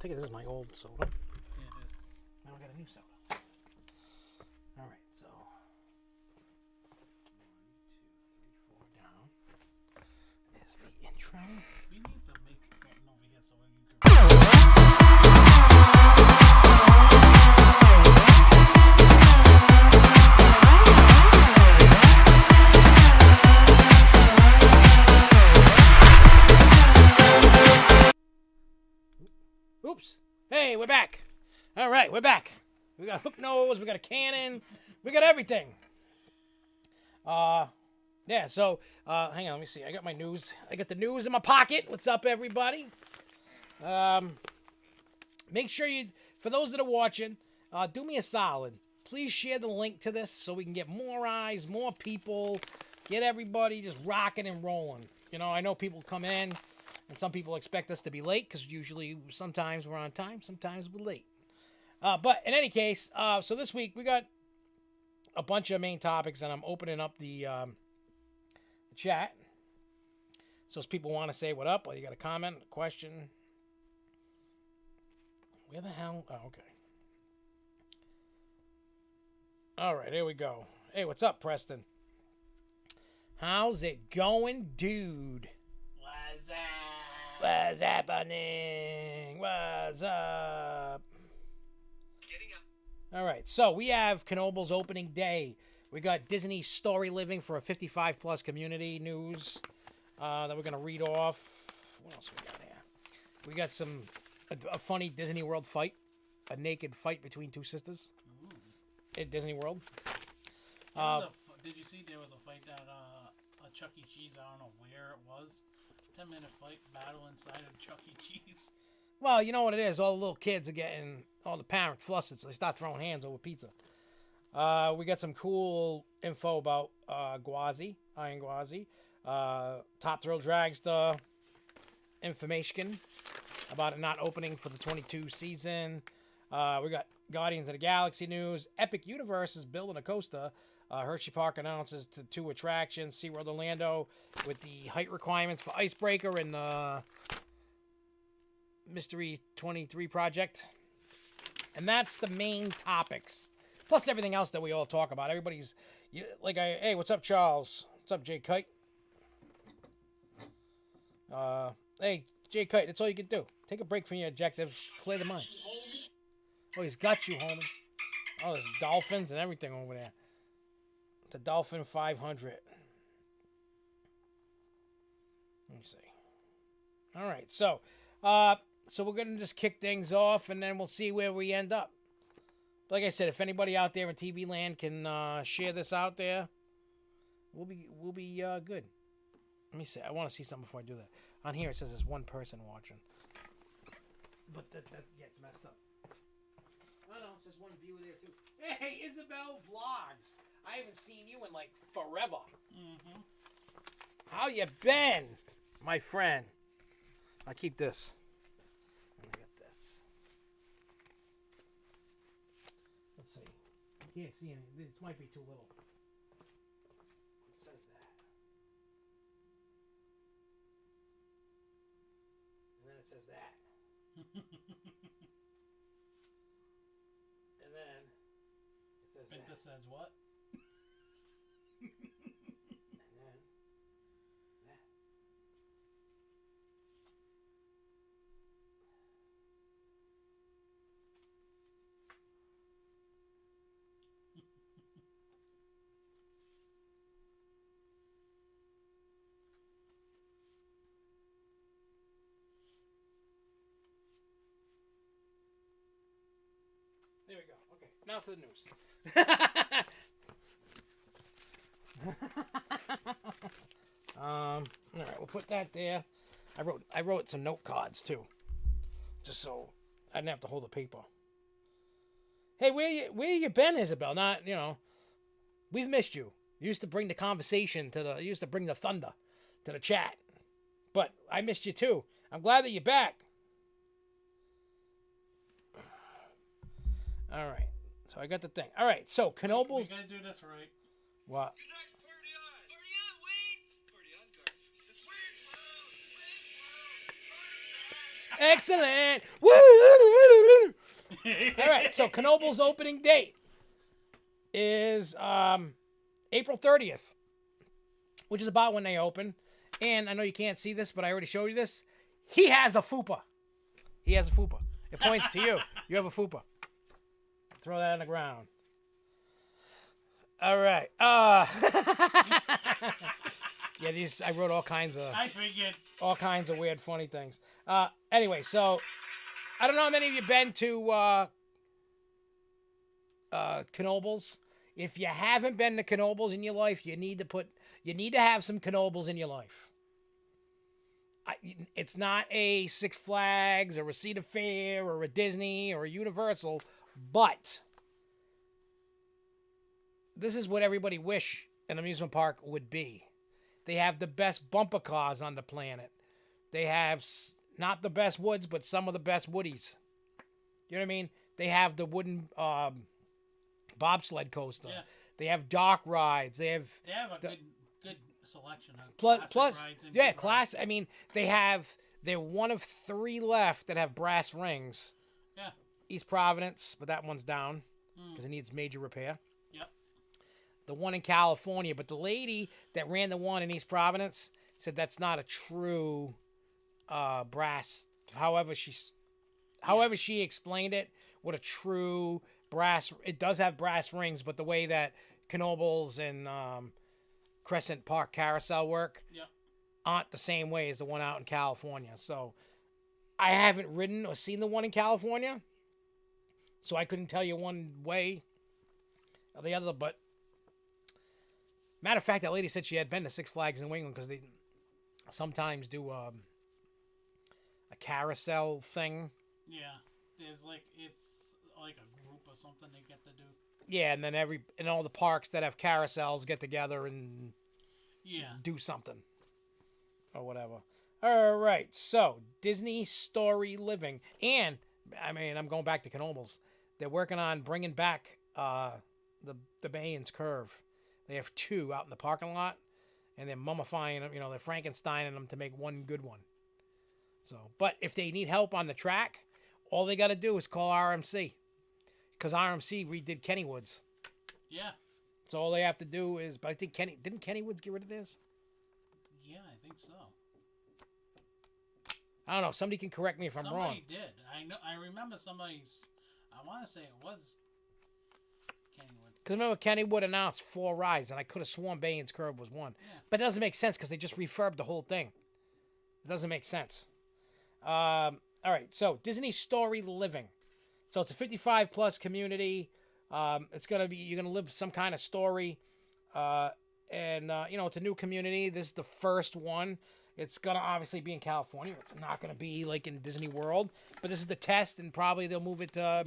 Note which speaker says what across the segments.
Speaker 1: take it. This is my old soda.
Speaker 2: Yeah, it is.
Speaker 1: Now we got a new soda. All right, so 1, 2, 3, 4 down. Is the intro.
Speaker 2: We need to make something over here so you can.
Speaker 1: Oops. Hey, we're back. All right, we're back. We got hook nose, we got a cannon, we got everything. Yeah, so, hang on, let me see. I got my news. I got the news in my pocket. What's up, everybody? Make sure you, for those that are watching, do me a solid. Please share the link to this so we can get more eyes, more people, get everybody just rocking and rolling. You know, I know people come in, and some people expect us to be late because usually, sometimes we're on time, sometimes we're late. But in any case, so this week we got a bunch of main topics, and I'm opening up the chat. So if people want to say what up, or you got a comment, a question. Where the hell? Oh, okay. All right, here we go. Hey, what's up, Preston? How's it going, dude?
Speaker 2: What's up?
Speaker 1: What's happening? What's up? All right, so we have Knoebels opening day. We got Disney's story living for a 55-plus community news that we're going to read off. What else we got here? We got a funny Disney World fight, a naked fight between two sisters at Disney World.
Speaker 2: Did you see there was a fight at a Chuck E. Cheese? I don't know where it was. 10-minute fight battle inside of Chuck E. Cheese.
Speaker 1: Well, you know what it is. All the little kids are getting, all the parents flustered, so they start throwing hands over pizza. We got some cool info about Iron Gwazi. Top Thrill Dragster information about it not opening for the 22 season. We got Guardians of the Galaxy news. Epic Universe is building a coaster. Hershey Park announces the 2 attractions. SeaWorld Orlando with the height requirements for Icebreaker and Mystery 23 project. And that's the main topics. Plus everything else that we all talk about. Everybody's like, hey, what's up, Charles? What's up, J Kite? Hey, J Kite, that's all you can do. Take a break from your objectives. Clear the mind. Oh, he's got you, homie. Oh, there's dolphins and everything over there. The Dolphin 500. Let me see. All right, so we're going to just kick things off, and then we'll see where we end up. Like I said, if anybody out there in TV land can share this out there, we'll be good. Let me see. I want to see something before I do that. On here it says there's one person watching, but that gets messed up. Oh no, it says one viewer there too. Hey, Isabel Vlogs. I haven't seen you in like forever.
Speaker 2: Mm-hmm.
Speaker 1: How you been, my friend? I keep this. I got this. Let's see. I can't see anything. This might be too little. It says that. And then it says that. And then it says
Speaker 2: Spinta
Speaker 1: that.
Speaker 2: says what?
Speaker 1: And then that. There we go. Okay, now to the news. All right, we'll put that there. I wrote some note cards too, just so I didn't have to hold the paper. Hey, where you been, Isabel? Not, we've missed you. You used to bring the conversation you used to bring the thunder to the chat, but I missed you too. I'm glad that you're back. All right, so I got the thing. All right, so Knoebels.
Speaker 2: We gotta do this right.
Speaker 1: What? Excellent. Woo, woo, woo. All right, so Knoebels opening date is April 30th, which is about when they open. And I know you can't see this, but I already showed you this. He has a fupa. He has a fupa. It points to you. You have a fupa. Throw that on the ground. All right. Yeah, these I wrote all kinds of.
Speaker 2: I figured.
Speaker 1: All kinds of weird, funny things. Anyway, so I don't know how many of you been to Knoebels. If you haven't been to Knoebels in your life, you need to have some Knoebels in your life. It's not a Six Flags or a Cedar Fair or a Disney or a Universal, but this is what everybody wish an amusement park would be. They have the best bumper cars on the planet. They have not the best woods, but some of the best woodies. You know what I mean? They have the wooden bobsled coaster. Yeah. They have dock rides. They have
Speaker 2: a good selection of
Speaker 1: plus
Speaker 2: rides and
Speaker 1: yeah, class. I mean, they're one of 3 left that have brass rings.
Speaker 2: Yeah.
Speaker 1: East Providence, but that one's down because it needs major repair.
Speaker 2: Yep.
Speaker 1: The one in California, but the lady that ran the one in East Providence said that's not a true brass. However she explained it, what a true brass. It does have brass rings, but the way that Knoebels and Crescent Park Carousel work aren't the same way as the one out in California. So I haven't ridden or seen the one in California, so I couldn't tell you one way or the other. But matter of fact, that lady said she had been to Six Flags in New England because they sometimes do a carousel thing.
Speaker 2: Yeah, it's like a group or something they get to do.
Speaker 1: Yeah, and then all the parks that have carousels get together and do something or whatever. All right, so Disney Story Living, and I mean I'm going back to Knoebels. They're working on bringing back the Baynes Curve. They have 2 out in the parking lot, and they're mummifying them. You know, they're Frankensteining them to make one good one. So, but if they need help on the track, all they got to do is call RMC. Because RMC redid Kennywood's.
Speaker 2: Yeah.
Speaker 1: So all they have to do is, but I think didn't Kennywood's get rid of theirs?
Speaker 2: Yeah, I think so.
Speaker 1: I don't know. Somebody can correct me if I'm wrong.
Speaker 2: Somebody did. I remember somebody's. I want to say it was Kennywood.
Speaker 1: Because remember, Kennywood announced 4 rides, and I could have sworn Baynes Curve was one.
Speaker 2: Yeah.
Speaker 1: But it doesn't make sense because they just refurbed the whole thing. It doesn't make sense. All right. So Disney Story Living. So it's a 55+ community. It's gonna be, you're gonna live some kind of story, and you know, it's a new community. This is the first one. It's gonna obviously be in California. It's not gonna be like in Disney World, but this is the test, and probably they'll move it to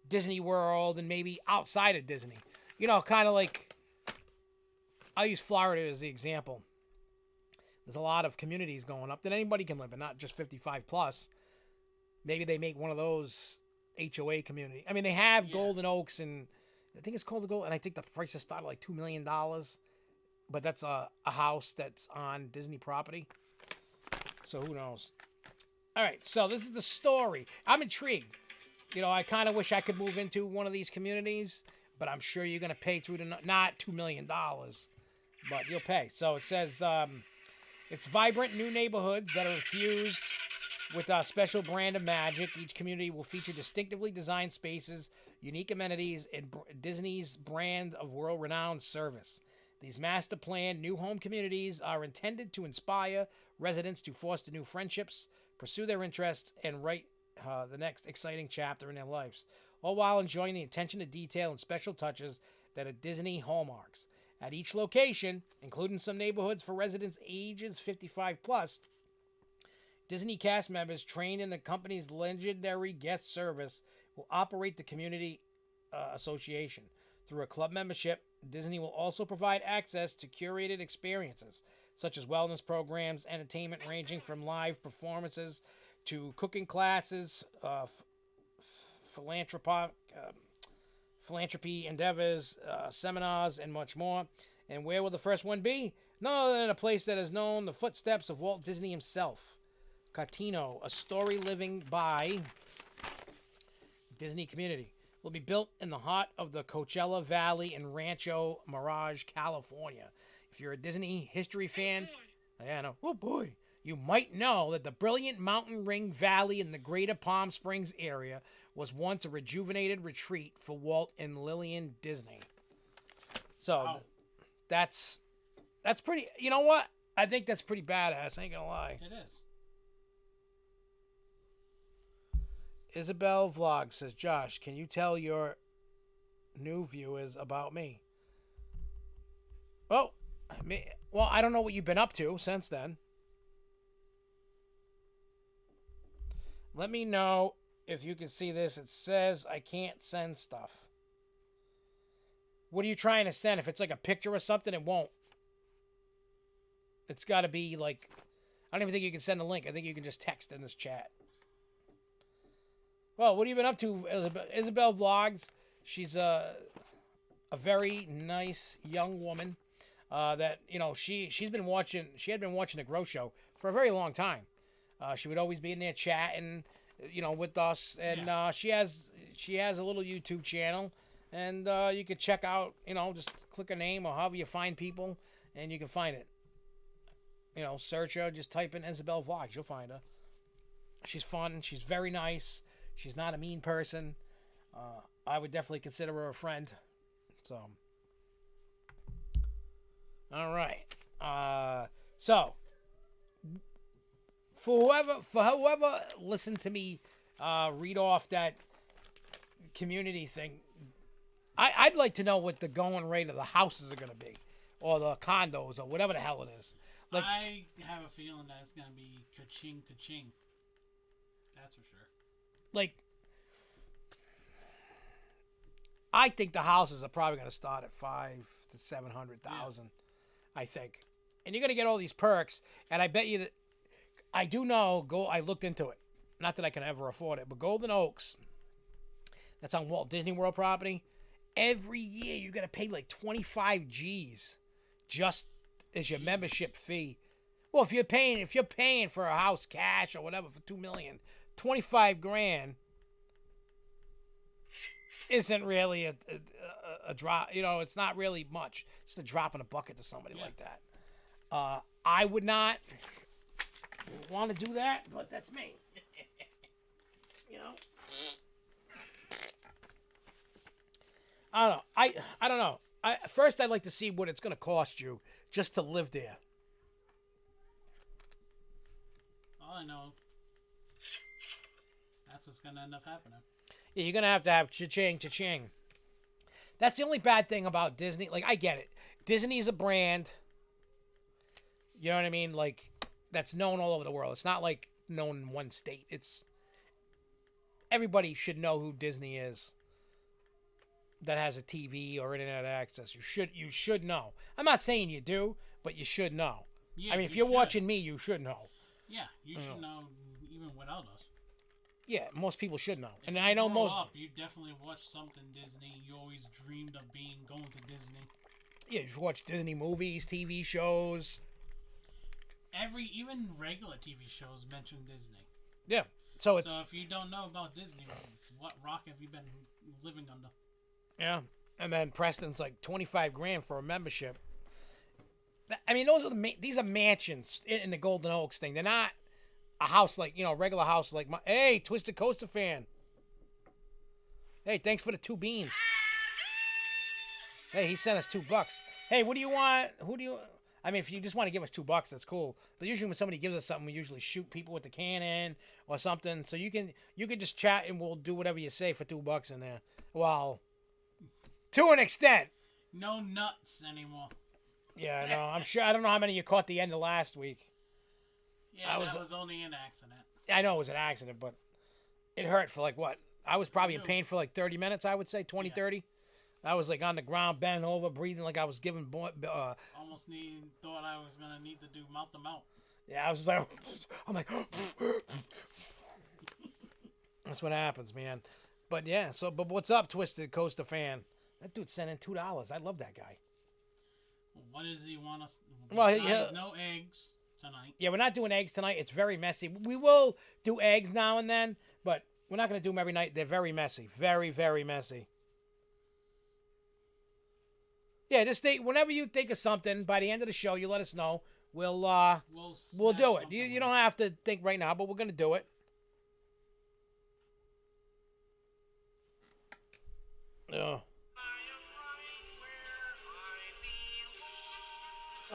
Speaker 1: Disney World and maybe outside of Disney. You know, kind of like, I'll use Florida as the example. There's a lot of communities going up that anybody can live in, not just 55+. Maybe they make one of those HOA community. I mean, they have Golden Oaks, and I think it's called the Gold, and I think the prices start at like $2 million, but that's a house that's on Disney property. So who knows? All right, so this is the story. I'm intrigued. You know, I kind of wish I could move into one of these communities, but I'm sure you're going to pay through the, not $2 million, but you'll pay. So it says it's vibrant new neighborhoods that are infused with a special brand of magic. Each community will feature distinctively designed spaces, unique amenities, and Disney's brand of world-renowned service. These master-planned new home communities are intended to inspire residents to foster new friendships, pursue their interests, and write the next exciting chapter in their lives, all while enjoying the attention to detail and special touches that are Disney hallmarks. At each location, including some neighborhoods for residents ages 55+, Disney cast members trained in the company's legendary guest service will operate the community association. Through a club membership, Disney will also provide access to curated experiences, such as wellness programs, entertainment ranging from live performances to cooking classes, philanthropy endeavors, seminars, and much more. And where will the first one be? None other than a place that has known the footsteps of Walt Disney himself. Catino, a story living by Disney Community. Will be built in the heart of the Coachella Valley in Rancho Mirage, California. If you're a Disney history fan, oh boy, you might know that the brilliant mountain ring valley in the greater Palm Springs area was once a rejuvenated retreat for Walt and Lillian Disney. So
Speaker 2: Wow.
Speaker 1: that's pretty, you know what? I think that's pretty badass, I ain't gonna lie.
Speaker 2: It is.
Speaker 1: Isabel Vlog says, Josh, can you tell your new viewers about me? Well, I don't know what you've been up to since then. Let me know if you can see this. It says I can't send stuff. What are you trying to send? If it's like a picture or something, it won't. It's got to be like, I don't even think you can send a link. I think you can just text in this chat. Well, what have you been up to, Isabel Vlogs? She's a very nice young woman that, you know, she had been watching the Grow Show for a very long time. She would always be in there chatting, you know, with us, and she has a little YouTube channel, and you could check out, you know, just click a name or however you find people, and you can find it. You know, search her, just type in Isabel Vlogs, you'll find her. She's fun. She's very nice. She's not a mean person. I would definitely consider her a friend. So, all right. So, for whoever listened to me read off that community thing, I'd like to know what the going rate of the houses are going to be, or the condos, or whatever the hell it is. Like,
Speaker 2: I have a feeling that it's going to be ka-ching, ka-ching. That's for sure.
Speaker 1: Like, I think the houses are probably going to start at 500,000 to 700,000. I think, and you're going to get all these perks. And I bet you that I do know. I looked into it. Not that I can ever afford it, but Golden Oaks. That's on Walt Disney World property. Every year you got to pay like 25 G's just as your membership fee. Well, if you're paying for a house cash or whatever for $2 million. 25 grand isn't really a drop. You know, it's not really much. It's a drop in a bucket to somebody like that. I would not want to do that, but that's me. You know, I don't know. I don't know. First, I'd like to see what it's going to cost you just to live there.
Speaker 2: All I know, that's what's going to end up happening.
Speaker 1: Yeah, you're going to have cha-ching, cha-ching. That's the only bad thing about Disney. Like, I get it. Disney is a brand. You know what I mean? Like, that's known all over the world. It's not like known in one state. It's everybody should know who Disney is that has a TV or internet access. You should know. I'm not saying you do, but you should know.
Speaker 2: Yeah,
Speaker 1: I mean, if you're watching me, you should know.
Speaker 2: Yeah, you should know even without us.
Speaker 1: Yeah, most people should know.
Speaker 2: If
Speaker 1: And I know most.
Speaker 2: Up, you definitely watched something Disney. You always dreamed of going to Disney.
Speaker 1: Yeah, you watch Disney movies, TV shows.
Speaker 2: Even regular TV shows mention Disney.
Speaker 1: Yeah. So
Speaker 2: if you don't know about Disney, what rock have you been living under?
Speaker 1: Yeah. And then Preston's like 25 grand for a membership. I mean, these are mansions in the Golden Oaks thing. They're not a house like, you know, regular house like hey, Twisted Coaster fan. Hey, thanks for the 2 beans. Hey, he sent us $2. Hey, what do you want? I mean, if you just want to give us $2, that's cool. But usually when somebody gives us something, we usually shoot people with the cannon or something. So you can just chat and we'll do whatever you say for $2 in there. Well, to an extent.
Speaker 2: No nuts anymore.
Speaker 1: Yeah, no, I'm sure. I don't know how many you caught the end of last week.
Speaker 2: Yeah, that was only an accident.
Speaker 1: I know it was an accident, but it hurt for like what? I was probably in pain for like 30 minutes, I would say, 20, 30. I was like on the ground, bent over, breathing like I was giving...
Speaker 2: Almost thought I was going to need to do mouth to mouth.
Speaker 1: Yeah, I was like... I'm like... That's what happens, man. But yeah, but what's up, Twisted Coaster fan? That dude sent in $2. I love that guy.
Speaker 2: What does he want us...
Speaker 1: Well,
Speaker 2: no eggs, tonight.
Speaker 1: Yeah, we're not doing eggs tonight. It's very messy. We will do eggs now and then, but we're not going to do them every night. They're very messy. Very, very messy. Yeah, just whenever you think of something, by the end of the show, you let us know. We'll do it. You don't have to think right now, but we're going to do it.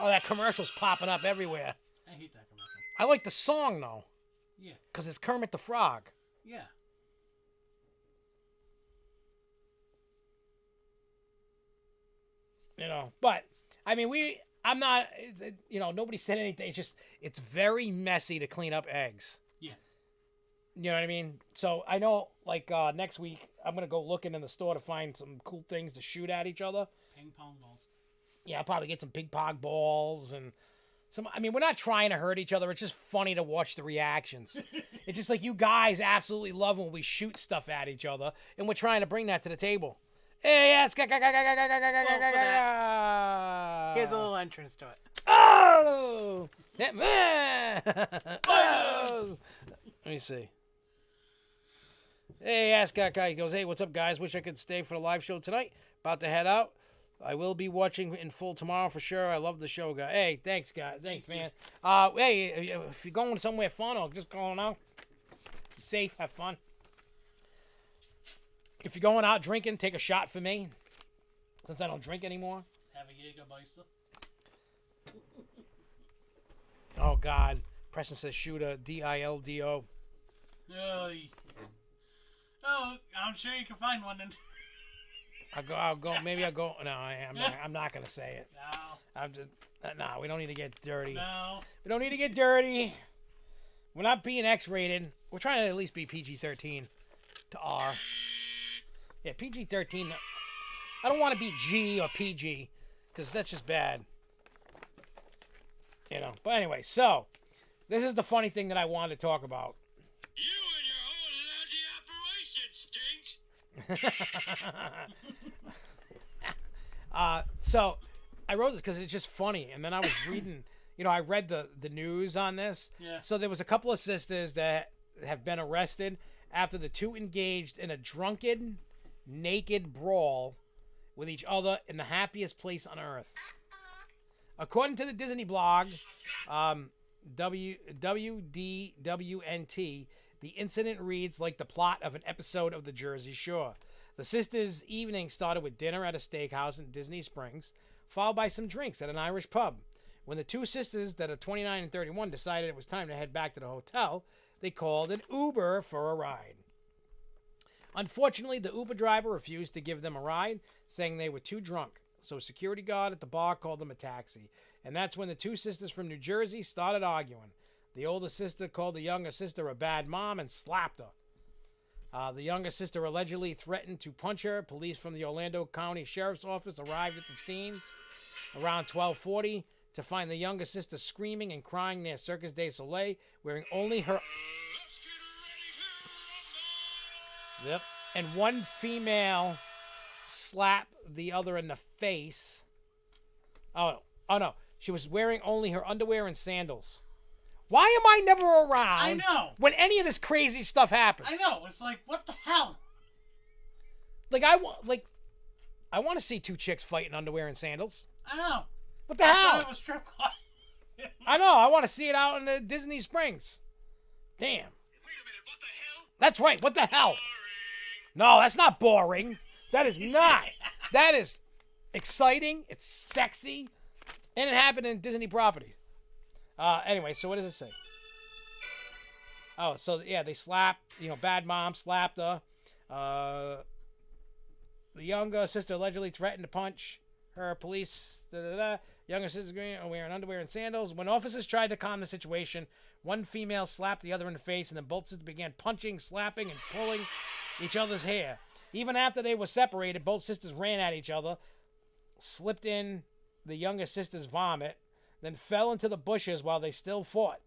Speaker 1: Oh, that commercial's popping up everywhere.
Speaker 2: I hate that commercial.
Speaker 1: I like the song, though.
Speaker 2: Yeah.
Speaker 1: Because it's Kermit the Frog.
Speaker 2: Yeah.
Speaker 1: You know, but, I mean, I'm not, nobody said anything. It's very messy to clean up eggs.
Speaker 2: Yeah.
Speaker 1: You know what I mean? So, I know, like, next week, I'm going to go looking in the store to find some cool things to shoot at each other.
Speaker 2: Ping pong balls.
Speaker 1: Yeah, I'll probably get some ping pong balls and we're not trying to hurt each other. It's just funny to watch the reactions. It's just like you guys absolutely love when we shoot stuff at each other, and we're trying to bring that to the table. Hey, yes.
Speaker 2: Here's a little entrance to it.
Speaker 1: Oh! Oh! Let me see. Hey, Ask Guy. He goes, hey, what's up, guys? Wish I could stay for the live show tonight. About to head out. I will be watching in full tomorrow for sure. I love the show, guy. Hey, thanks, guys. Thanks, man. Hey, if you're going somewhere fun or just going out, be safe, have fun. If you're going out drinking, take a shot for me, since I don't drink anymore.
Speaker 2: Have a Jägermeister.
Speaker 1: Oh, God. Preston says shooter, DILDO.
Speaker 2: Oh, I'm sure you can find one.
Speaker 1: I'll go. Maybe I'll go. No, I'm not going to say it.
Speaker 2: No.
Speaker 1: We don't need to get dirty.
Speaker 2: No.
Speaker 1: We don't need to get dirty. We're not being X-rated. We're trying to at least be PG-13 to R. Yeah, PG-13. I don't want to be G or PG because that's just bad. You know. But anyway, so this is the funny thing that I wanted to talk about.
Speaker 3: You and your whole lousy operation stinks.
Speaker 1: So I wrote this because it's just funny, and then I was reading. I read the news on this.
Speaker 2: Yeah.
Speaker 1: So there was a couple of sisters that have been arrested after the two engaged in a drunken, naked brawl with each other in the happiest place on earth. According to the Disney blog, WDWNT, the incident reads like the plot of an episode of The Jersey Shore. The sisters' evening started with dinner at a steakhouse in Disney Springs, followed by some drinks at an Irish pub. When the two sisters that are 29 and 31 decided it was time to head back to the hotel, they called an Uber for a ride. Unfortunately, the Uber driver refused to give them a ride, saying they were too drunk. So a security guard at the bar called them a taxi. And that's when the two sisters from New Jersey started arguing. The older sister called the younger sister a bad mom and slapped her. The younger sister allegedly threatened to punch her. Police from the Orlando County Sheriff's Office arrived at the scene around 12:40 to find the younger sister screaming and crying near Circus du Soleil, wearing only her... Yep. And one female slapped the other in the face. Oh no. She was wearing only her underwear and sandals. Why am I never around?
Speaker 2: I know.
Speaker 1: When any of this crazy stuff happens?
Speaker 2: I know. It's like, what the hell?
Speaker 1: Like I want to see two chicks fight in underwear and sandals.
Speaker 2: I know.
Speaker 1: What the hell?
Speaker 2: It was strip club.
Speaker 1: I know. I want to see it out in the Disney Springs. Damn.
Speaker 3: Wait a minute, what the hell?
Speaker 1: That's right. What the hell? No, that's not boring. That is not. That is exciting. It's sexy. And it happened in Disney property. Anyway, so what does it say? Oh, so yeah, they slapped, bad mom slapped her. The younger sister allegedly threatened to punch her. Police, Younger sister wearing underwear and sandals. When officers tried to calm the situation, one female slapped the other in the face, and then both sisters began punching, slapping, and pulling each other's hair. Even after they were separated, both sisters ran at each other, slipped in the younger sister's vomit, then fell into the bushes while they still fought.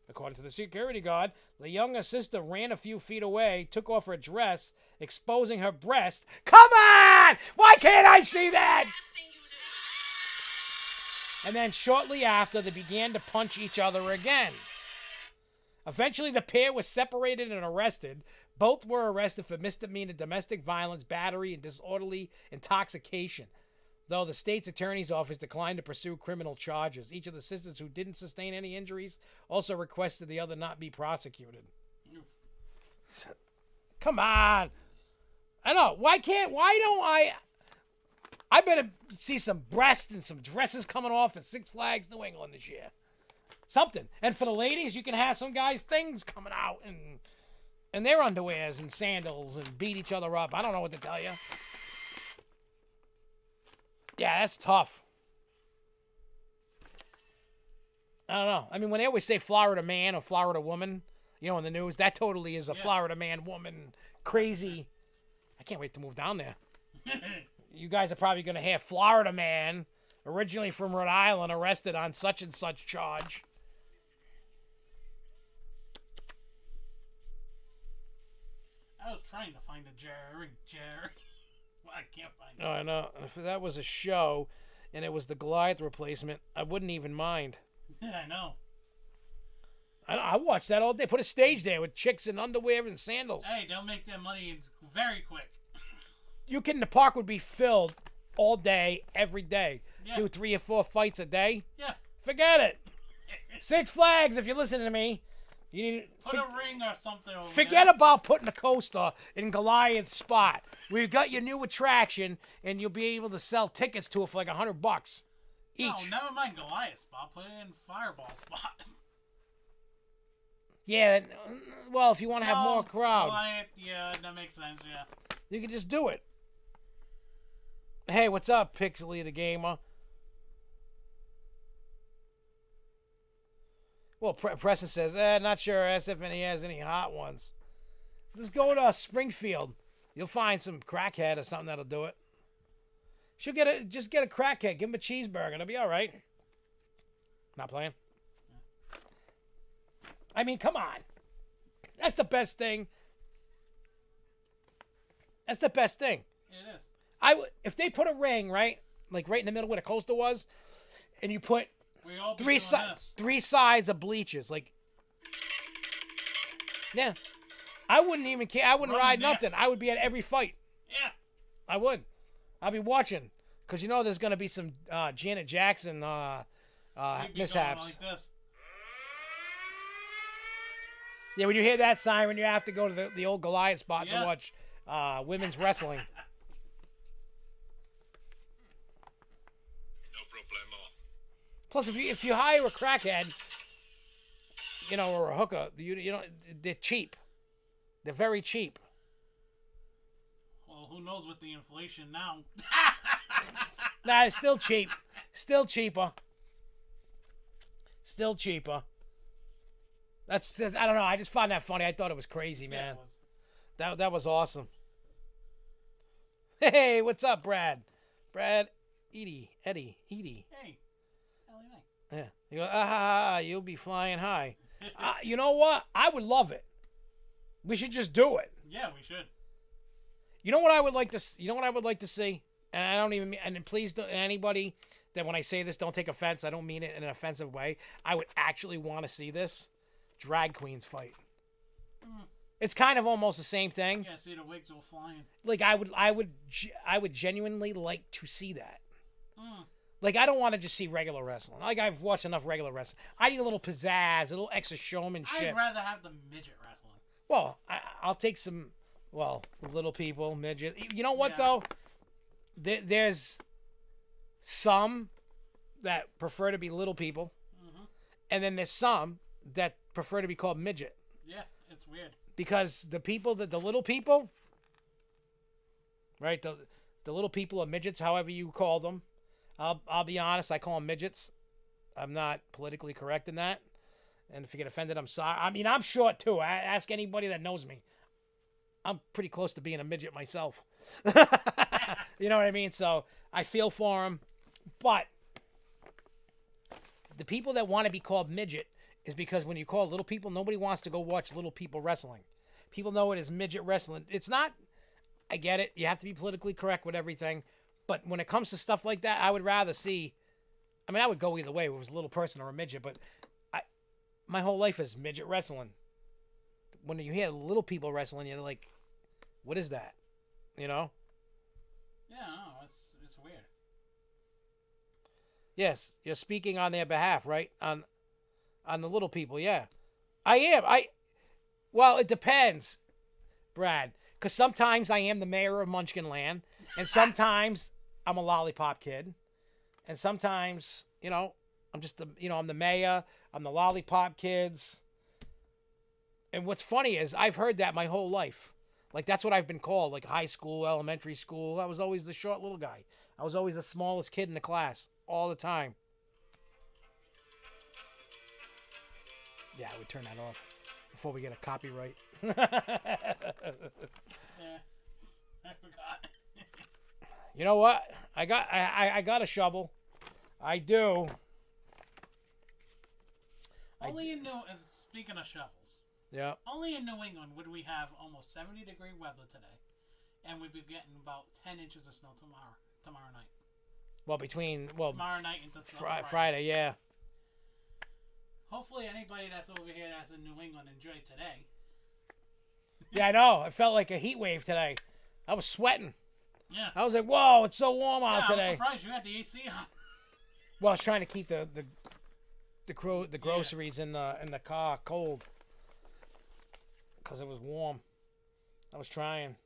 Speaker 1: According to the security guard, the younger sister ran a few feet away, took off her dress, exposing her breast. Come on! Why can't I see that? and then shortly after, they began to punch each other again. Eventually, the pair was separated and arrested. Both were arrested for misdemeanor domestic violence, battery, and disorderly intoxication, though the state's attorney's office declined to pursue criminal charges. Each of the sisters who didn't sustain any injuries also requested the other not be prosecuted. Come on. I know. Why don't I better see some breasts and some dresses coming off at Six Flags New England this year. Something. And for the ladies, you can have some guys' things coming out and their underwears and sandals and beat each other up. I don't know what to tell you. Yeah, that's tough. I don't know. I mean, when they always say Florida man or Florida woman, you know, in the news, that totally is a Florida man, woman, crazy. I can't wait to move down there. You guys are probably going to hear Florida man, originally from Rhode Island, arrested on such and such charge.
Speaker 2: I was trying to find a Jerry. Well, I can't find it.
Speaker 1: Oh, I know. If that was a show and it was the Goliath replacement, I wouldn't even mind.
Speaker 2: I know.
Speaker 1: I watched that all day. Put a stage there with chicks in underwear and sandals.
Speaker 2: Hey, they'll make their money very quick.
Speaker 1: You kidding? The park would be filled all day, every day.
Speaker 2: Yeah.
Speaker 1: Do 3 or 4 fights a day.
Speaker 2: Yeah.
Speaker 1: Forget it. Six Flags, if you're listening to me, you need
Speaker 2: Put a ring or something over
Speaker 1: forget
Speaker 2: there.
Speaker 1: about putting a coaster in Goliath's spot. We've got your new attraction, and you'll be able to sell tickets to it for like $100 each.
Speaker 2: No, never mind Goliath spot. Put it in Fireball spot.
Speaker 1: Yeah, well, if you want to have more crowd,
Speaker 2: Goliath, yeah, that makes sense, yeah.
Speaker 1: you can just do it. Hey, what's up, Pixely the Gamer? Well, Preston says, not sure SFNE has any hot ones. Let's go to Springfield. You'll find some crackhead or something that'll do it. Just get a crackhead. Give him a cheeseburger. It'll be all right. Not playing. I mean, come on. That's the best thing. That's the best thing.
Speaker 2: It is.
Speaker 1: If they put a ring, right? Like right in the middle where the coaster was, and you put
Speaker 2: We all be
Speaker 1: three
Speaker 2: doing this.
Speaker 1: sides of bleachers, like, yeah. I wouldn't even care. I wouldn't ride nothing. I would be at every fight.
Speaker 2: Yeah.
Speaker 1: I would. I'd be watching. Because you know there's going to be some Janet Jackson
Speaker 2: We'd be
Speaker 1: mishaps.
Speaker 2: going like this.
Speaker 1: Yeah, when you hear that siren, you have to go to the old Goliath spot
Speaker 2: Yeah.
Speaker 1: to watch women's wrestling.
Speaker 3: No problemo.
Speaker 1: Plus, if you hire a crackhead, you know, or a hooker, you know, they're cheap. They're very cheap.
Speaker 2: Well, who knows with the inflation now?
Speaker 1: Nah, it's still cheap. Still cheaper. Still cheaper. I don't know. I just found that funny. I thought it was crazy, man.
Speaker 2: Yeah, it was.
Speaker 1: That was awesome. Hey, what's up, Brad? Brad, Eddie.
Speaker 2: Hey. Ellie Mae.
Speaker 1: Yeah. You go, you'll be flying high. You know what? I would love it. We should just do it.
Speaker 2: Yeah, we should.
Speaker 1: You know what I would like to? You know what I would like to see? And I don't even mean. And please, anybody that when I say this, don't take offense. I don't mean it in an offensive way. I would actually want to see this drag queens fight. It's kind of almost the same thing.
Speaker 2: Yeah, see the wigs all flying.
Speaker 1: Like I would genuinely like to see that. Like I don't want to just see regular wrestling. Like I've watched enough regular wrestling. I need a little pizzazz, a little extra showmanship.
Speaker 2: I'd rather have the midget wrestling.
Speaker 1: Well, I'll take some. Well, little people, midget. You know what
Speaker 2: Yeah.
Speaker 1: though? There's some that prefer to be little people, and then there's some that prefer to be called midget.
Speaker 2: Yeah, it's weird.
Speaker 1: Because the little people, right? The little people are midgets, however you call them. I'll be honest, I call them midgets. I'm not politically correct in that. And if you get offended, I'm sorry. I mean, I'm short too. Ask anybody that knows me. I'm pretty close to being a midget myself. You know what I mean? So I feel for them. But the people that want to be called midget is because when you call little people, nobody wants to go watch little people wrestling. People know it as midget wrestling. It's not, I get it. You have to be politically correct with everything. But when it comes to stuff like that, I would rather see I mean, I would go either way. If it was a little person or a midget, but my whole life is midget wrestling. When you hear little people wrestling, you're like, what is that? You know?
Speaker 2: Yeah, no, it's weird.
Speaker 1: Yes, you're speaking on their behalf, right? On the little people, yeah. I am. Well, it depends, Brad. Because sometimes I am the mayor of Munchkin Land, and sometimes I'm a lollipop kid, and sometimes, I'm just I'm the mayor. I'm the lollipop kids. And what's funny is I've heard that my whole life. Like, that's what I've been called, like high school, elementary school. I was always the short little guy. I was always the smallest kid in the class all the time. Yeah, I would turn that off before we get a copyright.
Speaker 2: Yeah, I forgot.
Speaker 1: You know what? I got a shovel. I do.
Speaker 2: Speaking of shovels,
Speaker 1: Yeah.
Speaker 2: only in New England would we have almost 70-degree weather today, and we'd be getting about 10 inches of snow tomorrow night.
Speaker 1: Well,
Speaker 2: Tomorrow night into
Speaker 1: Friday, yeah.
Speaker 2: Hopefully, anybody that's over here that's in New England enjoyed today.
Speaker 1: Yeah, I know. It felt like a heat wave today. I was sweating.
Speaker 2: Yeah.
Speaker 1: I was like, whoa, it's so warm out today.
Speaker 2: I was surprised you had the AC on.
Speaker 1: Well, I was trying to keep the groceries in the car cold because it was warm. I was trying.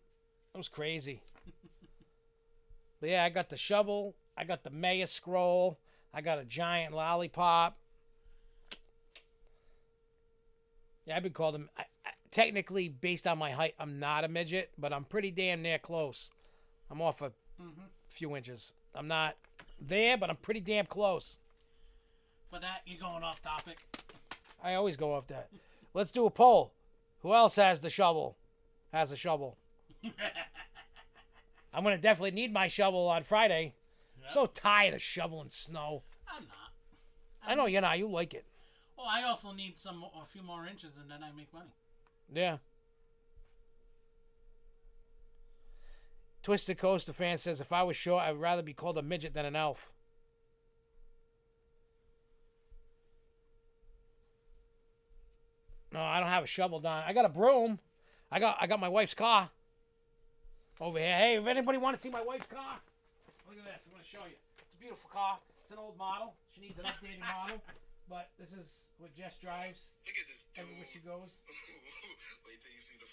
Speaker 1: It was crazy. But yeah, I got the shovel. I got the mayor scroll. I got a giant lollipop. Yeah, I've been called him. Technically, based on my height, I'm not a midget, but I'm pretty damn near close. I'm off a few inches. I'm not there, but I'm pretty damn close.
Speaker 2: For that, you're going off topic.
Speaker 1: I always go off that. Let's do a poll. Who else has the shovel? I'm going to definitely need my shovel on Friday. Yep. So tired of shoveling snow.
Speaker 2: I'm not.
Speaker 1: I know you're not. You like it.
Speaker 2: Well, I also need a few more inches, and then I make money.
Speaker 1: Yeah. Twisted Coaster fan says, if I was short, I'd rather be called a midget than an elf. No, I don't have a shovel, Don. I got a broom. I got my wife's car over here. Hey, if anybody want to see my wife's car, look at this. I'm going to show you. It's a beautiful car. It's an old model. She needs an updated model. But this is what Jess drives.
Speaker 3: Look at this dude.
Speaker 1: Everywhere she goes.
Speaker 3: Wait till you see the...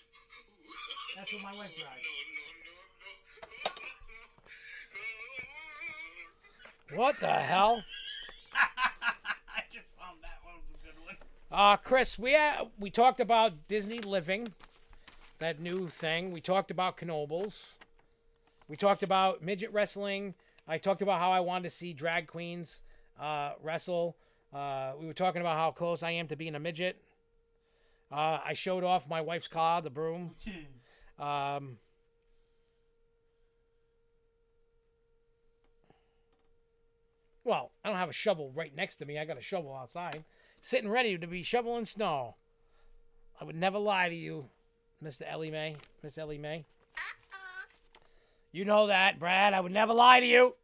Speaker 1: That's what my wife drives.
Speaker 3: No.
Speaker 1: What the hell?
Speaker 2: I just found that one was a good one.
Speaker 1: Chris, we talked about Disney Living, that new thing. We talked about Knoebels. We talked about midget wrestling. I talked about how I wanted to see drag queens wrestle. We were talking about how close I am to being a midget. I showed off my wife's car, the broom. Well, I don't have a shovel right next to me. I got a shovel outside, sitting ready to be shoveling snow. I would never lie to you, Mr. Ellie Mae. Miss Ellie Mae. You know that, Brad. I would never lie to you.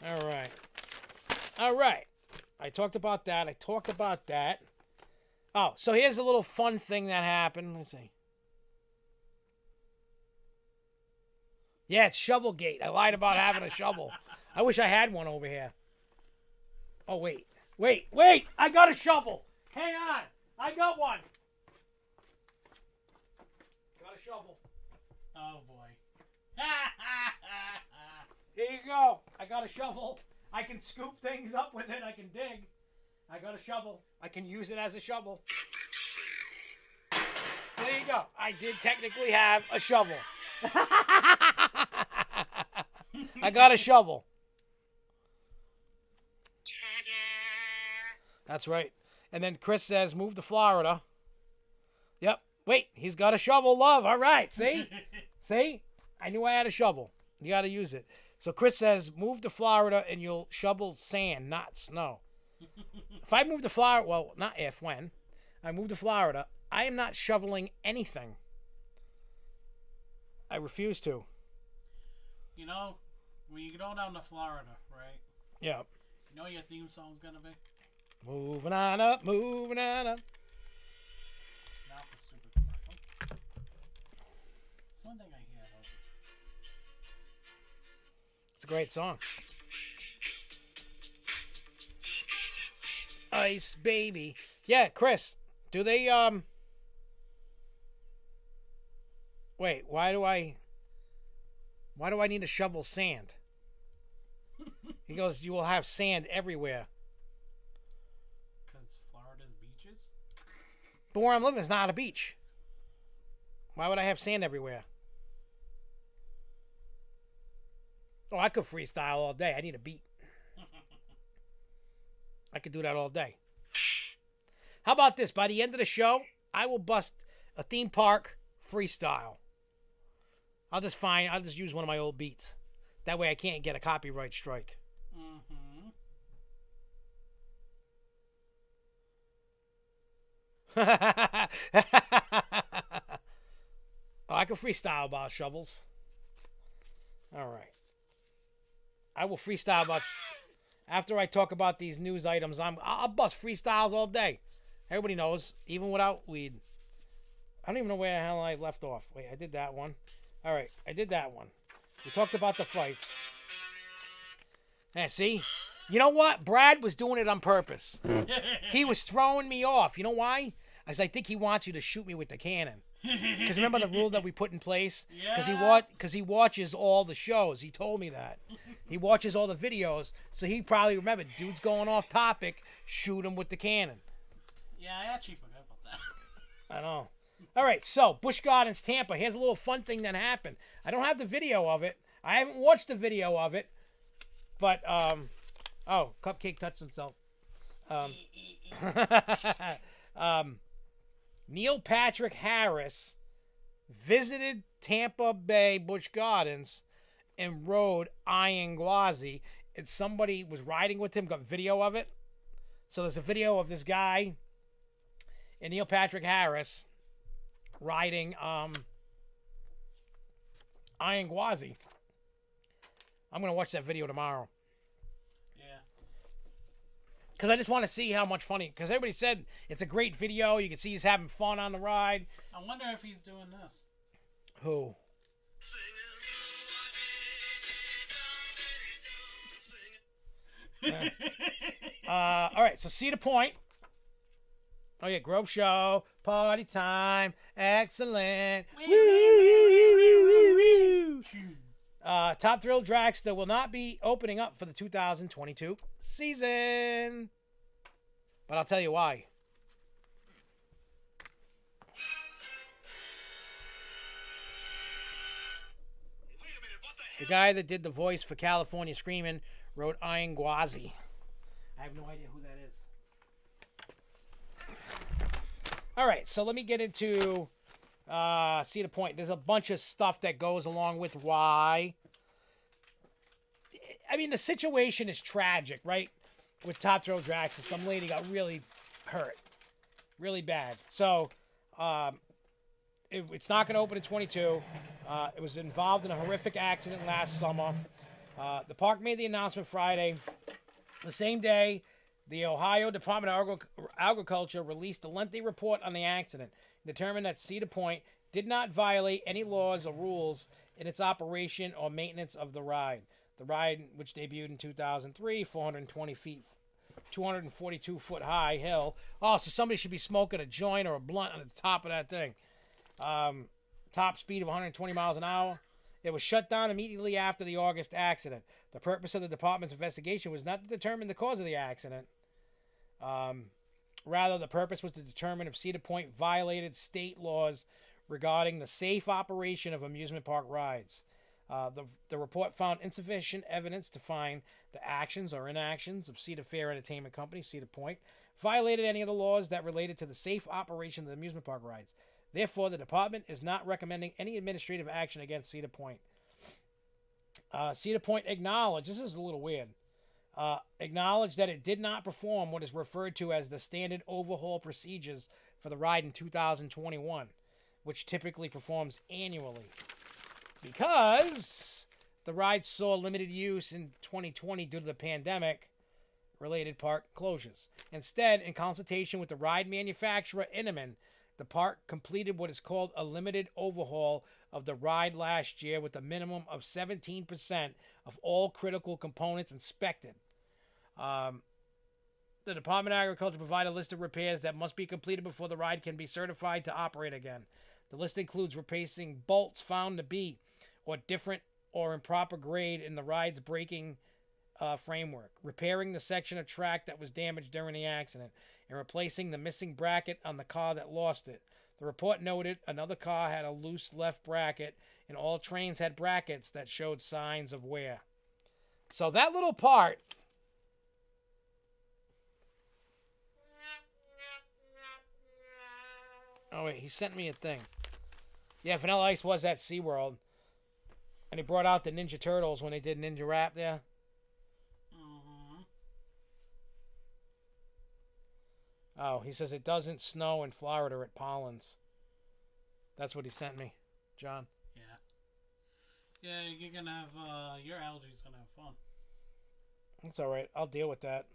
Speaker 1: All right. I talked about that. Oh, so here's a little fun thing that happened. Let's see. Yeah, it's Shovelgate. I lied about having a shovel. I wish I had one over here. Oh, wait. I got a shovel. Hang on. I got one. Got a shovel.
Speaker 2: Oh, boy.
Speaker 1: Here you go. I got a shovel. I can scoop things up with it. I can dig. I got a shovel. I can use it as a shovel. So there you go. I did technically have a shovel. I got a shovel. That's right. And then Chris says, move to Florida. Yep. Wait, he's got a shovel, love. All right. See? See? I knew I had a shovel. You got to use it. So Chris says, move to Florida and you'll shovel sand, not snow. If I move to Florida, well, not if, when I move to Florida, I am not shoveling anything. I refuse to.
Speaker 2: You know, when you go down to Florida, right?
Speaker 1: Yeah.
Speaker 2: You know what your theme song's gonna be?
Speaker 1: Moving on up, moving on up.
Speaker 2: Not the stupid commercial. It's one thing I hear about it.
Speaker 1: It's a great song. Ice baby. Yeah, Chris. Do they wait, why do I need to shovel sand? He goes, you will have sand everywhere.
Speaker 2: Because Florida's beaches?
Speaker 1: But where I'm living is not a beach. Why would I have sand everywhere? Oh, I could freestyle all day. I need a beat. I could do that all day. How about this? By the end of the show, I will bust a theme park freestyle. I'll just use one of my old beats. That way I can't get a copyright strike.
Speaker 2: Mm-hmm.
Speaker 1: Oh, I can freestyle about shovels. All right. I will freestyle about... After I talk about these news items, I'll bust freestyles all day. Everybody knows, even without weed. I don't even know where the hell I left off. Wait, I did that one. All right, I did that one. We talked about the fights. Yeah, see? You know what? Brad was doing it on purpose. He was throwing me off. You know why? Because I think he wants you to shoot me with the cannon. Because remember the rule that we put in place? Because he watches all the shows. He told me that. He watches all the videos, so he probably remembered, dude's going off topic, shoot him with the cannon.
Speaker 2: Yeah, I actually forgot about that.
Speaker 1: I know. All right, so Busch Gardens, Tampa. Here's a little fun thing that happened. I don't have the video of it. I haven't watched the video of it, but oh, Cupcake touched himself. Neil Patrick Harris visited Tampa Bay Busch Gardens and rode Iron Gwazi, and somebody was riding with him, got video of it. So there's a video of this guy and Neil Patrick Harris riding Iron Gwazi. I'm going to watch that video tomorrow.
Speaker 2: Yeah.
Speaker 1: Because I just want to see how much funny, because everybody said it's a great video. You can see he's having fun on the ride.
Speaker 2: I wonder if he's doing this.
Speaker 1: Who? All right, so Cedar Point. Oh yeah, Grove Show, party time, excellent. Top Thrill Dragster will not be opening up for the 2022 season, but I'll tell you why. The guy that did the voice for California Screamin' wrote Iron Gwazi. I have no idea who that is. All right, so let me get into Cedar Point. There's a bunch of stuff that goes along with why. I mean, the situation is tragic, right? With Top Thrill Dragster, some lady got really hurt. Really bad. So, it's not going to open in 22. It was involved in a horrific accident last summer. The park made the announcement Friday. The same day, the Ohio Department of Agriculture released a lengthy report on the accident, determined that Cedar Point did not violate any laws or rules in its operation or maintenance of the ride. The ride, which debuted in 2003, 420 feet, 242-foot high hill. Oh, so somebody should be smoking a joint or a blunt on the top of that thing. Top speed of 120 miles an hour. It was shut down immediately after the August accident. The purpose of the department's investigation was not to determine the cause of the accident. Rather, the purpose was to determine if Cedar Point violated state laws regarding the safe operation of amusement park rides. The report found insufficient evidence to find the actions or inactions of Cedar Fair Entertainment Company, Cedar Point, violated any of the laws that related to the safe operation of the amusement park rides. Therefore, the department is not recommending any administrative action against Cedar Point. Cedar Point acknowledged, this is a little weird, acknowledged that it did not perform what is referred to as the standard overhaul procedures for the ride in 2021, which typically performs annually. Because The ride saw limited use in 2020 due to the pandemic-related park closures. Instead, in consultation with the ride manufacturer Intamin, the park completed what is called a limited overhaul of the ride last year with a minimum of 17% of all critical components inspected. The Department of Agriculture provided a list of repairs that must be completed before the ride can be certified to operate again. The list includes replacing bolts found to be or different or improper grade in the ride's braking framework, repairing the section of track that was damaged during the accident, and replacing the missing bracket on the car that lost it. The report noted another car had a loose left bracket, and all trains had brackets that showed signs of wear. So that little part... Oh, wait, he sent me a thing. Yeah, Vanilla Ice was at SeaWorld. And he brought out the Ninja Turtles when they did Ninja Rap there.
Speaker 2: Mm-hmm.
Speaker 1: Oh, he says it doesn't snow in Florida at Pollins. That's what he sent me, John.
Speaker 2: Yeah. Yeah, you're going to have, your algae's going to have fun.
Speaker 1: That's all right. I'll deal with that.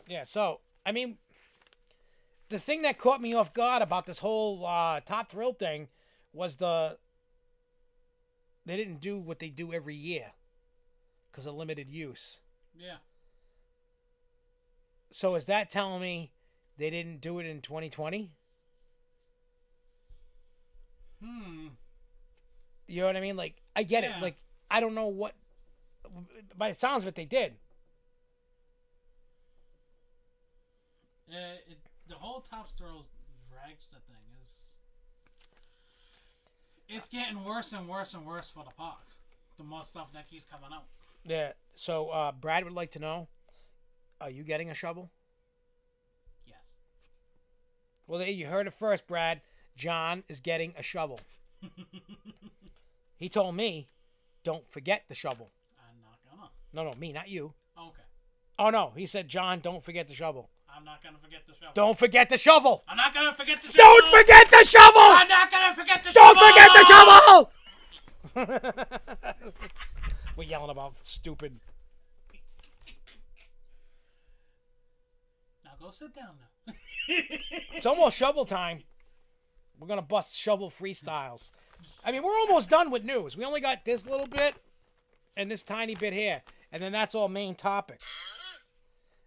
Speaker 1: Yeah, so, I mean, the thing that caught me off guard about this whole Top Thrill thing was they didn't do what they do every year because of limited use.
Speaker 2: Yeah.
Speaker 1: So is that telling me they didn't do it in 2020? You know what I mean? Like, I get it. Like, I don't know what... By the sounds of it, they did.
Speaker 2: The whole Top Thrills dragster thing is... It's getting worse and worse and worse for the park. The more stuff that keeps coming out.
Speaker 1: Yeah. So, Brad would like to know, are you getting a shovel?
Speaker 2: Yes.
Speaker 1: Well, there you heard it first, Brad. John is getting a shovel. He told me, don't forget the shovel.
Speaker 2: I'm not gonna.
Speaker 1: No, me, not you.
Speaker 2: Okay.
Speaker 1: Oh, no. He said, John, don't forget the shovel.
Speaker 2: I'm not gonna forget the shovel.
Speaker 1: Don't forget the shovel.
Speaker 2: I'm not gonna forget the shovel.
Speaker 1: Don't forget the shovel.
Speaker 2: I'm not gonna forget the shovel.
Speaker 1: Don't forget the shovel. We're yelling about stupid.
Speaker 2: Now go sit down now.
Speaker 1: It's almost shovel time. We're going to bust shovel freestyles. I mean, we're almost done with news. We only got this little bit and this tiny bit here. And then that's all main topics.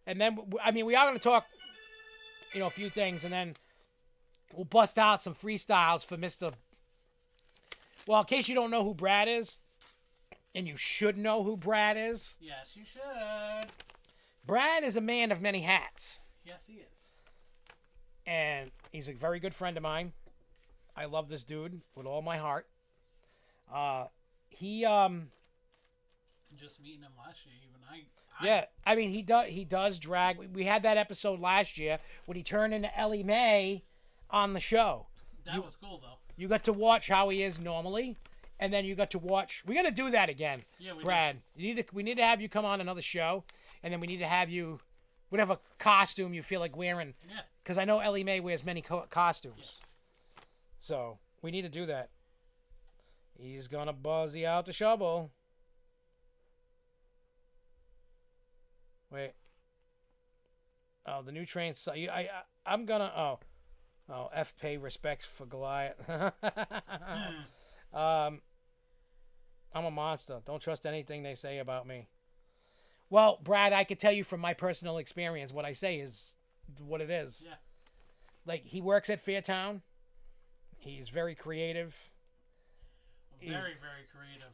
Speaker 1: And then, I mean, we are going to talk, a few things. And then we'll bust out some freestyles for Mr. Well, in case you don't know who Brad is, and you should know who Brad is.
Speaker 2: Yes, you should.
Speaker 1: Brad is a man of many hats.
Speaker 2: Yes, he is.
Speaker 1: And he's a very good friend of mine. I love this dude with all my heart.
Speaker 2: Just meeting him last year, even
Speaker 1: yeah, I mean he does drag. We had that episode last year when he turned into Ellie Mae on the show.
Speaker 2: That was cool though.
Speaker 1: You got to watch how he is normally, and then you got to watch. We got to do that again,
Speaker 2: yeah,
Speaker 1: Brad. We need to have you come on another show, and then we need to have you, whatever costume you feel like wearing.
Speaker 2: Yeah.
Speaker 1: Because I know Ellie Mae wears many costumes.
Speaker 2: Yes.
Speaker 1: So, we need to do that. He's going to buzzy out the shovel. Wait. Oh, the new train... I'm going to... Oh, F pay respects for Goliath. I'm a monster. Don't trust anything they say about me. Well, Brad, I could tell you from my personal experience, what I say is what it is.
Speaker 2: Yeah.
Speaker 1: Like, he works at Fairtown. He's very creative.
Speaker 2: Very, very creative.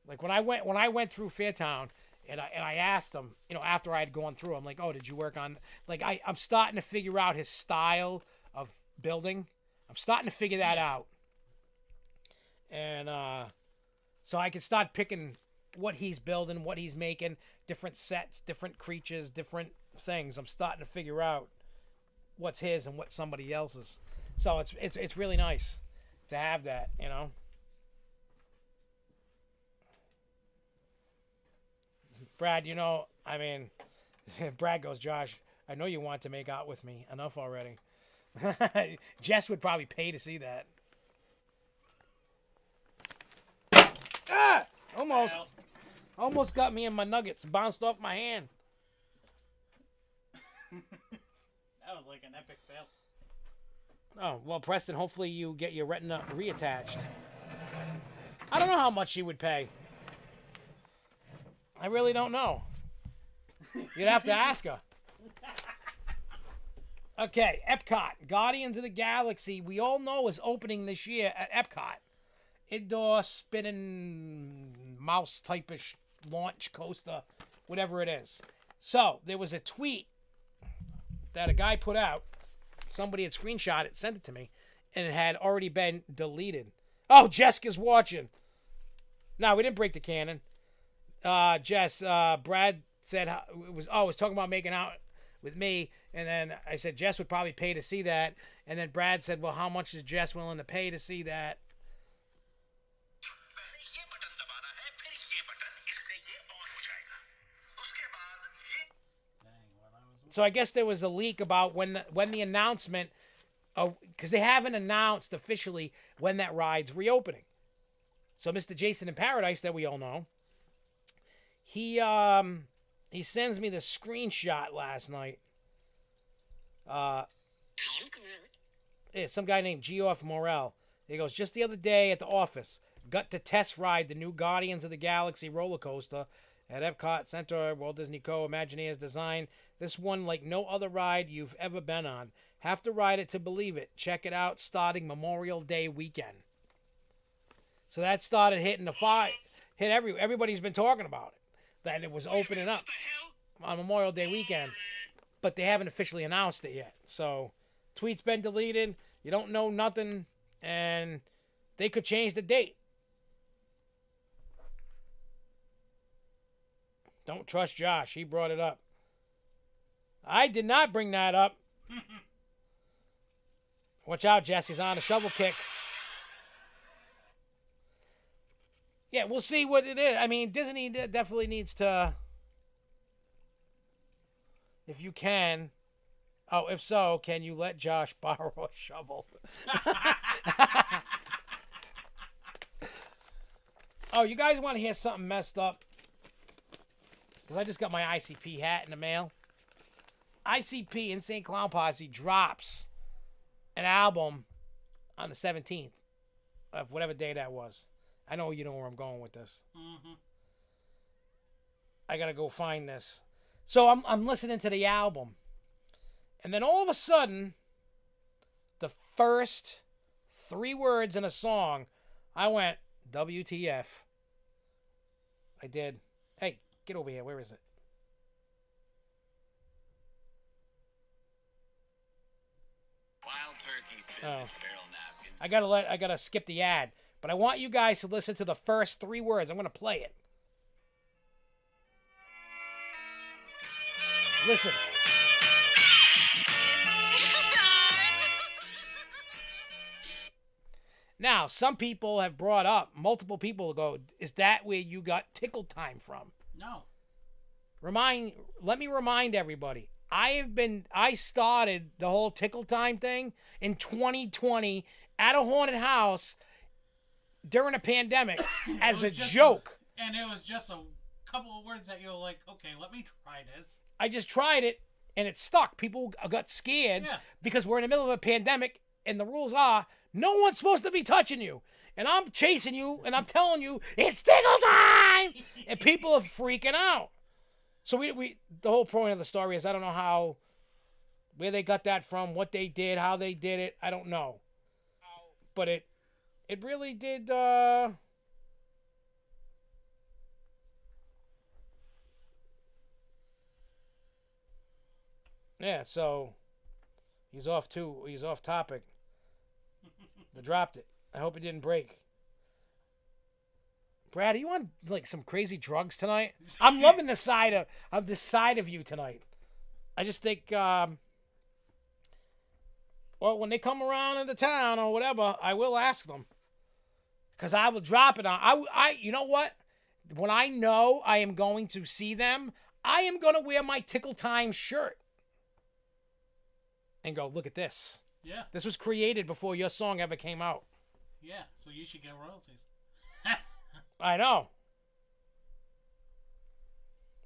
Speaker 1: Like when I went through Fairtown and I asked him, after I had gone through, I'm like, oh, did you work on I'm starting to figure out his style of building. I'm starting to figure that out. And so I can start picking what he's building, what he's making, different sets, different creatures, different things. I'm starting to figure out what's his and what's somebody else's. So it's really nice to have that, Brad, I mean, Brad goes, Josh, I know you want to make out with me. Enough already. Jess would probably pay to see that. Ah! Almost.
Speaker 2: Well,
Speaker 1: Almost got me in my nuggets. Bounced off my hand.
Speaker 2: that was like an epic fail.
Speaker 1: Oh, well, Preston, hopefully you get your retina reattached. I don't know how much she would pay. I really don't know. You'd have to ask her. Okay, Epcot. Guardians of the Galaxy, we all know is opening this year at Epcot. Indoor spinning mouse type-ish launch coaster, whatever it is. So, there was a tweet that a guy put out. Somebody had screenshot it, sent it to me, and it had already been deleted. Oh, Jessica's watching. No, we didn't break the canon. Jess, Brad said it was talking about making out with me, and then I said Jess would probably pay to see that, and then Brad said, well, how much is Jess willing to pay to see that? So I guess there was a leak about when the announcement, because they haven't announced officially when that ride's reopening. So Mr. Jason in Paradise, that we all know, he sends me the screenshot last night. Yeah, some guy named Geoff Morel. He goes, just the other day at the office, got to test ride the new Guardians of the Galaxy roller coaster at Epcot Center, Walt Disney Co. Imagineers design. This one like no other ride you've ever been on. Have to ride it to believe it. Check it out starting Memorial Day weekend. So that started hitting everybody's been talking about it. That it was opening up on Memorial Day weekend. But they haven't officially announced it yet. So tweet's been deleted. You don't know nothing. And they could change the date. Don't trust Josh. He brought it up. I did not bring that up. Watch out, Jesse's on a shovel kick. Yeah, we'll see what it is. I mean, Disney definitely needs to, if you can. Oh, if so, can you let Josh borrow a shovel? Oh, you guys want to hear something messed up? Because I just got my ICP hat in the mail. ICP, Insane Clown Posse, drops an album on the 17th of whatever day that was. I know you know where I'm going with this.
Speaker 2: Mm-hmm.
Speaker 1: I got to go find this. So I'm listening to the album. And then all of a sudden, the first 3 words in a song, I went, WTF. I did. Hey, get over here. Where is it?
Speaker 4: Wild turkeys,
Speaker 1: Oh.
Speaker 4: barrel napkins.
Speaker 1: I gotta skip the ad. But I want you guys to listen to the first 3 words. I'm gonna play it. Listen. Now, some people have brought up, multiple people go, is that where you got tickle time from?
Speaker 2: No.
Speaker 1: Let me remind everybody. I started the whole tickle time thing in 2020 at a haunted house during a pandemic as a joke.
Speaker 2: And it was just a couple of words that you were like, okay, let me try this.
Speaker 1: I just tried it and it stuck. People got scared because we're in the middle of a pandemic and the rules are no one's supposed to be touching you. And I'm chasing you and I'm telling you it's tickle time. And people are freaking out. So we the whole point of the story is I don't know where they got that from, what they did, how they did it. I don't know. But it really did yeah, so he's off topic. They dropped it. I hope it didn't break. Brad, are you on like some crazy drugs tonight? I'm loving the side of you tonight. I just think well, when they come around into town or whatever, I will ask them. Cuz I will drop it on. I you know what? When I know I am going to see them, I am going to wear my Tickle Time shirt. And go, look at this.
Speaker 2: Yeah.
Speaker 1: This was created before your song ever came out.
Speaker 2: Yeah, so you should get royalties.
Speaker 1: I know.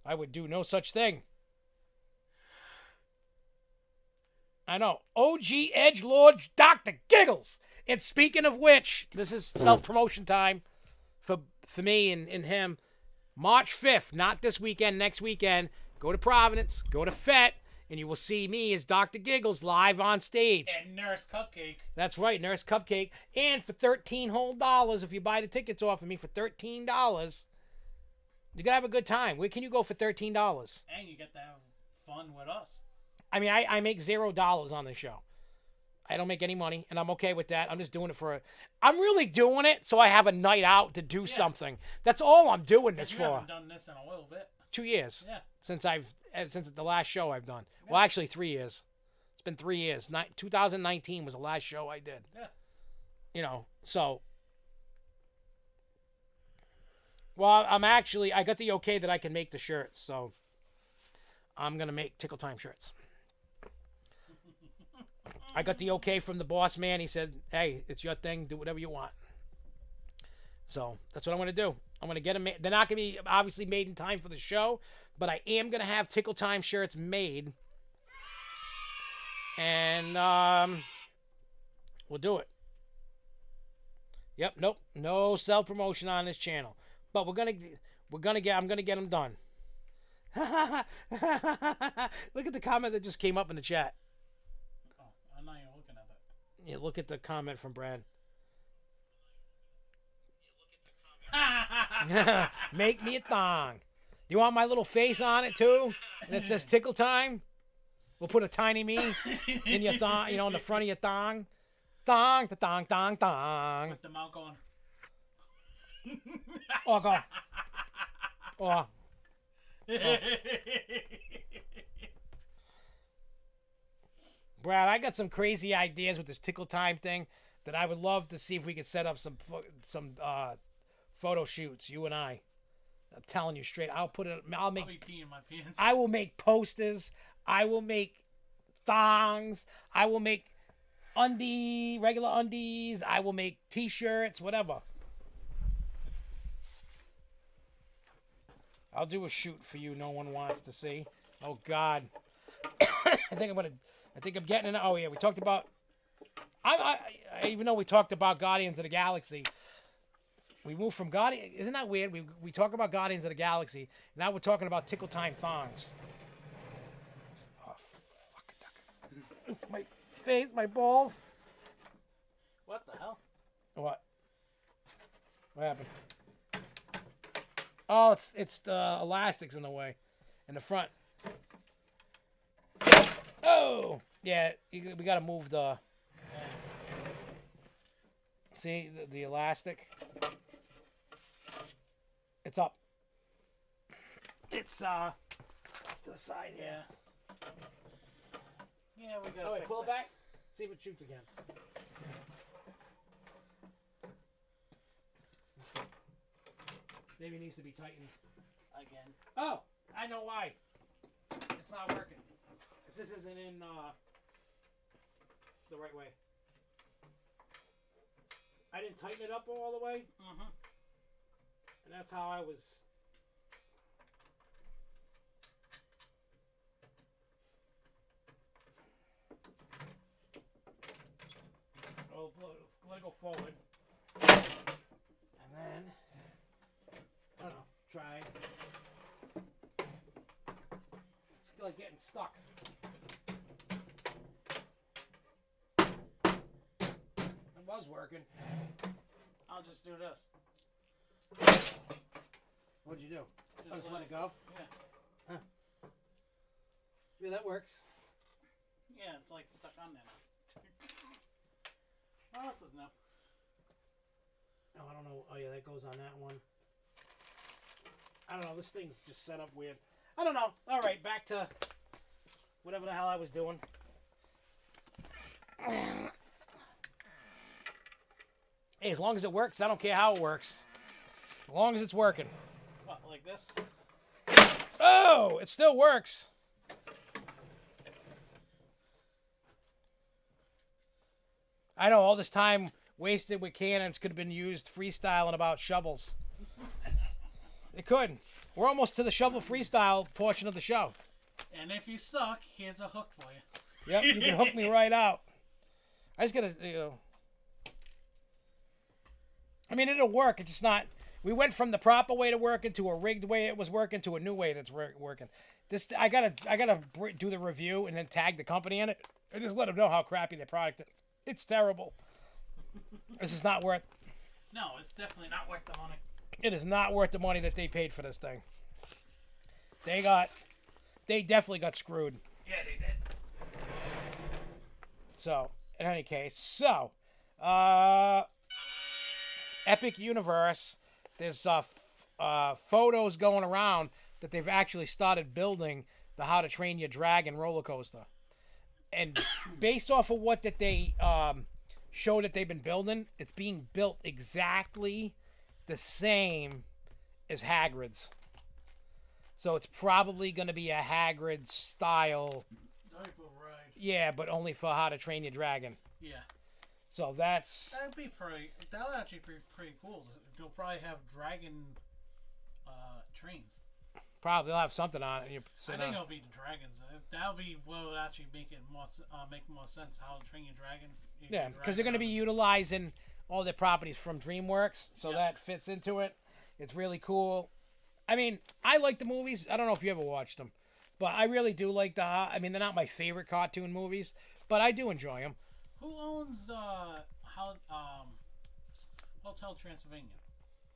Speaker 1: I would do no such thing. I know. OG Edgelord Dr. Giggles. And speaking of which, this is self-promotion time for me and him. March 5th, not this weekend, next weekend. Go to Providence, go to FET, and you will see me as Dr. Giggles live on stage.
Speaker 2: And Nurse Cupcake.
Speaker 1: That's right, Nurse Cupcake. And for $13 whole, if you buy the tickets off of me for $13, you're going to have a good time. Where can you go for $13?
Speaker 2: And you get to have fun with us.
Speaker 1: I mean, I make $0 on the show. I don't make any money, and I'm okay with that. I'm just doing it I'm really doing it so I have a night out to do something. That's all I'm doing this
Speaker 2: You
Speaker 1: for.
Speaker 2: haven't done this in a little bit.
Speaker 1: 2 years.
Speaker 2: Yeah.
Speaker 1: Since the last show I've done. Yeah. Well, actually 3 years. It's been 3 years. 2019 was the last show I did.
Speaker 2: Yeah.
Speaker 1: You know, so. Well, I got the okay that I can make the shirts, so I'm going to make Tickle Time shirts. I got the okay from the boss man. He said, hey, it's your thing. Do whatever you want. So that's what I'm going to do. I'm going to get them. They're not going to be obviously made in time for the show, but I am going to have Tickle Time shirts made. And we'll do it. Yep, nope. No self-promotion on this channel. But I'm going to get them done. Look at the comment that just came up in the chat.
Speaker 2: I'm not even looking at that.
Speaker 1: Yeah, look at the comment from Brad. Make me a thong. You want my little face on it too? And it says Tickle Time? We'll put a tiny me in your thong, in the front of your thong. Thong, the thong, thong, thong.
Speaker 2: With the mouth going.
Speaker 1: Oh, go. Oh. Brad, I got some crazy ideas with this Tickle Time thing that I would love to see if we could set up some photo shoots, you and I. I'm telling you straight. I'll be
Speaker 2: peeing my pants.
Speaker 1: I will make posters. I will make thongs. I will make regular undies. I will make t-shirts, whatever. I'll do a shoot for you no one wants to see. Oh, God. I think I'm getting it. Oh, yeah, we talked about... even though we talked about Guardians of the Galaxy, we moved from Guardians... Isn't that weird? We talk about Guardians of the Galaxy. Now we're talking about Tickle Time thongs. Oh, fuck. My face, my balls.
Speaker 2: What the hell?
Speaker 1: What? What happened? Oh, it's the elastics in the way. In the front. Oh! Yeah, we gotta move the... See, the elastic? It's up. It's, off to the side here.
Speaker 2: Yeah, we gotta
Speaker 1: wait,
Speaker 2: fix
Speaker 1: pull it
Speaker 2: that.
Speaker 1: back. See if it shoots again. Maybe it needs to be tightened again. Oh, I know why. It's not working. Because this isn't in the right way. I didn't tighten it up all the way.
Speaker 2: Mm-hmm.
Speaker 1: And that's how I was... Oh, let it go forward. And then... I don't know. Try. It's like getting stuck. It was working.
Speaker 2: I'll just do this.
Speaker 1: What'd you do? Just let it go?
Speaker 2: Yeah.
Speaker 1: Huh. Yeah, that works.
Speaker 2: Yeah, it's like stuck on there now. What else is new?
Speaker 1: Oh, I don't know. Oh, yeah, that goes on that one. I don't know. This thing's just set up weird. I don't know. All right, back to whatever the hell I was doing. Hey, as long as it works, I don't care how it works. As long as it's working.
Speaker 2: What, like this?
Speaker 1: Oh, it still works. I know all this time wasted with cannons could have been used freestyling about shovels. It could. We're almost to the shovel freestyle portion of the show.
Speaker 2: And if you suck, here's a hook for you.
Speaker 1: Yep, you can hook me right out. I just gotta, I mean, it'll work. It's just not. We went from the proper way to working to a rigged way it was working to a new way that's working. This I gotta do the review and then tag the company in it and just let them know how crappy their product is. It's terrible. This is not worth.
Speaker 2: No, it's definitely not worth the money.
Speaker 1: It is not worth the money that they paid for this thing. They definitely got screwed.
Speaker 2: Yeah, they did.
Speaker 1: So, in any case, Epic Universe, there's photos going around that they've actually started building the How to Train Your Dragon roller coaster. And based off of what that they show that they've been building, it's being built exactly the same as Hagrid's. So it's probably going to be a Hagrid style.
Speaker 2: Type of ride.
Speaker 1: Yeah, but only for How to Train Your Dragon.
Speaker 2: Yeah.
Speaker 1: So that'll
Speaker 2: actually be pretty cool. They'll probably have dragon trains.
Speaker 1: Probably they'll have something on it.
Speaker 2: I think it'll be the dragons. That'll be what would actually make it make more sense. How to Train Your Dragon.
Speaker 1: Yeah, because they're going to be utilizing all their properties from DreamWorks, so that fits into it. It's really cool. I mean, I like the movies. I don't know if you ever watched them, but I really do like I mean, they're not my favorite cartoon movies, but I do enjoy them.
Speaker 2: Who owns Hotel Transylvania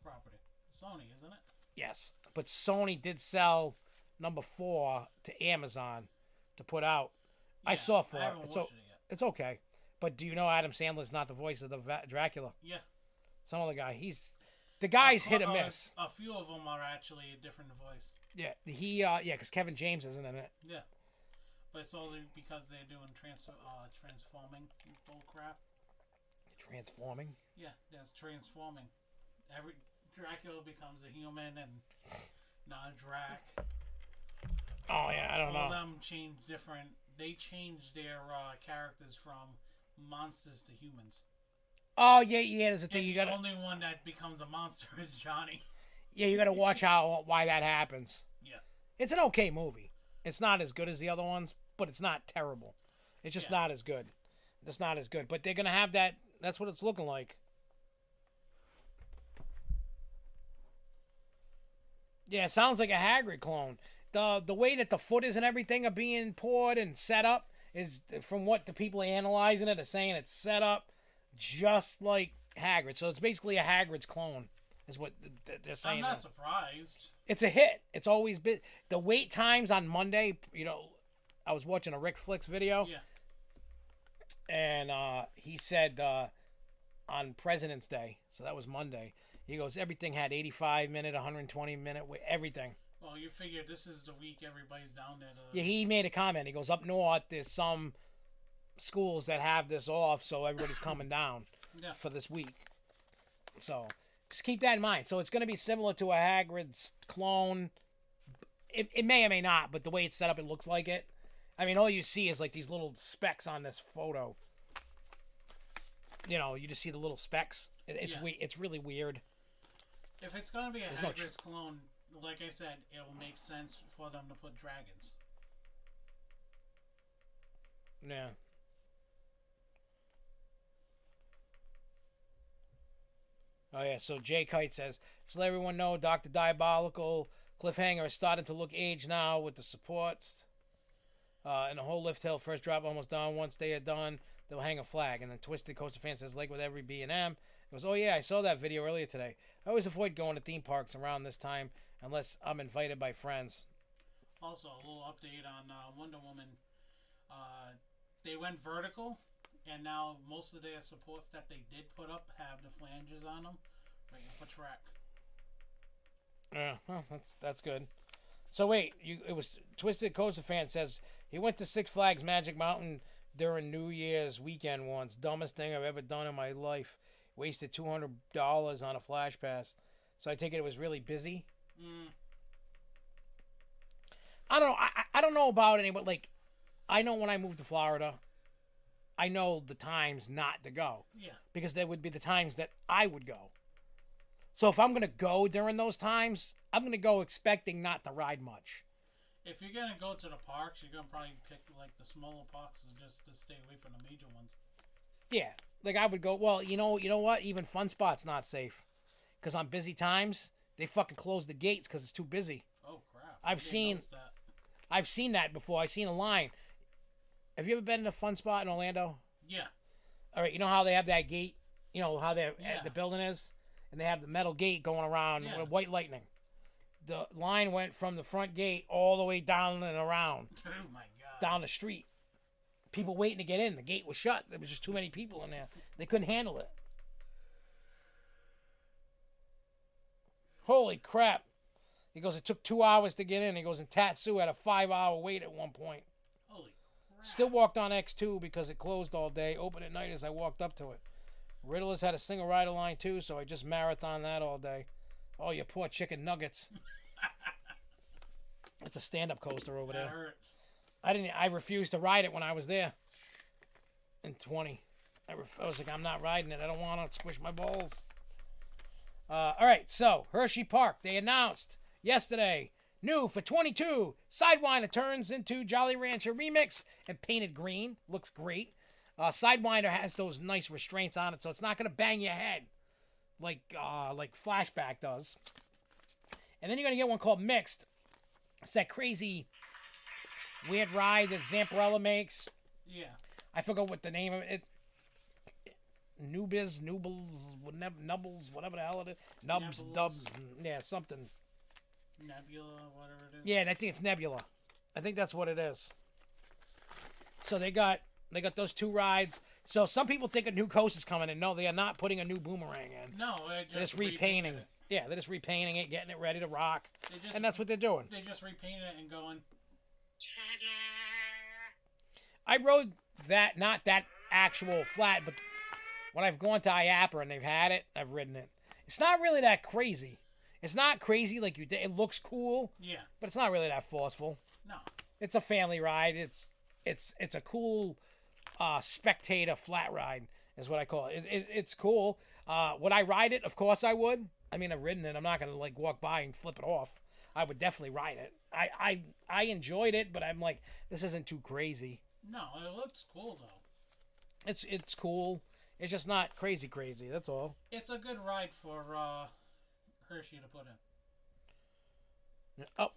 Speaker 2: property? Sony, isn't it?
Speaker 1: Yes, but Sony did sell number 4 to Amazon to put out.
Speaker 2: Yeah,
Speaker 1: I saw 4.
Speaker 2: I haven't watched it yet.
Speaker 1: It's okay. But do you know Adam Sandler's not the voice of the Dracula?
Speaker 2: Yeah.
Speaker 1: Some other guy. The guy's hit or miss.
Speaker 2: A few of them are actually a different voice.
Speaker 1: Yeah, because Kevin James isn't in it.
Speaker 2: Yeah. But it's only because they're doing transforming bull crap.
Speaker 1: Transforming?
Speaker 2: Yeah, that's transforming. Every Dracula becomes a human and not a drac.
Speaker 1: Oh yeah, I don't know.
Speaker 2: All of them change different. They change their characters from monsters to humans.
Speaker 1: Oh yeah. There's a thing
Speaker 2: And
Speaker 1: you got.
Speaker 2: The only one that becomes a monster is Johnny.
Speaker 1: Yeah, you got to watch why that happens.
Speaker 2: Yeah.
Speaker 1: It's an okay movie. It's not as good as the other ones, but it's not terrible. It's just not as good. It's not as good. But they're gonna have that. That's what it's looking like. Yeah, it sounds like a Hagrid clone. The way that the foot is and everything are being poured and set up is, from what the people analyzing it are saying, it's set up just like Hagrid. So it's basically a Hagrid's clone, is what they're saying.
Speaker 2: I'm not surprised.
Speaker 1: It's a hit. It's always been. The wait times on Monday, I was watching a Rick Flicks video.
Speaker 2: Yeah.
Speaker 1: And he said on President's Day, so that was Monday, he goes, everything had 85-minute, 120-minute, everything.
Speaker 2: Well, you figure this is the week everybody's down there.
Speaker 1: Yeah, he made a comment. He goes, up north, there's some schools that have this off, so everybody's coming down for this week. So just keep that in mind. So it's going to be similar to a Hagrid's clone. It may or may not, but the way it's set up, it looks like it. I mean, all you see is like these little specks on this photo. You just see the little specks. It's really weird.
Speaker 2: If it's going to be a Hagrid's clone, like I said, it will make sense for them to put dragons.
Speaker 1: Yeah. Oh, yeah. So Jay Kite says, just let everyone know, Dr. Diabolical cliffhanger is starting to look aged now with the supports. And the whole lift hill first drop almost done. Once they are done, they'll hang a flag. And then Twisted Coaster Fan says, like with every B&M. It goes, oh, yeah, I saw that video earlier today. I always avoid going to theme parks around this time unless I'm invited by friends.
Speaker 2: Also, a little update on Wonder Woman. They went vertical, and now most of their supports that they did put up have the flanges on them, waiting for track.
Speaker 1: Yeah, well, that's good. So wait, it was Twisted Coaster Fan says he went to Six Flags Magic Mountain during New Year's weekend once. Dumbest thing I've ever done in my life. Wasted $200 on a flash pass. So I take it was really busy. I don't know. I don't know about any, but like, I know when I moved to Florida, I know the times not to go.
Speaker 2: Yeah.
Speaker 1: Because there would be the times that I would go. So if I'm gonna go during those times, I'm gonna go expecting not to ride much.
Speaker 2: If you're gonna go to the parks, you're gonna probably pick like the smaller parks just to stay away from the major ones.
Speaker 1: Yeah, like I would go. Well, you know what? Even Fun Spot's not safe, because on busy times they fucking close the gates because it's too busy.
Speaker 2: Oh crap!
Speaker 1: I've seen that before. I've seen a line. Have you ever been to Fun Spot in Orlando?
Speaker 2: Yeah.
Speaker 1: All right, you know how they have that gate? You know how the
Speaker 2: Yeah.
Speaker 1: building is, and they have the metal gate going around
Speaker 2: Yeah.
Speaker 1: with white lightning. The line went from the front gate all the way down and around,
Speaker 2: Oh my god.
Speaker 1: down the street. People waiting to get in. The gate was shut. There was just too many people in there. They couldn't handle it. Holy crap. He goes, it took 2 hours to get in. He goes, and Tatsu had a 5-hour wait at one point.
Speaker 2: Holy crap.
Speaker 1: Still walked on X2 because it closed all day. Open at night as I walked up to it. Riddler's had a single rider line too, so I just marathoned that all day. Oh, you poor chicken nuggets. It's a stand-up coaster over
Speaker 2: That
Speaker 1: there.
Speaker 2: hurts.
Speaker 1: I refused to ride it when I was there. In 20. I was like, I'm not riding it. I don't want to squish my balls. All right, so Hershey Park, they announced yesterday, new for 22, Sidewinder turns into Jolly Rancher Remix and painted green. Looks great. Sidewinder has those nice restraints on it, so it's not going to bang your head like Flashback does. And then you're going to get one called Mixed. It's that crazy weird ride that Zamparella makes.
Speaker 2: Yeah.
Speaker 1: I forgot what the name of it. Knoebels, Nubbles, whatever the hell it is. Nubs,
Speaker 2: Nebulous.
Speaker 1: Dubs, yeah, something.
Speaker 2: Nebula, whatever it is.
Speaker 1: Yeah, I think it's Nebula. I think that's what it is. So they got those two rides. So some people think a new coast is coming, and no, they are not putting a new boomerang in.
Speaker 2: No,
Speaker 1: They're
Speaker 2: they're
Speaker 1: just repainting.
Speaker 2: it.
Speaker 1: Yeah, they're just repainting it, getting it ready to rock,
Speaker 2: They just,
Speaker 1: and that's what they're doing.
Speaker 2: They just repainted it and going.
Speaker 1: I rode that, not that actual flat, but when I've gone to IAPA and they've had it, I've ridden it. It's not really that crazy. It's not crazy like you did. It looks cool,
Speaker 2: Yeah.
Speaker 1: but it's not really that forceful.
Speaker 2: No.
Speaker 1: It's a family ride. It's a cool spectator flat ride is what I call it. It's cool. Would I ride it? Of course I would. I mean, I've ridden it. I'm not gonna like walk by and flip it off. I would definitely ride it. I enjoyed it, but I'm like, this isn't too crazy.
Speaker 2: No, it looks cool though.
Speaker 1: It's cool. It's just not crazy. That's all.
Speaker 2: It's a good ride for Hershey to put in.
Speaker 1: Oh,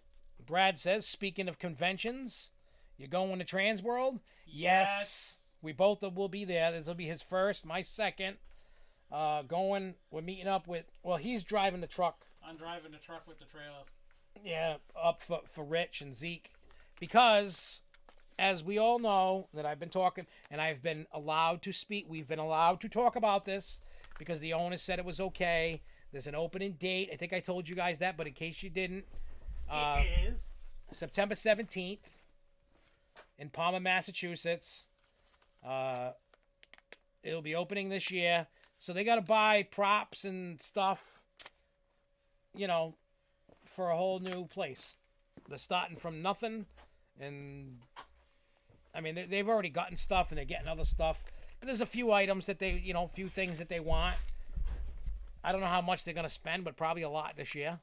Speaker 1: Brad says, speaking of conventions, you going to Transworld? Yes. We both will be there. This will be his first, my second. We're meeting up with, well, he's driving the truck.
Speaker 2: I'm driving the truck with the trailer.
Speaker 1: Yeah, up for Rich and Zeke. Because, as we all know, that I've been talking, and I've been allowed to speak, we've been allowed to talk about this, because the owner said it was okay. There's an opening date. I think I told you guys that, but in case you didn't,
Speaker 2: It is.
Speaker 1: September 17th in Palmer, Massachusetts. It'll be opening this year. So they got to buy props and stuff, for a whole new place. They're starting from nothing. And, I mean, they've already gotten stuff and they're getting other stuff. And there's a few items that they, a few things that they want. I don't know how much they're going to spend, but probably a lot this year.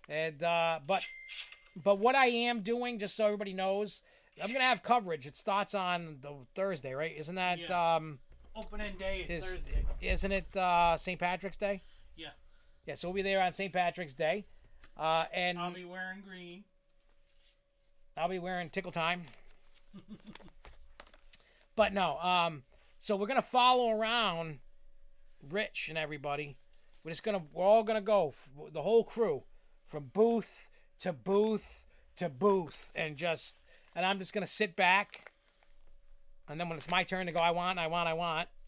Speaker 1: And, but what I am doing, just so everybody knows, I'm going to have coverage. It starts on the Thursday, right? Isn't that,
Speaker 2: Yeah. Opening day is Thursday.
Speaker 1: Isn't it St. Patrick's Day?
Speaker 2: Yeah.
Speaker 1: Yeah, so we'll be there on St. Patrick's Day. And
Speaker 2: I'll be wearing green.
Speaker 1: I'll be wearing Tickle Time. But no, so we're going to follow around Rich and everybody. We're all going to go, the whole crew, from booth to booth to booth, and I'm just going to sit back. And then when it's my turn to go, I want.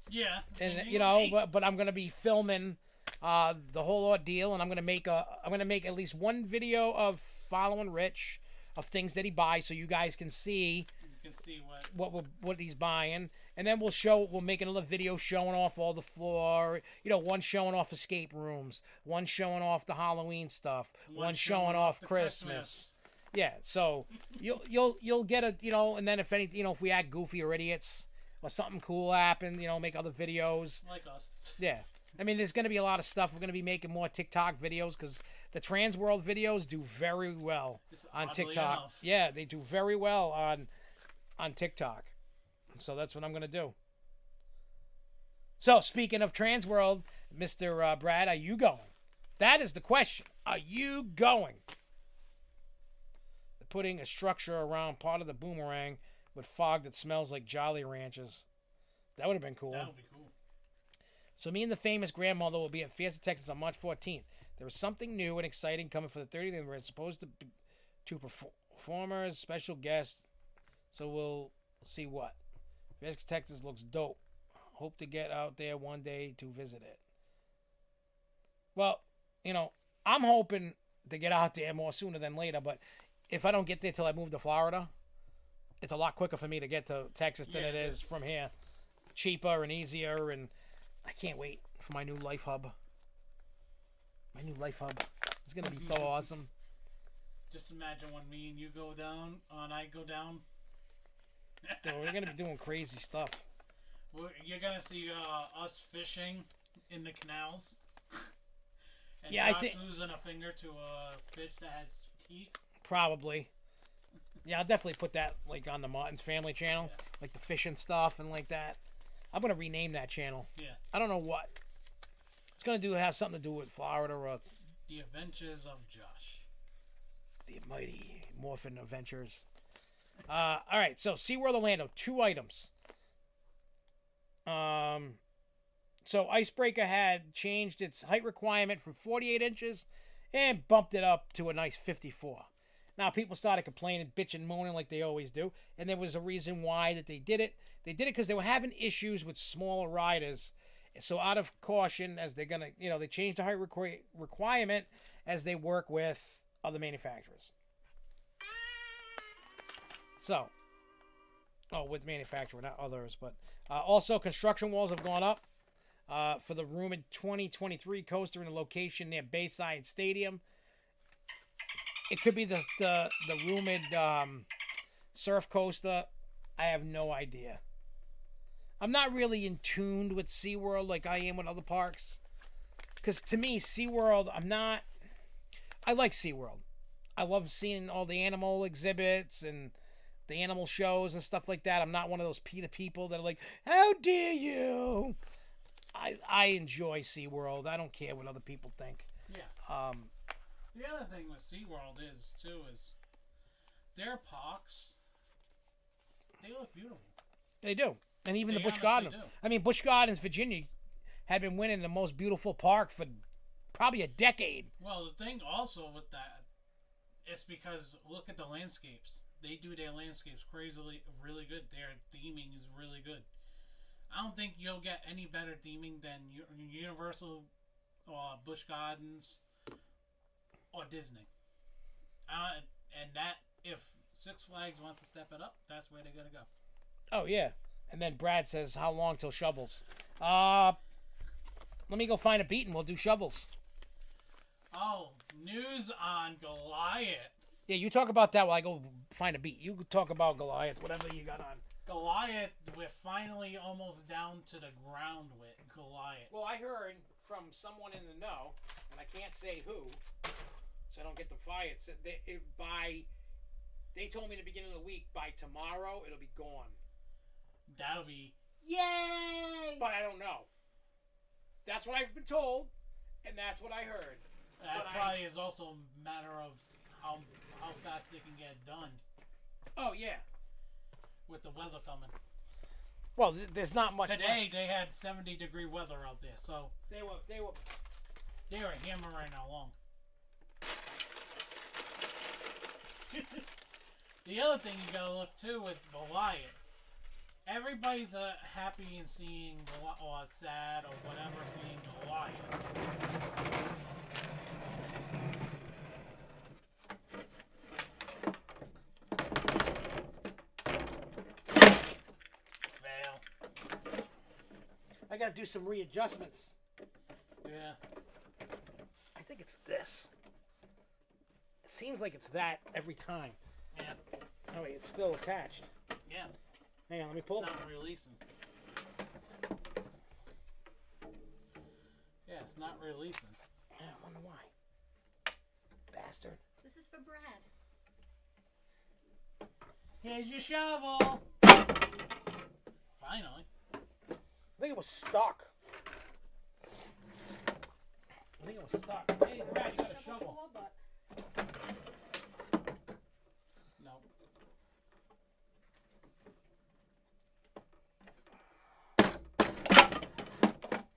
Speaker 2: Yeah.
Speaker 1: And but I'm gonna be filming the whole ordeal, and I'm gonna make at least one video of following Rich, of things that he buys, so you guys can see.
Speaker 2: You can see
Speaker 1: what he's buying, and then we'll make another video showing off all the floor. One showing off escape rooms, one showing off the Halloween stuff, one showing off
Speaker 2: the
Speaker 1: Christmas. Yeah, so you'll get and then if anything, if we act goofy or idiots or something cool happen, make other videos.
Speaker 2: like us.
Speaker 1: Yeah, I mean, there's going to be a lot of stuff. We're going to be making more TikTok videos because the Trans World videos do very well on TikTok.
Speaker 2: Enough.
Speaker 1: Yeah, they do very well on TikTok. So that's what I'm going to do. So speaking of Trans World, Mr. Brad, are you going? That is the question. Are you going? They're putting a structure around part of the boomerang with fog that smells like Jolly Ranchers. That would have been cool.
Speaker 2: That would be cool.
Speaker 1: So me and the famous grandmother will be at Fiesta, Texas on March 14th. There is something new and exciting coming for the 30th anniversary. It's supposed to be two performers, special guests. So we'll see what. Fiesta, Texas looks dope. Hope to get out there one day to visit it. Well, you know, I'm hoping to get out there more sooner than later, but if I don't get there till I move to Florida, it's a lot quicker for me to get to Texas than it is from here. Cheaper and easier, and I can't wait for my new life hub. My new life hub. It's going to be so awesome.
Speaker 2: Just imagine when me and you go down, and I go down.
Speaker 1: Dude, we're going to be doing crazy stuff.
Speaker 2: You're going to see us fishing in the canals. And
Speaker 1: Yeah,
Speaker 2: Josh
Speaker 1: I think
Speaker 2: losing a finger to a fish that has teeth.
Speaker 1: Probably. Yeah, I'll definitely put that like on the Martin's Family channel, like the fishing stuff and like that. I'm gonna rename that channel.
Speaker 2: Yeah.
Speaker 1: I don't know what. It's gonna have something to do with Florida or
Speaker 2: The Adventures of Josh.
Speaker 1: the mighty Morphin Adventures. All right, so SeaWorld Orlando, 2 items. So Icebreaker had changed its height requirement from 48 inches and bumped it up to a nice 54. Now, people started complaining, bitching, moaning like they always do, and there was a reason why that they did it. They did it because they were having issues with smaller riders. So out of caution, as they're going to, they changed the height requirement as they work with other manufacturers. So, with manufacturer, not others, but also construction walls have gone up for the rumored 2023 coaster in a location near Bayside Stadium. It could be the rumored surf coaster. I have no idea. I'm not really in tune with SeaWorld like I am with other parks. Because to me, SeaWorld, I like SeaWorld. I love seeing all the animal exhibits and the animal shows and stuff like that. I'm not one of those PETA people that are like, how dare you? I enjoy SeaWorld. I don't care what other people think.
Speaker 2: Yeah. The other thing with SeaWorld is their parks, they look beautiful.
Speaker 1: They do. And even
Speaker 2: They
Speaker 1: the Busch
Speaker 2: honestly
Speaker 1: Gardens.
Speaker 2: do.
Speaker 1: I mean, Busch Gardens, Virginia, had been winning the most beautiful park for probably a decade.
Speaker 2: Well, the thing also with that, it's because look at the landscapes. They do their landscapes crazily, really good. Their theming is really good. I don't think you'll get any better theming than Universal or Busch Gardens or Disney. And that, if Six Flags wants to step it up, that's where they're going to go.
Speaker 1: Oh, yeah. And then Brad says, how long till shovels? Let me go find a beat and we'll do shovels.
Speaker 2: Oh, news on Goliath.
Speaker 1: Yeah, you talk about that while I go find a beat. You talk about Goliath, whatever you got on.
Speaker 2: Goliath, we're finally almost down to the ground with Goliath.
Speaker 1: Well, I heard from someone in the know, and I can't say who, so I don't get them fired. Said they told me at the beginning of the week, by tomorrow, it'll be gone.
Speaker 2: That'll be
Speaker 1: Yay! But I don't know. That's what I've been told, and that's what I heard.
Speaker 2: That probably is also a matter of how fast they can get it done.
Speaker 1: Oh, yeah.
Speaker 2: With the weather coming.
Speaker 1: Well, there's not much.
Speaker 2: Today they had 70-degree weather out there, so
Speaker 1: They were.
Speaker 2: they were hammering along. The other thing you gotta look too with Goliath. Everybody's happy in seeing or sad or whatever seeing Goliath.
Speaker 1: I gotta do some readjustments.
Speaker 2: Yeah.
Speaker 1: I think it's this. It seems like it's that every time.
Speaker 2: Yeah.
Speaker 1: Oh wait, it's still attached.
Speaker 2: Yeah.
Speaker 1: Hang on, let me pull.
Speaker 2: It's not releasing. It's not releasing.
Speaker 1: I wonder why. Bastard.
Speaker 5: This is for Brad.
Speaker 2: Here's your shovel. Finally.
Speaker 1: I think it was stuck. Hey, Brad, you got a shovel.
Speaker 5: For what?
Speaker 2: No.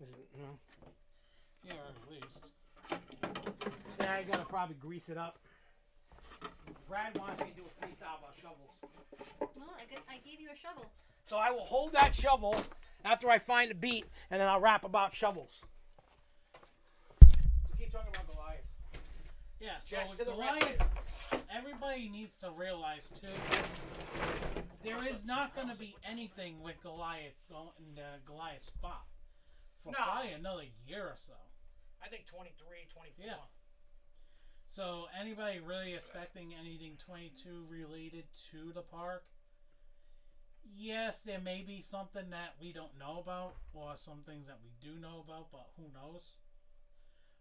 Speaker 1: Is it, no?
Speaker 2: Yeah, at least.
Speaker 1: Yeah, I gotta probably grease it up. Brad wants me to do a freestyle about shovels.
Speaker 5: Well, I gave you a shovel.
Speaker 1: So I will hold that shovel after I find a beat, and then I'll rap about shovels. So keep talking about Goliath.
Speaker 2: Yeah, so
Speaker 1: Just
Speaker 2: with
Speaker 1: to the
Speaker 2: Goliath, everybody needs to realize too, there is not going to be anything with Goliath going in the Goliath spot for
Speaker 1: No.
Speaker 2: probably another year or so.
Speaker 1: I think 23, 24.
Speaker 2: Yeah. So anybody really expecting anything 22 related to the park? Yes, there may be something that we don't know about, or some things that we do know about, but who knows?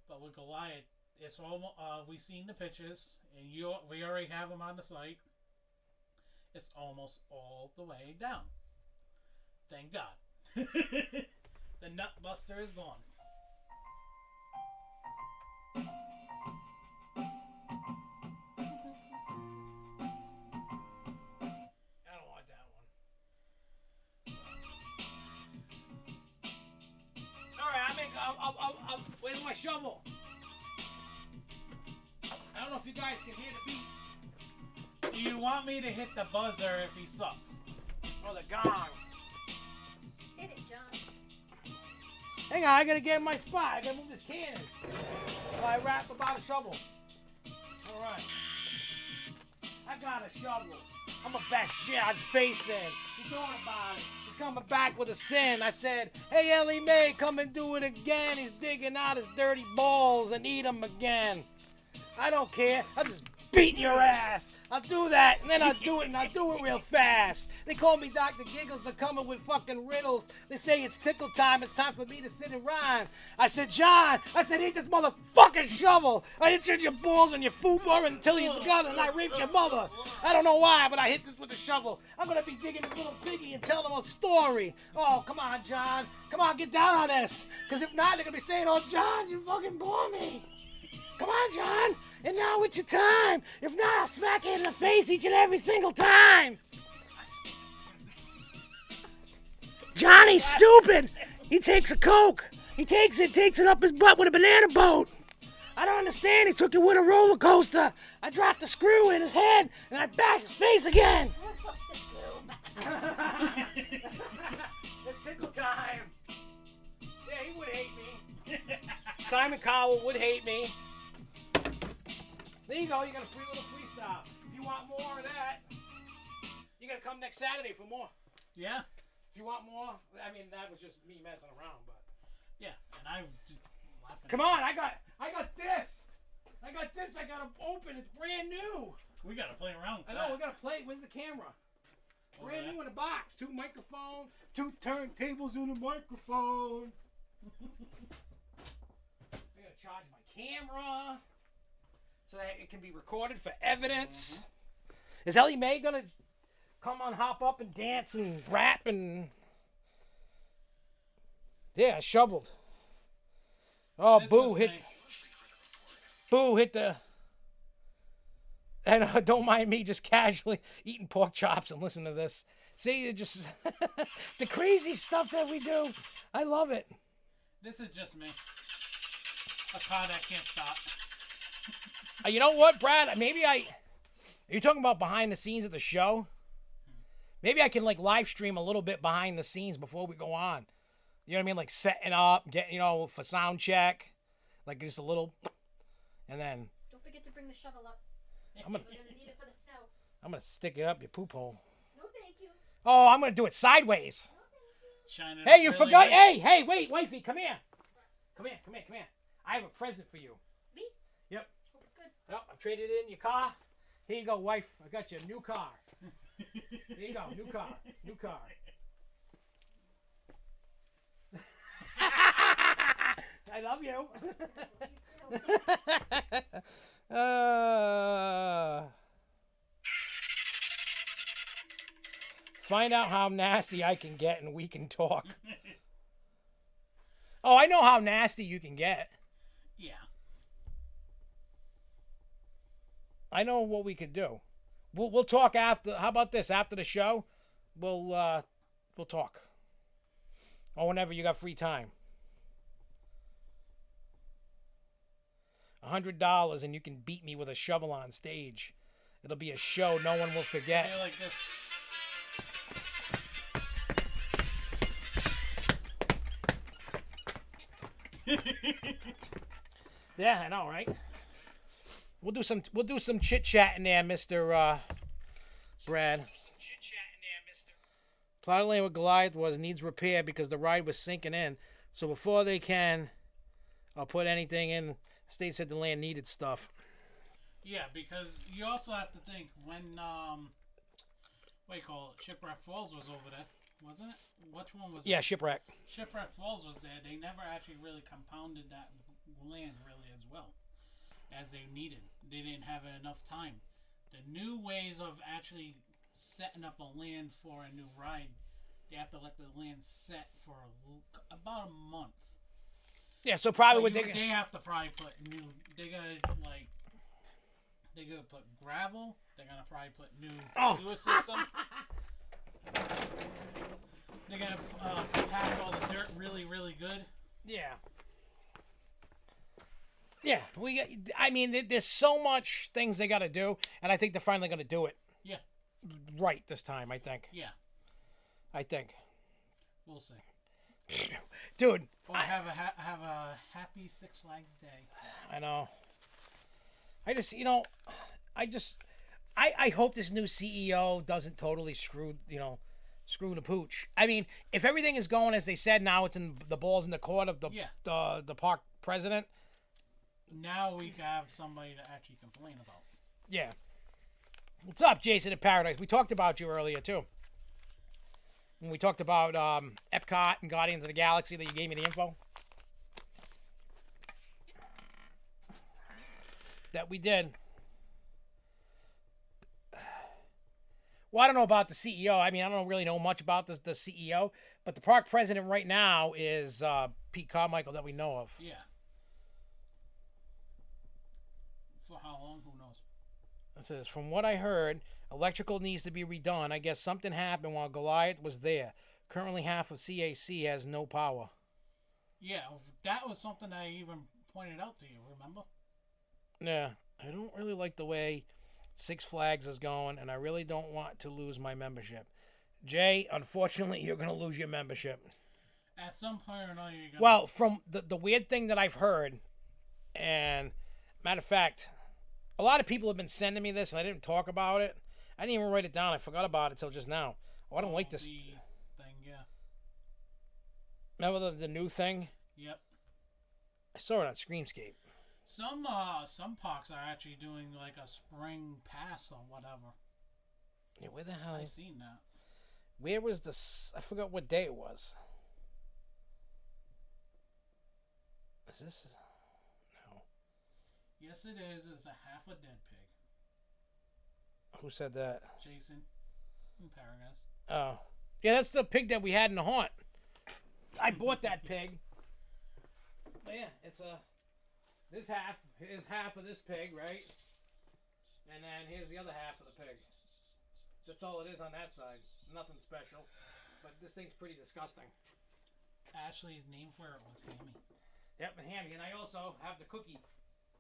Speaker 2: But with Goliath, it's all we've seen the pictures, and we already have them on the site. It's almost all the way down. Thank God. The nut buster is gone.
Speaker 1: I don't want that one. All right, I'll where's my shovel? I don't know if you guys can hear the beat.
Speaker 2: Do you want me to hit the buzzer if he sucks?
Speaker 1: Oh, the gong.
Speaker 5: Hit it, John.
Speaker 1: Hang on, I gotta get in my spot. I gotta move this cannon. While I rap about a shovel. All right. I got a shovel. I'm a best shit. I'd face it. He's going about it. He's coming back with a sin. I said, hey, Ellie Mae, come and do it again. He's digging out his dirty balls and eat them again. I don't care. I'll just beat your ass. I'll do that, and then I'll do it, and I'll do it real fast. They call me Dr. Giggles. They're coming with fucking riddles. They say it's tickle time. It's time for me to sit and rhyme. I said, John, eat this motherfucking shovel. I hit you in your balls and your fubar until you got it, and I raped your mother. I don't know why, but I hit this with a shovel. I'm going to be digging this little piggy and telling them a story. Oh, come on, John. Come on, get down on this. Because if not, they're going to be saying, oh, John, you fucking bore me. Come on, John. And now it's your time. If not, I'll smack you in the face each and every single time. Johnny's stupid. He takes a Coke. He takes it up his butt with a banana boat. I don't understand. He took it with a roller coaster. I dropped a screw in his head, and I bashed his face again. It's tickle time. Yeah, he would hate me. Simon Cowell would hate me. There you go, you got a free little freestyle. If you want more of that, you gotta come next Saturday for more.
Speaker 2: Yeah.
Speaker 1: If you want more, I mean that was just me messing around, but
Speaker 2: yeah, and I was just laughing.
Speaker 1: Come on, I got this. I got it open, it's brand new.
Speaker 2: We gotta play around with
Speaker 1: I know,
Speaker 2: that.
Speaker 1: we gotta play. Where's the camera?
Speaker 2: Over
Speaker 1: Brand
Speaker 2: there.
Speaker 1: new in a box. 2 microphones, 2 turntables and a microphone. I gotta charge my camera so that it can be recorded for evidence. Mm-hmm. Is Ellie Mae gonna come on, hop up and dance and rap and... Yeah, I shoveled. Oh,
Speaker 2: This
Speaker 1: Boo
Speaker 2: was
Speaker 1: hit...
Speaker 2: me.
Speaker 1: Boo hit the... And don't mind me just casually eating pork chops and listening to this. See, it just... the crazy stuff that we do. I love it.
Speaker 2: This is just me. A car that can't stop.
Speaker 1: You know what, Brad? Are you talking about behind the scenes of the show? Maybe I can live stream a little bit behind the scenes before we go on. You know what I mean? Like setting up, getting, for sound check. Like just a little, and then
Speaker 5: Don't forget to bring the shovel up.
Speaker 1: I'm gonna
Speaker 5: We're gonna need it for the snow.
Speaker 1: stick it up your poop hole.
Speaker 5: No, thank you.
Speaker 1: Oh, I'm gonna do it sideways.
Speaker 5: No, thank you.
Speaker 2: Shining
Speaker 1: Hey,
Speaker 2: up
Speaker 1: you
Speaker 2: really
Speaker 1: forgot.
Speaker 2: good.
Speaker 1: Hey, wait, wifey, come here. Come here. I have a present for you.
Speaker 5: Me?
Speaker 1: Yep.
Speaker 5: Hope it's good.
Speaker 1: Yep, I traded in your car. Here you go, wife. I got you a new car. There you go, new car. I I love you. Find out how nasty I can get and we can talk. Oh, I know how nasty you can get.
Speaker 2: Yeah.
Speaker 1: I know what we could do. We'll talk after. How about this? After the show, we'll talk. Or whenever you got free time. $100 and you can beat me with a shovel on stage. It'll be a show no one will forget.
Speaker 2: Play like this.
Speaker 1: Yeah, I know, right? We'll do some chit chat in there, Mr. Brad. Plot of land with Goliath needs repair because the ride was sinking in. So before they can put anything in, the state said the land needed stuff.
Speaker 2: Yeah, because you also have to think when what do you call it? Shipwreck Falls was over there, wasn't it? Which one was it?
Speaker 1: Yeah, shipwreck.
Speaker 2: Shipwreck Falls was there. They never actually really compounded that land really as well as they needed. They didn't have enough time. The new ways of actually setting up a land for a new ride, they have to let the land set for about a month.
Speaker 1: Yeah, so probably what
Speaker 2: they have to probably put new. They're gonna put gravel. They're gonna probably put new sewer system. They're gonna compact all the dirt really, really good.
Speaker 1: Yeah. Yeah, I mean, there's so much things they got to do, and I think they're finally going to do it.
Speaker 2: Yeah.
Speaker 1: Right this time, I think.
Speaker 2: Yeah.
Speaker 1: I think.
Speaker 2: We'll see.
Speaker 1: Dude.
Speaker 2: Or have a happy Six Flags day.
Speaker 1: I know. I hope this new CEO doesn't totally screw the pooch. I mean, if everything is going as they said, now it's in the ball's in the court of the park president.
Speaker 2: Now we have somebody to actually complain about.
Speaker 1: Yeah. What's up, Jason at Paradise? We talked about you earlier, too. When we talked about Epcot and Guardians of the Galaxy that you gave me the info. That we did. Well, I don't know about the CEO. I mean, I don't really know much about the CEO. But the park president right now is Pete Carmichael that we know of.
Speaker 2: Yeah. For how long? Who knows?
Speaker 1: It says, from what I heard, electrical needs to be redone. I guess something happened while Goliath was there. Currently, half of CAC has no power.
Speaker 2: Yeah, that was something I even pointed out to you, remember?
Speaker 1: Yeah, I don't really like the way Six Flags is going, and I really don't want to lose my membership. Jay, unfortunately, you're going to lose your membership.
Speaker 2: At some point or another, you're going to...
Speaker 1: Well, from the weird thing that I've heard, and matter of fact, a lot of people have been sending me this, and I didn't talk about it. I didn't even write it down. I forgot about it till just now. Oh, I don't like this
Speaker 2: thing, yeah.
Speaker 1: Remember the new thing?
Speaker 2: Yep.
Speaker 1: I saw it on Screamscape.
Speaker 2: Some parks are actually doing like a spring pass or whatever.
Speaker 1: Yeah, where the hell?
Speaker 2: I seen that.
Speaker 1: Where was this? I forgot what day it was. Is this? No.
Speaker 2: Yes, it is. It's a half a dead pig.
Speaker 1: Who said that?
Speaker 2: Jason in Paradise.
Speaker 1: Oh. Yeah, that's the pig that we had in the haunt. I bought that pig. But yeah, it's here's half of this pig, right? And then here's the other half of the pig. That's all it is on that side. Nothing special. But this thing's pretty disgusting.
Speaker 2: Ashley's name for it was Hammy.
Speaker 1: Yep, and Hammy. And I also have the cookie.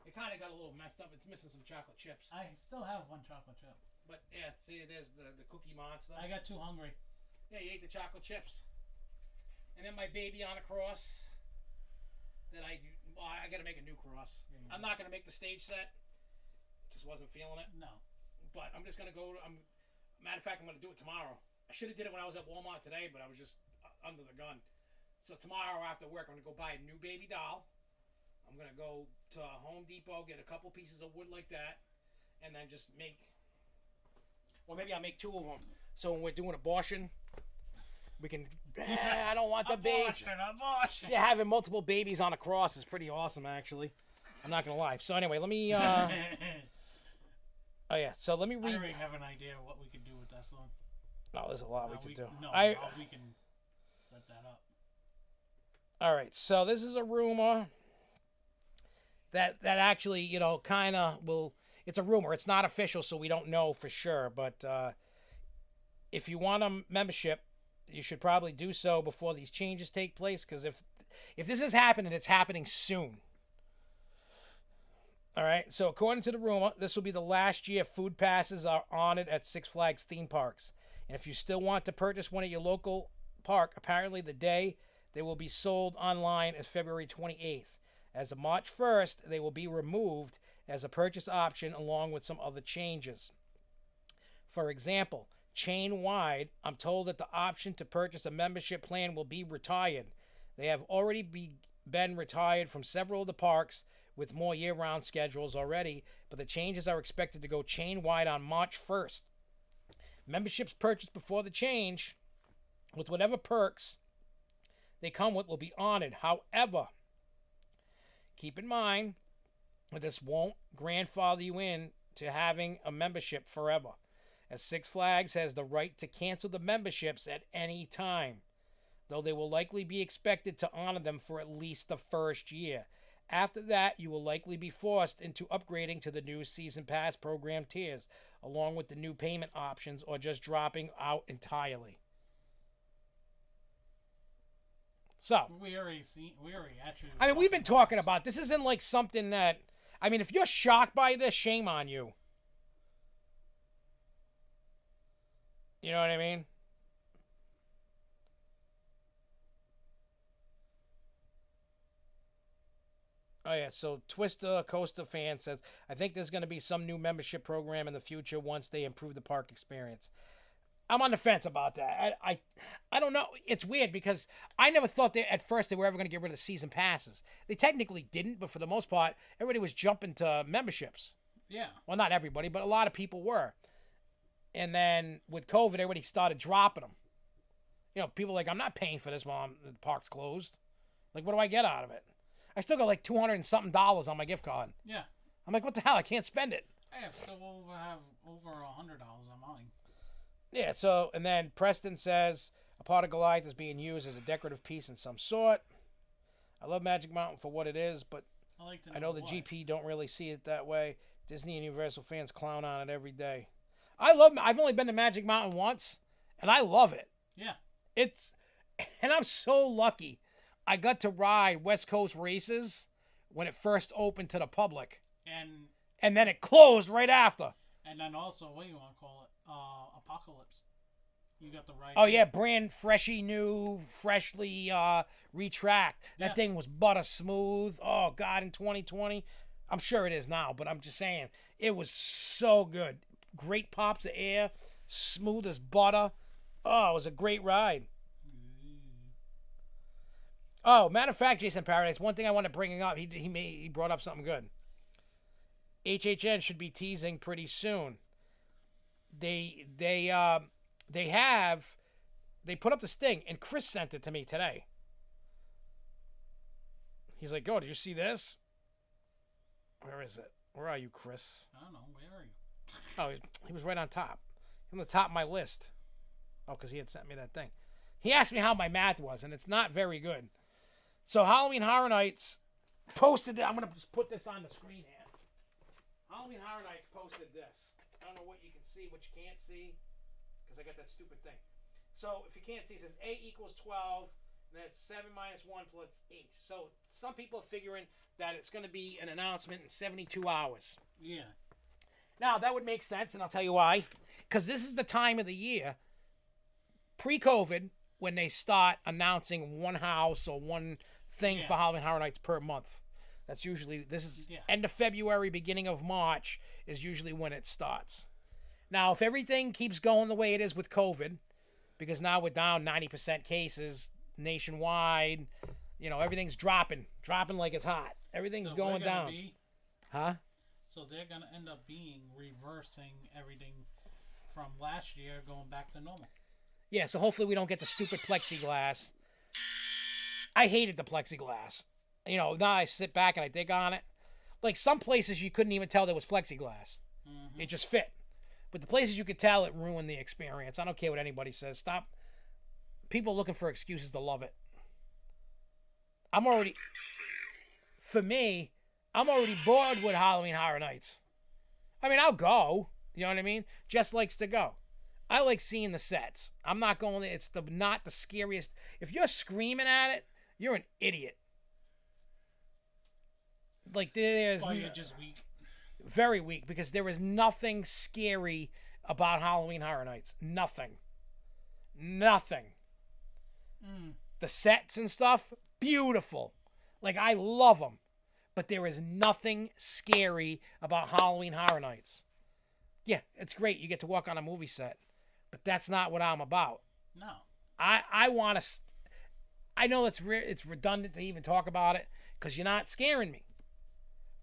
Speaker 1: It kind of got a little messed up. It's missing some chocolate chips.
Speaker 2: I still have one chocolate chip.
Speaker 1: But yeah, see, there's the cookie monster.
Speaker 2: I got too hungry.
Speaker 1: Yeah, you ate the chocolate chips. And then my baby on a cross. That I got to make a new cross. I'm not going to make the stage set. Just wasn't feeling it.
Speaker 2: No.
Speaker 1: But I'm just going to go. Matter of fact, I'm going to do it tomorrow. I should have did it when I was at Walmart today, but I was just under the gun. So tomorrow after work, I'm going to go buy a new baby doll. I'm going to go to Home Depot, get a couple pieces of wood like that, and then just make... Or maybe I'll make two of them. So when we're doing abortion, We can. I don't want the baby.
Speaker 2: Abortion.
Speaker 1: Yeah, having multiple babies on a cross is pretty awesome, actually. I'm not gonna lie. So anyway, let me. Oh yeah. So let me
Speaker 2: I
Speaker 1: read.
Speaker 2: already have an idea of what we could do with that song.
Speaker 1: Oh, there's a lot we could do.
Speaker 2: No, we can set that up.
Speaker 1: All right. So this is a rumor that actually, you know, kind of will. It's a rumor. It's not official, so we don't know for sure. But if you want a membership, you should probably do so before these changes take place. Because if this is happening, it's happening soon. All right. So according to the rumor, this will be the last year food passes are honored at Six Flags theme parks. And if you still want to purchase one at your local park, apparently the day they will be sold online is February 28th. As of March 1st, they will be removed as a purchase option along with some other changes. For example, chain-wide, I'm told that the option to purchase a membership plan will be retired. They have already been retired from several of the parks with more year-round schedules already, but the changes are expected to go chain-wide on March 1st. Memberships purchased before the change, with whatever perks they come with, will be honored. However, keep in mind that this won't grandfather you in to having a membership forever, as Six Flags has the right to cancel the memberships at any time, though they will likely be expected to honor them for at least the first year. After that, you will likely be forced into upgrading to the new season pass program tiers, along with the new payment options, or just dropping out entirely. So,
Speaker 2: We already actually.
Speaker 1: I mean, we've been talking about this. Isn't like something that, I mean, if you're shocked by this, shame on you. You know what I mean? Oh, yeah. So Twister Coaster fan says, I think there's going to be some new membership program in the future once they improve the park experience. I'm on the fence about that. I don't know. It's weird because I never thought that at first they were ever going to get rid of the season passes. They technically didn't, but for the most part, everybody was jumping to memberships.
Speaker 2: Yeah.
Speaker 1: Well, not everybody, but a lot of people were. And then with COVID, everybody started dropping them. You know, people like, I'm not paying for this while the park's closed. Like, what do I get out of it? I still got like $200 and something on my gift card.
Speaker 2: Yeah.
Speaker 1: I'm like, what the hell? I can't spend it.
Speaker 2: I have over $100 on mine.
Speaker 1: Yeah, so, and then Preston says, a part of Goliath is being used as a decorative piece in some sort. I love Magic Mountain for what it is, but I know the GP don't really see it that way. Disney and Universal fans clown on it every day. I've only been to Magic Mountain once, and I love it.
Speaker 2: Yeah.
Speaker 1: And I'm so lucky. I got to ride West Coast races when it first opened to the public. And then it closed right after.
Speaker 2: And then also, what do you want to call it? Apocalypse. You got the right.
Speaker 1: Oh, yeah, brand freshly new, freshly retracked. That thing was butter smooth. Oh, God, in 2020. I'm sure it is now, but I'm just saying. It was so good. Great pops of air. Smooth as butter. Oh, it was a great ride. Oh, matter of fact, Jason Paradise, one thing I want to bring up, he brought up something good. HHN should be teasing pretty soon. They put up this thing, and Chris sent it to me today. He's like, "Oh, did you see this? Where is it? Where are you, Chris?"
Speaker 2: I don't know. Where are you?
Speaker 1: Oh, he was right on top. On the top of my list. Oh, because he had sent me that thing. He asked me how my math was, and it's not very good. So Halloween Horror Nights posted it. I'm going to just put this on the screen here. Halloween Horror Nights posted this. I don't know what you can see, what you can't see, because I got that stupid thing. So if you can't see, it says A equals 12, and then it's 7 minus 1 plus H. So some people are figuring that it's going to be an announcement in 72 hours.
Speaker 2: Yeah.
Speaker 1: Now, that would make sense, and I'll tell you why. Because this is the time of the year, pre-COVID, when they start announcing one house or one thing for Halloween Horror Nights per month. That's usually, end of February, beginning of March is usually when it starts. Now, if everything keeps going the way it is with COVID, because now we're down 90% cases nationwide, you know, everything's dropping like it's hot. Everything's going down. Huh?
Speaker 2: So they're going to end up reversing everything from last year going back to normal.
Speaker 1: Yeah, so hopefully we don't get the stupid plexiglass. I hated the plexiglass. You know, now I sit back and I dig on it. Like some places you couldn't even tell there was plexiglass.
Speaker 2: Mm-hmm.
Speaker 1: It just fit. But the places you could tell, it ruined the experience. I don't care what anybody says. Stop. People looking for excuses to love it. For me, I'm already bored with Halloween Horror Nights. I mean, I'll go. You know what I mean? Just likes to go. I like seeing the sets. I'm not going there. It's not the scariest. If you're screaming at it, you're an idiot. Like there's
Speaker 2: You're just weak.
Speaker 1: Very weak, because there is nothing scary about Halloween Horror Nights. Nothing. The sets and stuff, beautiful. Like I love them. But there is nothing scary about Halloween Horror Nights. Yeah, it's great. You get to walk on a movie set. But that's not what I'm about.
Speaker 2: No.
Speaker 1: I want to... I know it's redundant to even talk about it because you're not scaring me.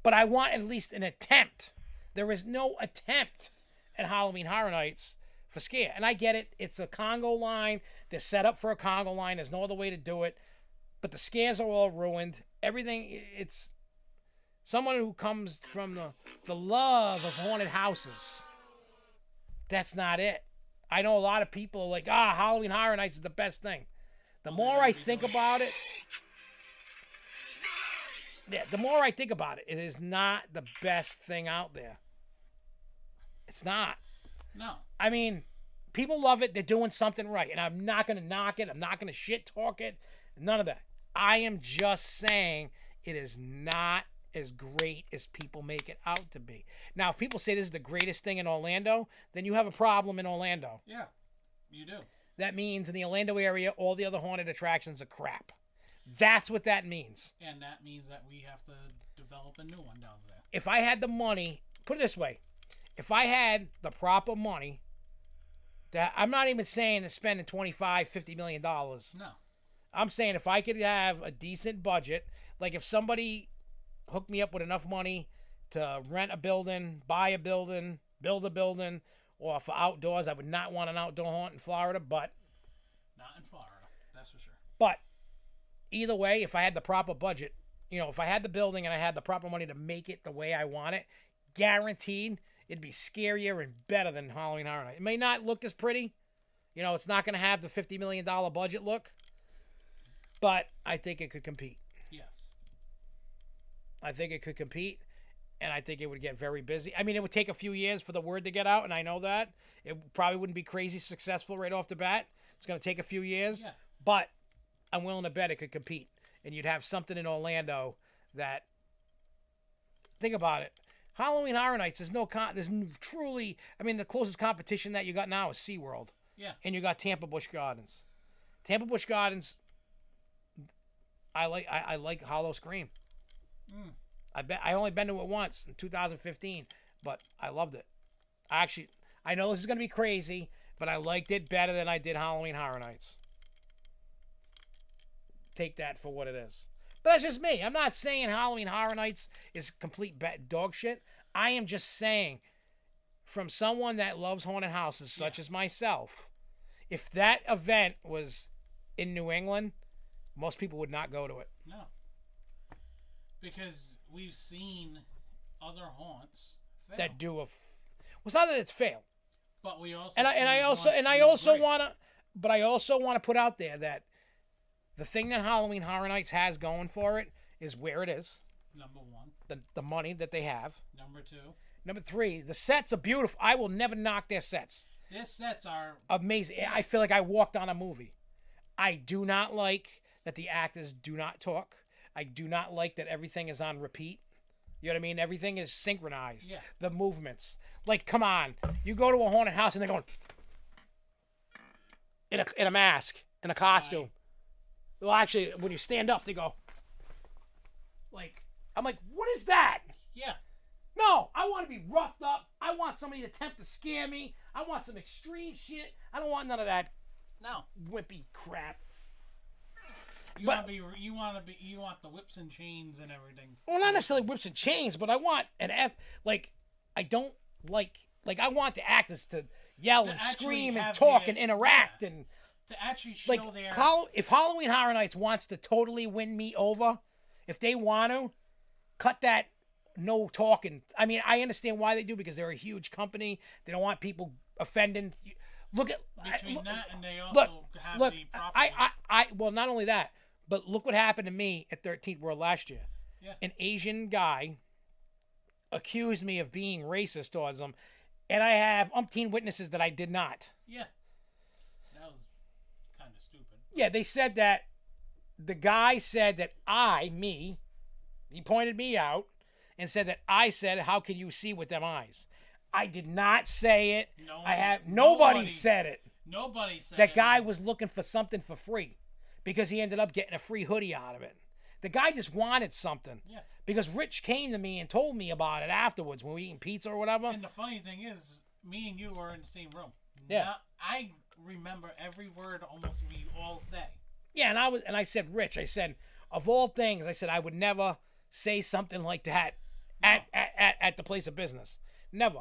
Speaker 1: But I want at least an attempt. There is no attempt at Halloween Horror Nights for scare. And I get it. It's a Congo line. They're set up for a Congo line. There's no other way to do it. But the scares are all ruined. Everything, it's... Someone who comes from the love of haunted houses. That's not it. I know a lot of people are like, Halloween Horror Nights is the best thing. The more I think about it, it is not the best thing out there. It's not.
Speaker 2: No.
Speaker 1: I mean, people love it. They're doing something right. And I'm not going to knock it. I'm not going to shit talk it. None of that. I am just saying it is not as great as people make it out to be. Now, if people say this is the greatest thing in Orlando, then you have a problem in Orlando.
Speaker 2: Yeah, you do.
Speaker 1: That means in the Orlando area, all the other haunted attractions are crap. That's what that means.
Speaker 2: And that means that we have to develop a new one down there.
Speaker 1: If I had the money, put it this way, if I had the proper money, that I'm not even saying to spending $25-50 million. No. I'm saying if I could have a decent budget, like if somebody hooked me up with enough money to rent a building, buy a building, build a building, or for outdoors, I would not want an outdoor haunt in Florida, but...
Speaker 2: Not in Florida, that's for sure.
Speaker 1: But either way, if I had the proper budget, you know, if I had the building and I had the proper money to make it the way I want it, guaranteed it'd be scarier and better than Halloween Horror Night. It may not look as pretty. You know, it's not going to have the $50 million budget look, but I think it could compete.
Speaker 2: Yes.
Speaker 1: I think it could compete, and I think it would get very busy. I mean, it would take a few years for the word to get out, and I know that. It probably wouldn't be crazy successful right off the bat. It's going to take a few years,
Speaker 2: yeah.
Speaker 1: But I'm willing to bet it could compete, and you'd have something in Orlando that, think about it, Halloween Horror Nights, there's truly, I mean, the closest competition that you got now is SeaWorld.
Speaker 2: Yeah.
Speaker 1: And you got Tampa Busch Gardens. Tampa Busch Gardens, I like Hollow Scream. I only been to it once in 2015, but I loved it. I know this is going to be crazy, but I liked it better than I did Halloween Horror Nights. Take that for what it is. But that's just me. I'm not saying Halloween Horror Nights is complete dog shit. I am just saying, from someone that loves haunted houses, such as myself, if that event was in New England, most people would not go to it.
Speaker 2: No. Because we've seen other haunts fail.
Speaker 1: That do well, it's not that it's failed.
Speaker 2: But we also
Speaker 1: I also want to put out there that the thing that Halloween Horror Nights has going for it is where it is.
Speaker 2: Number one.
Speaker 1: The money that they have.
Speaker 2: Number two.
Speaker 1: Number three, the sets are beautiful. I will never knock their sets.
Speaker 2: Their sets are
Speaker 1: amazing. I feel like I walked on a movie. I do not like that the actors do not talk. I do not like that everything is on repeat. You know what I mean? Everything is synchronized.
Speaker 2: Yeah.
Speaker 1: The movements. Like, come on. You go to a haunted house and they're going in a mask, in a costume.
Speaker 2: Right.
Speaker 1: Well, actually, when you stand up, they go like, I'm like, what is that?
Speaker 2: Yeah.
Speaker 1: No, I want to be roughed up. I want somebody to attempt to scare me. I want some extreme shit. I don't want none of that
Speaker 2: No.
Speaker 1: wimpy crap.
Speaker 2: You want the whips and chains and everything.
Speaker 1: Well, not necessarily whips and chains, but I want I want the actors to yell
Speaker 2: To
Speaker 1: and
Speaker 2: actually
Speaker 1: scream and
Speaker 2: have
Speaker 1: talk
Speaker 2: the-
Speaker 1: and interact
Speaker 2: yeah.
Speaker 1: and
Speaker 2: To actually show
Speaker 1: like
Speaker 2: their
Speaker 1: if Halloween Horror Nights wants to totally win me over, if they want to cut that no talking. I mean, I understand why they do because they're a huge company. They don't want people offending. Look at
Speaker 2: between that and they also
Speaker 1: look,
Speaker 2: have
Speaker 1: look.
Speaker 2: the properties.
Speaker 1: Well, not only that, but look what happened to me at 13th World last year.
Speaker 2: Yeah.
Speaker 1: An Asian guy accused me of being racist towards them, and I have umpteen witnesses that I did not.
Speaker 2: Yeah. That was kind of stupid.
Speaker 1: Yeah, they said that the guy said that he pointed me out and said that I said, "How can you see with them eyes?" I did not say it.
Speaker 2: No,
Speaker 1: Nobody said it.
Speaker 2: Nobody said
Speaker 1: That
Speaker 2: it.
Speaker 1: guy was looking for something for free because he ended up getting a free hoodie out of it. The guy just wanted something.
Speaker 2: Yeah.
Speaker 1: Because Rich came to me and told me about it afterwards when we were eating pizza or whatever.
Speaker 2: And the funny thing is, me and you are in the same room.
Speaker 1: Yeah.
Speaker 2: Now, I remember every word almost we all say.
Speaker 1: Yeah, and I said, Rich, I said, of all things, I said I would never say something like that at the place of business. Never.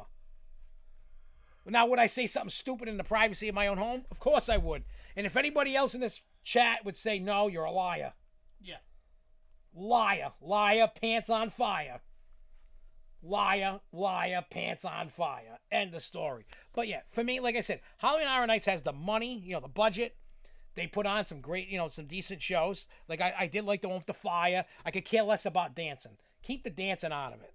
Speaker 1: Now, would I say something stupid in the privacy of my own home? Of course I would. And if anybody else in this chat would say, no, you're a liar.
Speaker 2: Yeah.
Speaker 1: Liar, pants on fire. Liar, pants on fire. End of story. But yeah, for me, like I said, Halloween Horror Nights has the money, the budget. They put on some great, some decent shows. Like I did like the one with the fire. I could care less about dancing. Keep the dancing out of it.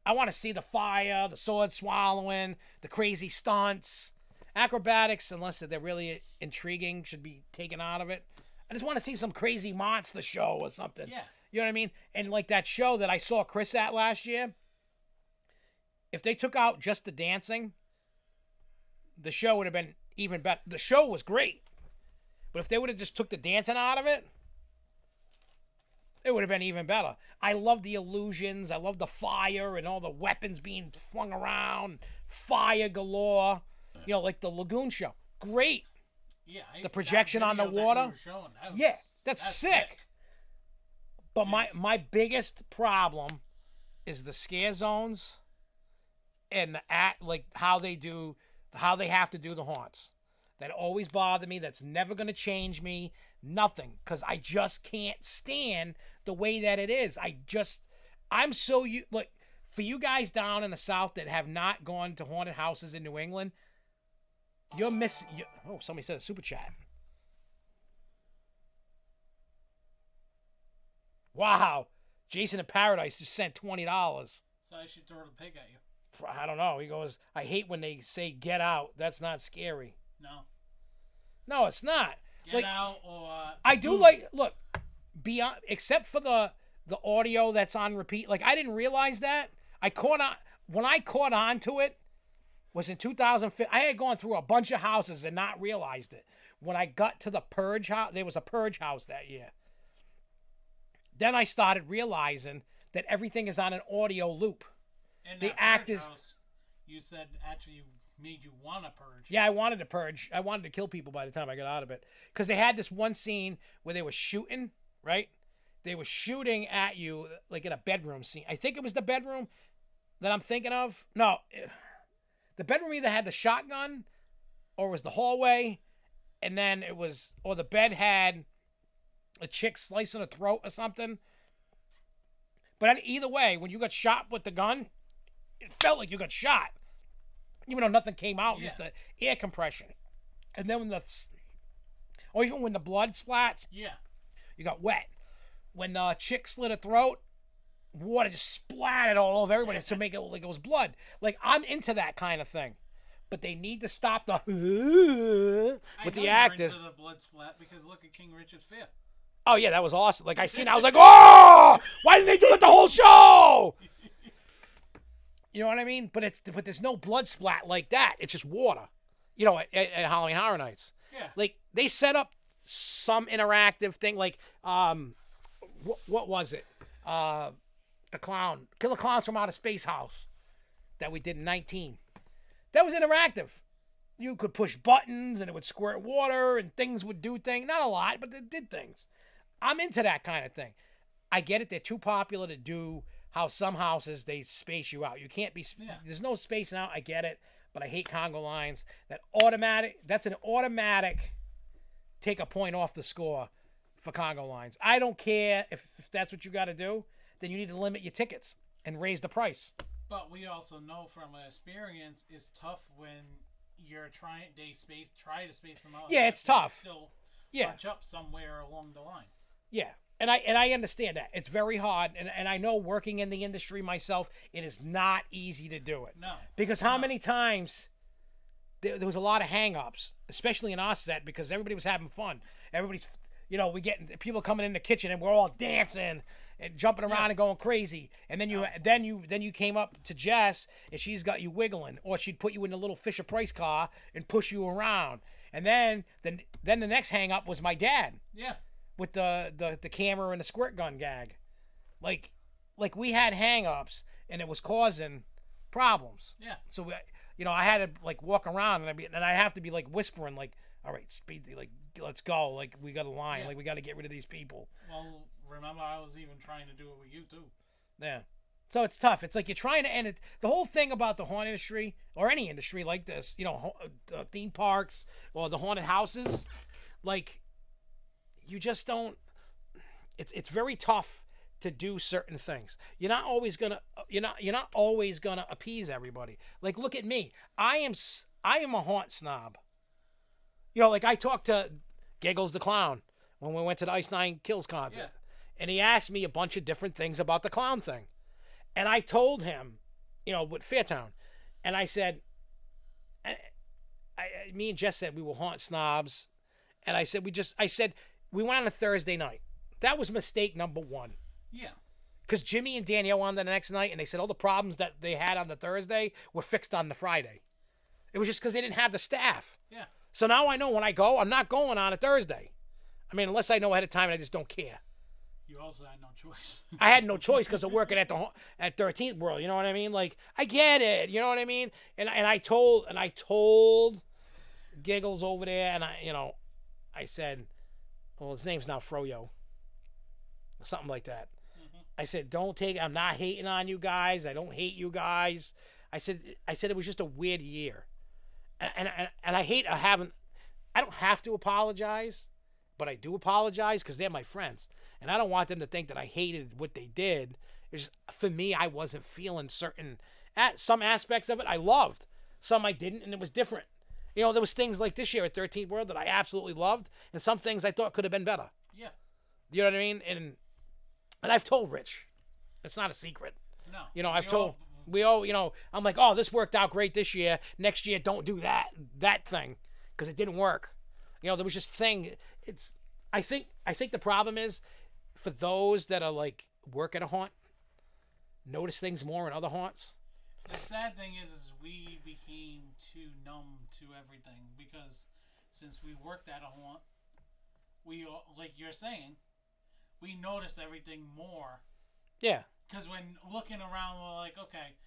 Speaker 1: I want to see the fire, the sword swallowing, the crazy stunts. Acrobatics, unless they're really intriguing, should be taken out of it. I just want to see some crazy monster show or something.
Speaker 2: Yeah.
Speaker 1: You know what I mean? And like that show that I saw Chris at last year, if they took out just the dancing, the show would have been even better. The show was great. But if they would have just took the dancing out of it, it would have been even better. I love the illusions. I love the fire and all the weapons being flung around. Fire galore. Like the Lagoon show. Great.
Speaker 2: Yeah.
Speaker 1: The projection on the water. Yeah, that's sick. But my biggest problem is the scare zones and the how they have to do the haunts. That always bothered me. That's never going to change me. Nothing. Because I just can't stand the way that it is. I'm so... Look, for you guys down in the South that have not gone to haunted houses in New England, you're missing... Oh, somebody said a super chat. Wow. Jason in Paradise just sent $20.
Speaker 2: So I should throw the pig at you.
Speaker 1: I don't know. He goes, I hate when they say get out. That's not scary. No, it's not.
Speaker 2: Get out or...
Speaker 1: I do look, beyond, except for the audio that's on repeat. Like, I didn't realize that. When I caught on to it was in 2005. I had gone through a bunch of houses and not realized it. When I got to the Purge house, there was a Purge house that year. Then I started realizing that everything is on an audio loop.
Speaker 2: And
Speaker 1: the actors...
Speaker 2: You said actually made you want to purge.
Speaker 1: Yeah, I wanted to purge. I wanted to kill people by the time I got out of it. Because they had this one scene where they were shooting, right? They were shooting at you like in a bedroom scene. I think it was the bedroom that I'm thinking of. No, the bedroom either had the shotgun or was the hallway. And then or the bed had a chick slicing her throat or something. But either way, when you got shot with the gun, it felt like you got shot. Even though nothing came out, just the air compression. And then even when the blood splats, you got wet. When the chick slit her throat, water just splattered all over everybody to make it look like it was blood. Like, I'm into that kind of thing. But they need to stop the with the actors.
Speaker 2: Into the blood splat because look at King Richard's Fear.
Speaker 1: Oh yeah, that was awesome. Like I was like, oh, why didn't they do it the whole show? You know what I mean? But there's no blood splat like that. It's just water. At Halloween Horror Nights.
Speaker 2: Yeah.
Speaker 1: Like they set up some interactive thing. Like what was it? The clown, Killer Clowns from Outer Space House that we did in 19. That was interactive. You could push buttons and it would squirt water and things would do things. Not a lot, but they did things. I'm into that kind of thing. I get it. They're too popular to do how some houses, they space you out. You can't be... There's no spacing out. I get it. but I hate Congo lines. That's an automatic take a point off the score for Congo lines. I don't care if that's what you got to do. Then you need to limit your tickets and raise the price.
Speaker 2: But we also know from experience, it's tough when you're try to space them out.
Speaker 1: Yeah, it's tough.
Speaker 2: Still
Speaker 1: Yeah,
Speaker 2: bunch up somewhere along the line.
Speaker 1: yeah. And I understand that. It's very hard. And I know working in the industry myself, it is not easy to do it.
Speaker 2: No.
Speaker 1: Because how many times there was a lot of hang-ups, especially in our set, because everybody was having fun. Everybody's, we get people coming in the kitchen and we're all dancing and jumping around and going crazy. And then you came up to Jess and she's got you wiggling, or she'd put you in the little Fisher Price car and push you around. And then the next hang-up was my dad.
Speaker 2: Yeah.
Speaker 1: With the camera and the squirt gun gag. Like we had hang-ups and it was causing problems.
Speaker 2: Yeah.
Speaker 1: So I had to like walk around and I'd have to be like whispering like, all right, speed, like let's go, like we got a line, like we got to get rid of these people.
Speaker 2: Well, remember I was even trying to do it with you too.
Speaker 1: Yeah. So it's tough. It's like you're trying to end it. The whole thing about the haunt industry or any industry like this, theme parks or the haunted houses, like you just don't. It's very tough to do certain things. You're not always gonna appease everybody. Like look at me. I am a haunt snob. Like I talked to Giggles the Clown when we went to the Ice Nine Kills concert, and he asked me a bunch of different things about the clown thing, and I told him, with Fairtown, and I said, me and Jess said we were haunt snobs, and I said we went on a Thursday night. That was mistake number one.
Speaker 2: Yeah.
Speaker 1: Because Jimmy and Danielle on the next night, and they said all the problems that they had on the Thursday were fixed on the Friday. It was just because they didn't have the staff.
Speaker 2: Yeah.
Speaker 1: So now I know when I go, I'm not going on a Thursday. I mean, unless I know ahead of time and I just don't care.
Speaker 2: You also had no choice.
Speaker 1: I had no choice because of working at 13th World. You know what I mean? Like, I get it. You know what I mean? And I told Giggles over there, and I said, well, his name's now Froyo. Something like that. I said, I'm not hating on you guys. I don't hate you guys. I said it was just a weird year. And I don't have to apologize, but I do apologize because they're my friends. And I don't want them to think that I hated what they did. It's just, for me, I wasn't feeling some aspects of it I loved. Some I didn't, and it was different. There was things like this year at 13th World that I absolutely loved, and some things I thought could have been better.
Speaker 2: Yeah.
Speaker 1: You know what I mean? And I've told Rich. It's not a secret.
Speaker 2: No.
Speaker 1: I'm like, oh, this worked out great this year. Next year, don't do that thing because it didn't work. There was just I think the problem is for those that are like work at a haunt, notice things more in other haunts.
Speaker 2: The sad thing is we became too numb to everything because since we worked at a haunt, we, like you're saying, we noticed everything more. Yeah. Because when looking around, we're like, okay,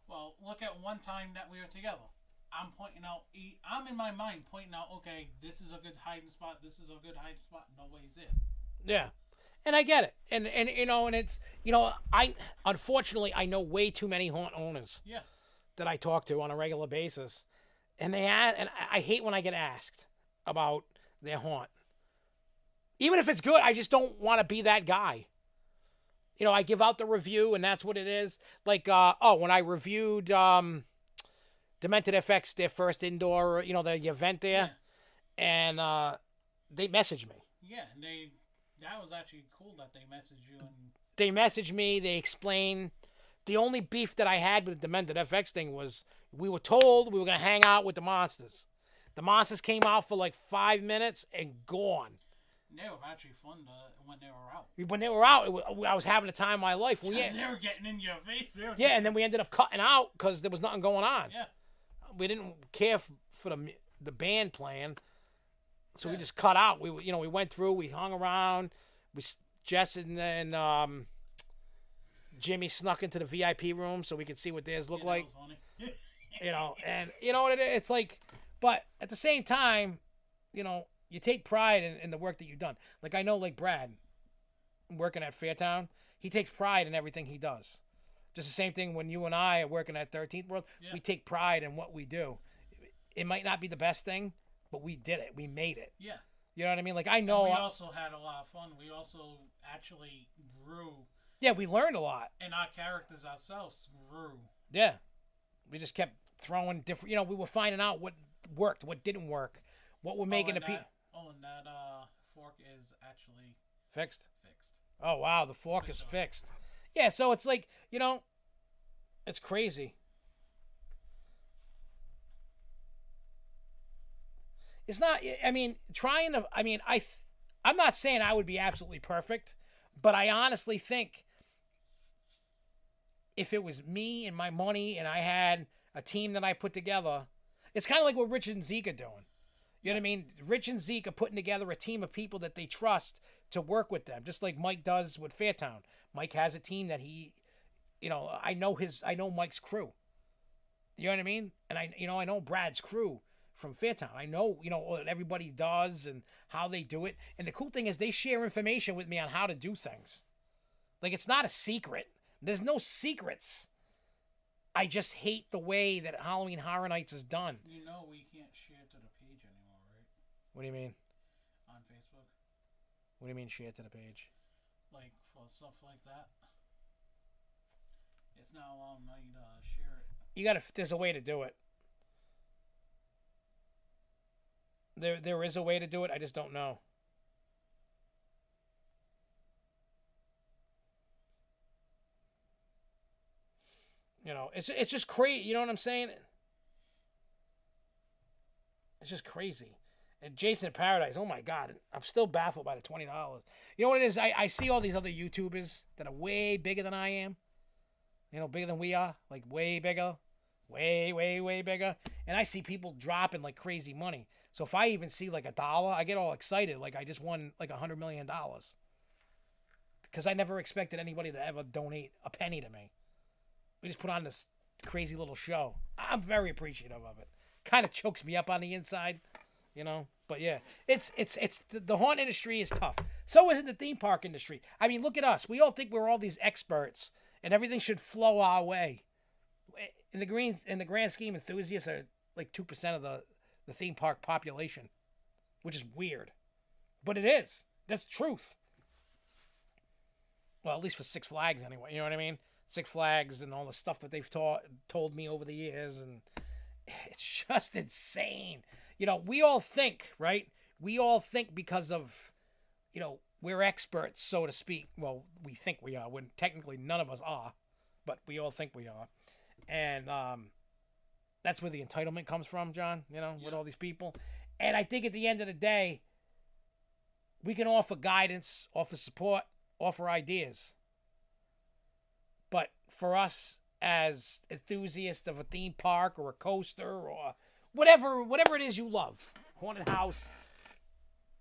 Speaker 2: well, look at one time that we were together. I'm in my mind pointing out, okay, this is a good hiding spot. This is a good hiding spot. No way's it. Yeah.
Speaker 1: And I get it. And it's, unfortunately, I know way too many haunt owners.
Speaker 2: Yeah.
Speaker 1: That I talk to on a regular basis. And I hate when I get asked about their haunt. Even if it's good, I just don't want to be that guy. I give out the review, and that's what it is. Like, when I reviewed Demented FX, their first indoor, the event there, and they messaged me.
Speaker 2: Yeah, that was actually cool that they messaged you.
Speaker 1: They messaged me. They explained. The only beef that I had with the Demented FX thing was we were told we were going to hang out with the monsters. The monsters came out for like 5 minutes and gone.
Speaker 2: They were actually fun when they were out.
Speaker 1: When they were out, I was having a time of my life.
Speaker 2: They were getting in your face.
Speaker 1: And then we ended up cutting out because there was nothing going on.
Speaker 2: Yeah.
Speaker 1: We didn't care for the band playing, so we just cut out. We went through. We hung around. Jess and Jimmy snuck into the VIP room so we could see what theirs looked like.
Speaker 2: That was funny.
Speaker 1: And you know what it is? It's like, but at the same time, you take pride in the work that you've done. Like, I know, like, Brad, working at Fairtown, he takes pride in everything he does. Just the same thing when you and I are working at 13th World.
Speaker 2: Yeah.
Speaker 1: We take pride in what we do. It might not be the best thing, but we did it. We made it.
Speaker 2: Yeah.
Speaker 1: You know what I mean? Like, I know.
Speaker 2: We also had a lot of fun. We also actually grew.
Speaker 1: Yeah, we learned a lot.
Speaker 2: And our characters ourselves grew.
Speaker 1: Yeah. We just kept throwing different, we were finding out what worked, what didn't work, what we're making the people.
Speaker 2: And that fork is actually
Speaker 1: Fixed?
Speaker 2: fixed.
Speaker 1: Oh, wow. The fork is fixed. Yeah, so it's like, it's crazy. It's not, I'm not saying I would be absolutely perfect, but I honestly think if it was me and my money and I had a team that I put together, it's kind of like what Rich and Zeke are doing. You know what I mean? Rich and Zeke are putting together a team of people that they trust to work with them, just like Mike does with Fairtown. Mike has a team that I know Mike's crew. You know what I mean? And I know Brad's crew from Fairtown. I know, what everybody does and how they do it. And the cool thing is they share information with me on how to do things. Like, it's not a secret. There's no secrets. I just hate the way that Halloween Horror Nights is done.
Speaker 2: You know we can't share to the page anymore, right?
Speaker 1: What do you mean?
Speaker 2: On Facebook.
Speaker 1: What do you mean share to the page?
Speaker 2: Like, for stuff like that. It's not allowing me to share it.
Speaker 1: There's a way to do it. There is a way to do it. I just don't know. It's just crazy. You know what I'm saying? It's just crazy. And Jason in Paradise, oh my God, I'm still baffled by the $20. You know what it is? I see all these other YouTubers that are way bigger than I am. Bigger than we are. Like, way bigger. Way, way, way bigger. And I see people dropping like crazy money. So if I even see like $1, I get all excited. Like I just won like $100 million. Because I never expected anybody to ever donate a penny to me. We just put on this crazy little show. I'm very appreciative of it. Kind of chokes me up on the inside, But yeah, it's the haunt industry is tough. So is it the theme park industry. I mean, look at us. We all think we're all these experts and everything should flow our way. In the grand scheme, enthusiasts are like 2% of the theme park population, which is weird, but it is. That's truth. Well, at least for Six Flags anyway. You know what I mean? Six Flags and all the stuff that they've told me over the years, and it's just insane. We all think, right? We all think because of, we're experts, so to speak. Well, we think we are, when technically none of us are, but we all think we are. And that's where the entitlement comes from, John, with all these people. And I think at the end of the day, we can offer guidance, offer support, offer ideas. But for us as enthusiasts of a theme park or a coaster or whatever it is you love, haunted house,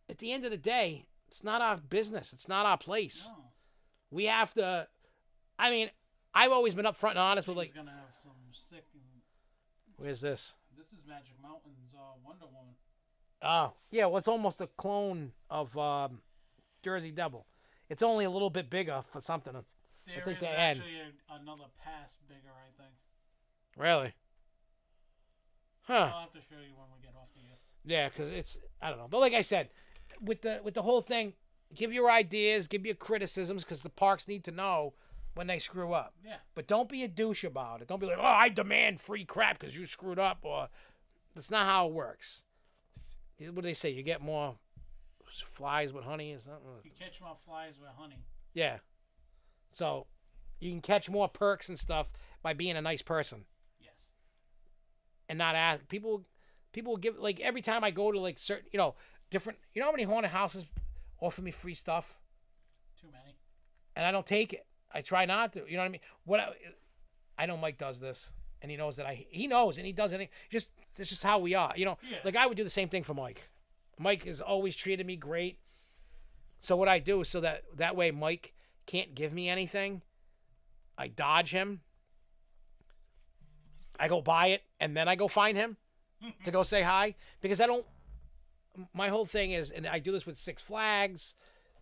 Speaker 1: at the end of the day, it's not our business. It's not our place.
Speaker 2: No.
Speaker 1: We have to, I've always been upfront and honest with
Speaker 2: He's gonna have some sick.
Speaker 1: Where's this?
Speaker 2: This is Magic Mountain's Wonder Woman.
Speaker 1: Oh, yeah, well, it's almost a clone of Jersey Devil. It's only a little bit bigger for something.
Speaker 2: There
Speaker 1: I think
Speaker 2: is
Speaker 1: they
Speaker 2: actually another pass bigger, I think.
Speaker 1: Really? Huh.
Speaker 2: I'll have to show you when we get off the air.
Speaker 1: Yeah, because it's, I don't know. But like I said, with the whole thing, give your ideas, give your criticisms, because the parks need to know when they screw up.
Speaker 2: Yeah.
Speaker 1: But don't be a douche about it. Don't be like, oh, I demand free crap because you screwed up. Or that's not how it works. What do they say? You get more flies with honey or something?
Speaker 2: You catch more flies with honey.
Speaker 1: Yeah. So you can catch more perks and stuff by being a nice person.
Speaker 2: Yes.
Speaker 1: And not ask people will give, like, every time I go to like certain, different, how many haunted houses offer me free stuff?
Speaker 2: Too many.
Speaker 1: And I don't take it. I try not to. You know what I mean? I know Mike does this, and he knows that he knows, and he does it. This is just how we are.
Speaker 2: Yeah.
Speaker 1: Like I would do the same thing for Mike. Mike has always treated me great. So what I do is so that way Mike can't give me anything, I dodge him. I go buy it, and then I go find him to go say hi, because my whole thing is, and I do this with Six Flags,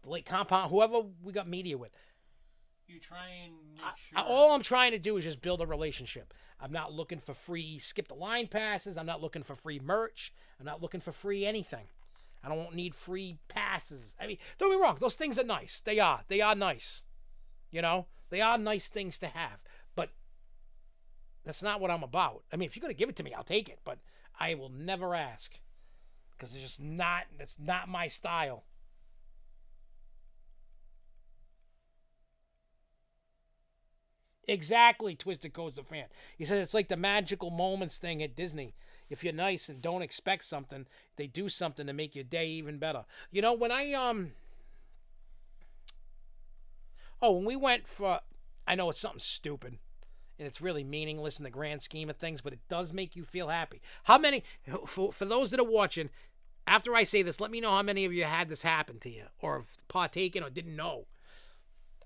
Speaker 1: the Lake Compound, whoever we got media with.
Speaker 2: You try and make sure.
Speaker 1: All I'm trying to do is just build a relationship. I'm not looking for free skip the line passes. I'm not looking for free merch. I'm not looking for free anything. I don't need free passes. I mean, don't get me wrong. Those things are nice. They are. They are nice. You know? They are nice things to have. But that's not what I'm about. I mean, if you're going to give it to me, I'll take it. But I will never ask. Because it's just not, that's not my style. Exactly, Twisted Coast the fan. He said it's like the magical moments thing at Disney. If you're nice and don't expect something, they do something to make your day even better. You know, when when we went for, I know it's something stupid, and it's really meaningless in the grand scheme of things, but it does make you feel happy. How many, for those that are watching, after I say this, let me know how many of you had this happen to you, or have partaken or didn't know.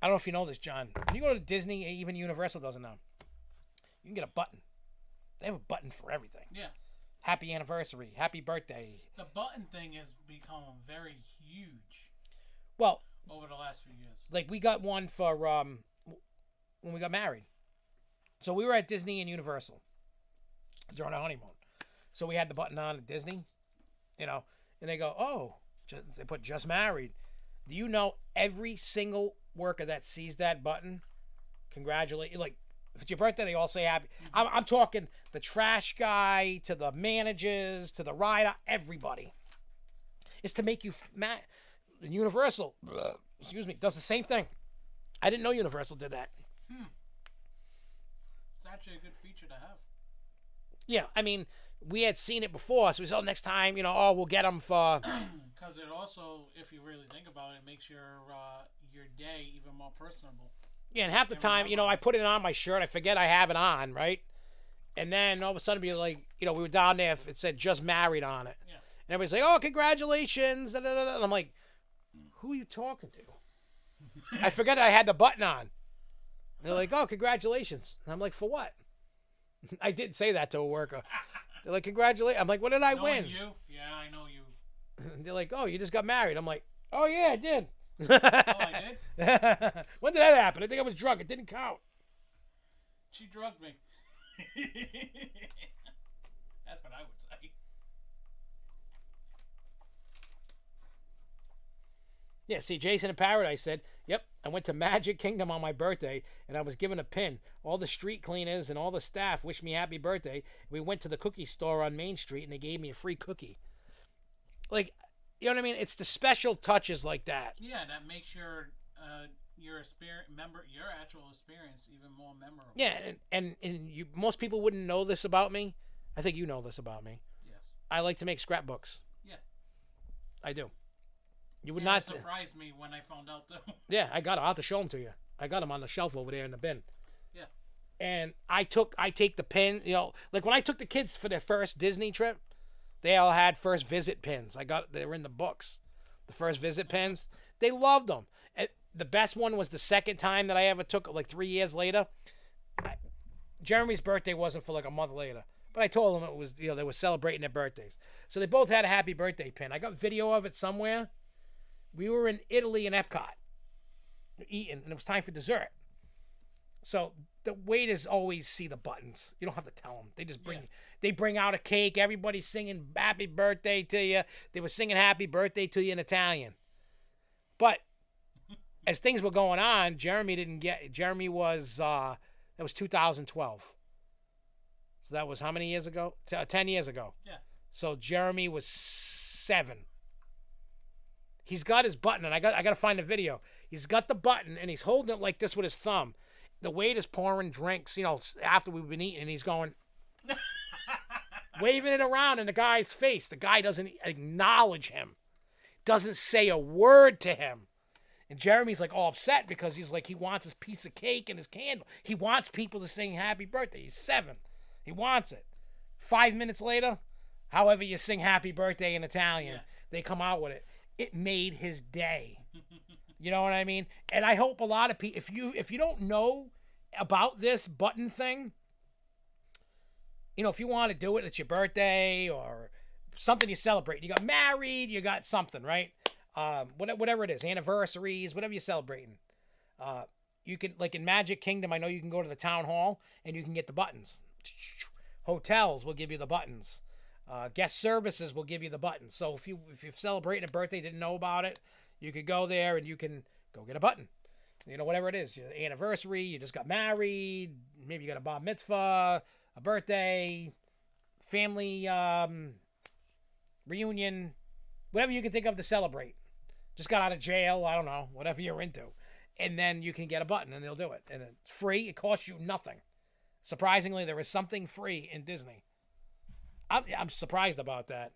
Speaker 1: I don't know if you know this, John. When you go to Disney, even Universal does it now. You can get a button. They have a button for everything.
Speaker 2: Yeah.
Speaker 1: Happy anniversary, happy birthday.
Speaker 2: The button thing has become very huge.
Speaker 1: Well,
Speaker 2: over the last few years.
Speaker 1: Like we got one for when we got married. So we were at Disney and Universal. During our honeymoon. So we had the button on at Disney, you know, and they go, oh, they put just married. Do you know every single worker that sees that button, congratulate you? Like, if it's your birthday, they all say happy. I'm talking the trash guy to the managers to the rider, everybody. It's to make you mad. Universal, excuse me, does the same thing. I didn't know Universal did that.
Speaker 2: It's actually a good feature to have.
Speaker 1: Yeah, I mean, we had seen it before, so we said, next time, you know, we'll get them for...
Speaker 2: Because it also, if you really think about it, makes your day even more personable.
Speaker 1: Yeah, and half the time, you know, I put it on my shirt. I forget I have it on, right? And then all of a sudden, be like, you know, we were down there. It said just married on it.
Speaker 2: Yeah.
Speaker 1: And everybody's like, oh, congratulations. Da, da, da, da. And I'm like, who are you talking to? I forgot I had the button on. And they're like, oh, congratulations. And I'm like, for what? I did say that to a worker. They're like, congratulations. I'm like, what did I win?
Speaker 2: You? Yeah, I know you.
Speaker 1: They're like, oh, you just got married. I'm like, oh, yeah, I did.
Speaker 2: Oh, I did?
Speaker 1: When did that happen? I think I was drunk. It didn't count.
Speaker 2: She drugged me. That's what I would say.
Speaker 1: Yeah, see, Jason in Paradise said, yep, I went to Magic Kingdom on my birthday, and I was given a pin. All the street cleaners and all the staff wished me happy birthday. We went to the cookie store on Main Street, and they gave me a free cookie. Like, you know what I mean? It's the special touches like that.
Speaker 2: Yeah, that makes your experience, your actual experience even more memorable.
Speaker 1: Yeah, and you, most people wouldn't know this about me. I think you know this about me.
Speaker 2: Yes.
Speaker 1: I like to make scrapbooks.
Speaker 2: Yeah.
Speaker 1: I do. You would
Speaker 2: It
Speaker 1: not
Speaker 2: surprised me when I found out though.
Speaker 1: Yeah, I got it. I'll have to show them to you. I got them on the shelf over there in the bin.
Speaker 2: Yeah.
Speaker 1: And I take the pin, you know, like when I took the kids for their first Disney trip, they all had first visit pins. They were in the books. The first visit pins. They loved them. And the best one was the second time that I ever took, like 3 years later. Jeremy's birthday wasn't for like a month later. But I told them it was, you know, they were celebrating their birthdays. So they both had a happy birthday pin. I got video of it somewhere. We were in Italy in Epcot eating, and it was time for dessert. So the waiters always see the buttons. You don't have to tell them. They just bring out a cake. Everybody's singing happy birthday to you. They were singing happy birthday to you in Italian. But as things were going on, Jeremy was, that was 2012. So that was how many years ago? 10 years ago.
Speaker 2: Yeah.
Speaker 1: So Jeremy was 7. He's got his button, and I got to find the video. He's got the button, and he's holding it like this with his thumb. The waiter's pouring drinks, you know, after we've been eating, and he's going, waving it around in the guy's face. The guy doesn't acknowledge him, doesn't say a word to him. And Jeremy's like all upset because he's like, he wants his piece of cake and his candle. He wants people to sing happy birthday. He's 7. He wants it. 5 minutes later, however you sing happy birthday in Italian, they come out with it. It made his day. You know what I mean? And I hope a lot of people, if you don't know about this button thing, you know, if you want to do it, it's your birthday or something you celebrate. You got married, you got something, right? Whatever it is, anniversaries, whatever you're celebrating. you can, like in Magic Kingdom, I know you can go to the town hall and you can get the buttons. Hotels will give you the buttons. Guest services will give you the buttons. So if you're celebrating a birthday, didn't know about it, you could go there and you can go get a button. You know, whatever it is, your anniversary, you just got married, maybe you got a bar mitzvah, a birthday, family reunion, whatever you can think of to celebrate. Just got out of jail, I don't know, whatever you're into. And then you can get a button and they'll do it. And it's free, it costs you nothing. Surprisingly, there is something free in Disney. I'm surprised about that.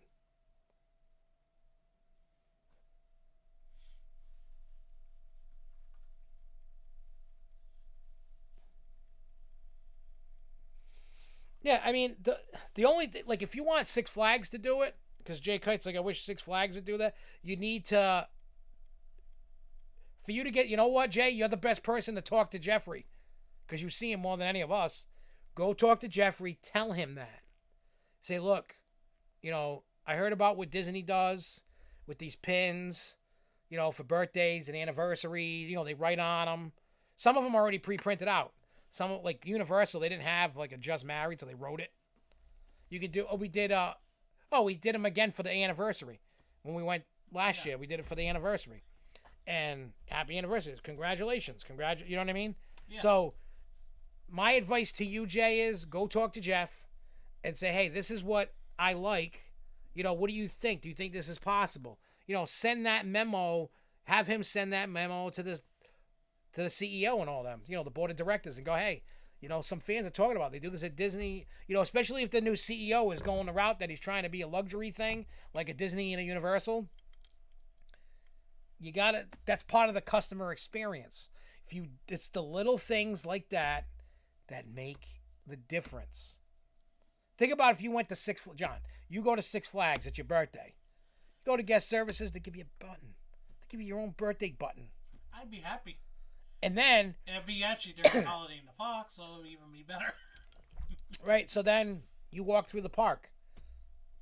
Speaker 1: Yeah, I mean, the only thing, like, if you want Six Flags to do it, because Jay Kite's like, I wish Six Flags would do that, you need to, for you to get, you know what, Jay, you're the best person to talk to Jeffrey, because you see him more than any of us. Go talk to Jeffrey, tell him that. Say, look, you know, I heard about what Disney does with these pins, you know, for birthdays and anniversaries, you know, they write on them. Some of them are already pre-printed out. Some, like Universal, they didn't have like a just married, so they wrote it. You could do. We did them again for the anniversary when we went last year. We did it for the anniversary, and happy anniversary! Congratulations, you know what I mean? Yeah. So, my advice to you, Jay, is go talk to Jeff, and say, hey, this is what I like. You know, what do you think? Do you think this is possible? You know, send that memo. Have him send that memo to the CEO and all them, you know, the board of directors, and go, hey, you know, some fans are talking about it. They do this at Disney, you know, especially if the new CEO is going the route that he's trying to be a luxury thing, like a Disney and a Universal. You gotta, that's part of the customer experience. It's the little things like that that make the difference. Think about if you went to John, you go to Six Flags at your birthday. Go to guest services, to give you a button. They give you your own birthday button.
Speaker 2: I'd be happy.
Speaker 1: And then,
Speaker 2: if he actually during the holiday in the park, so it would even be better.
Speaker 1: Right, so then you walk through the park.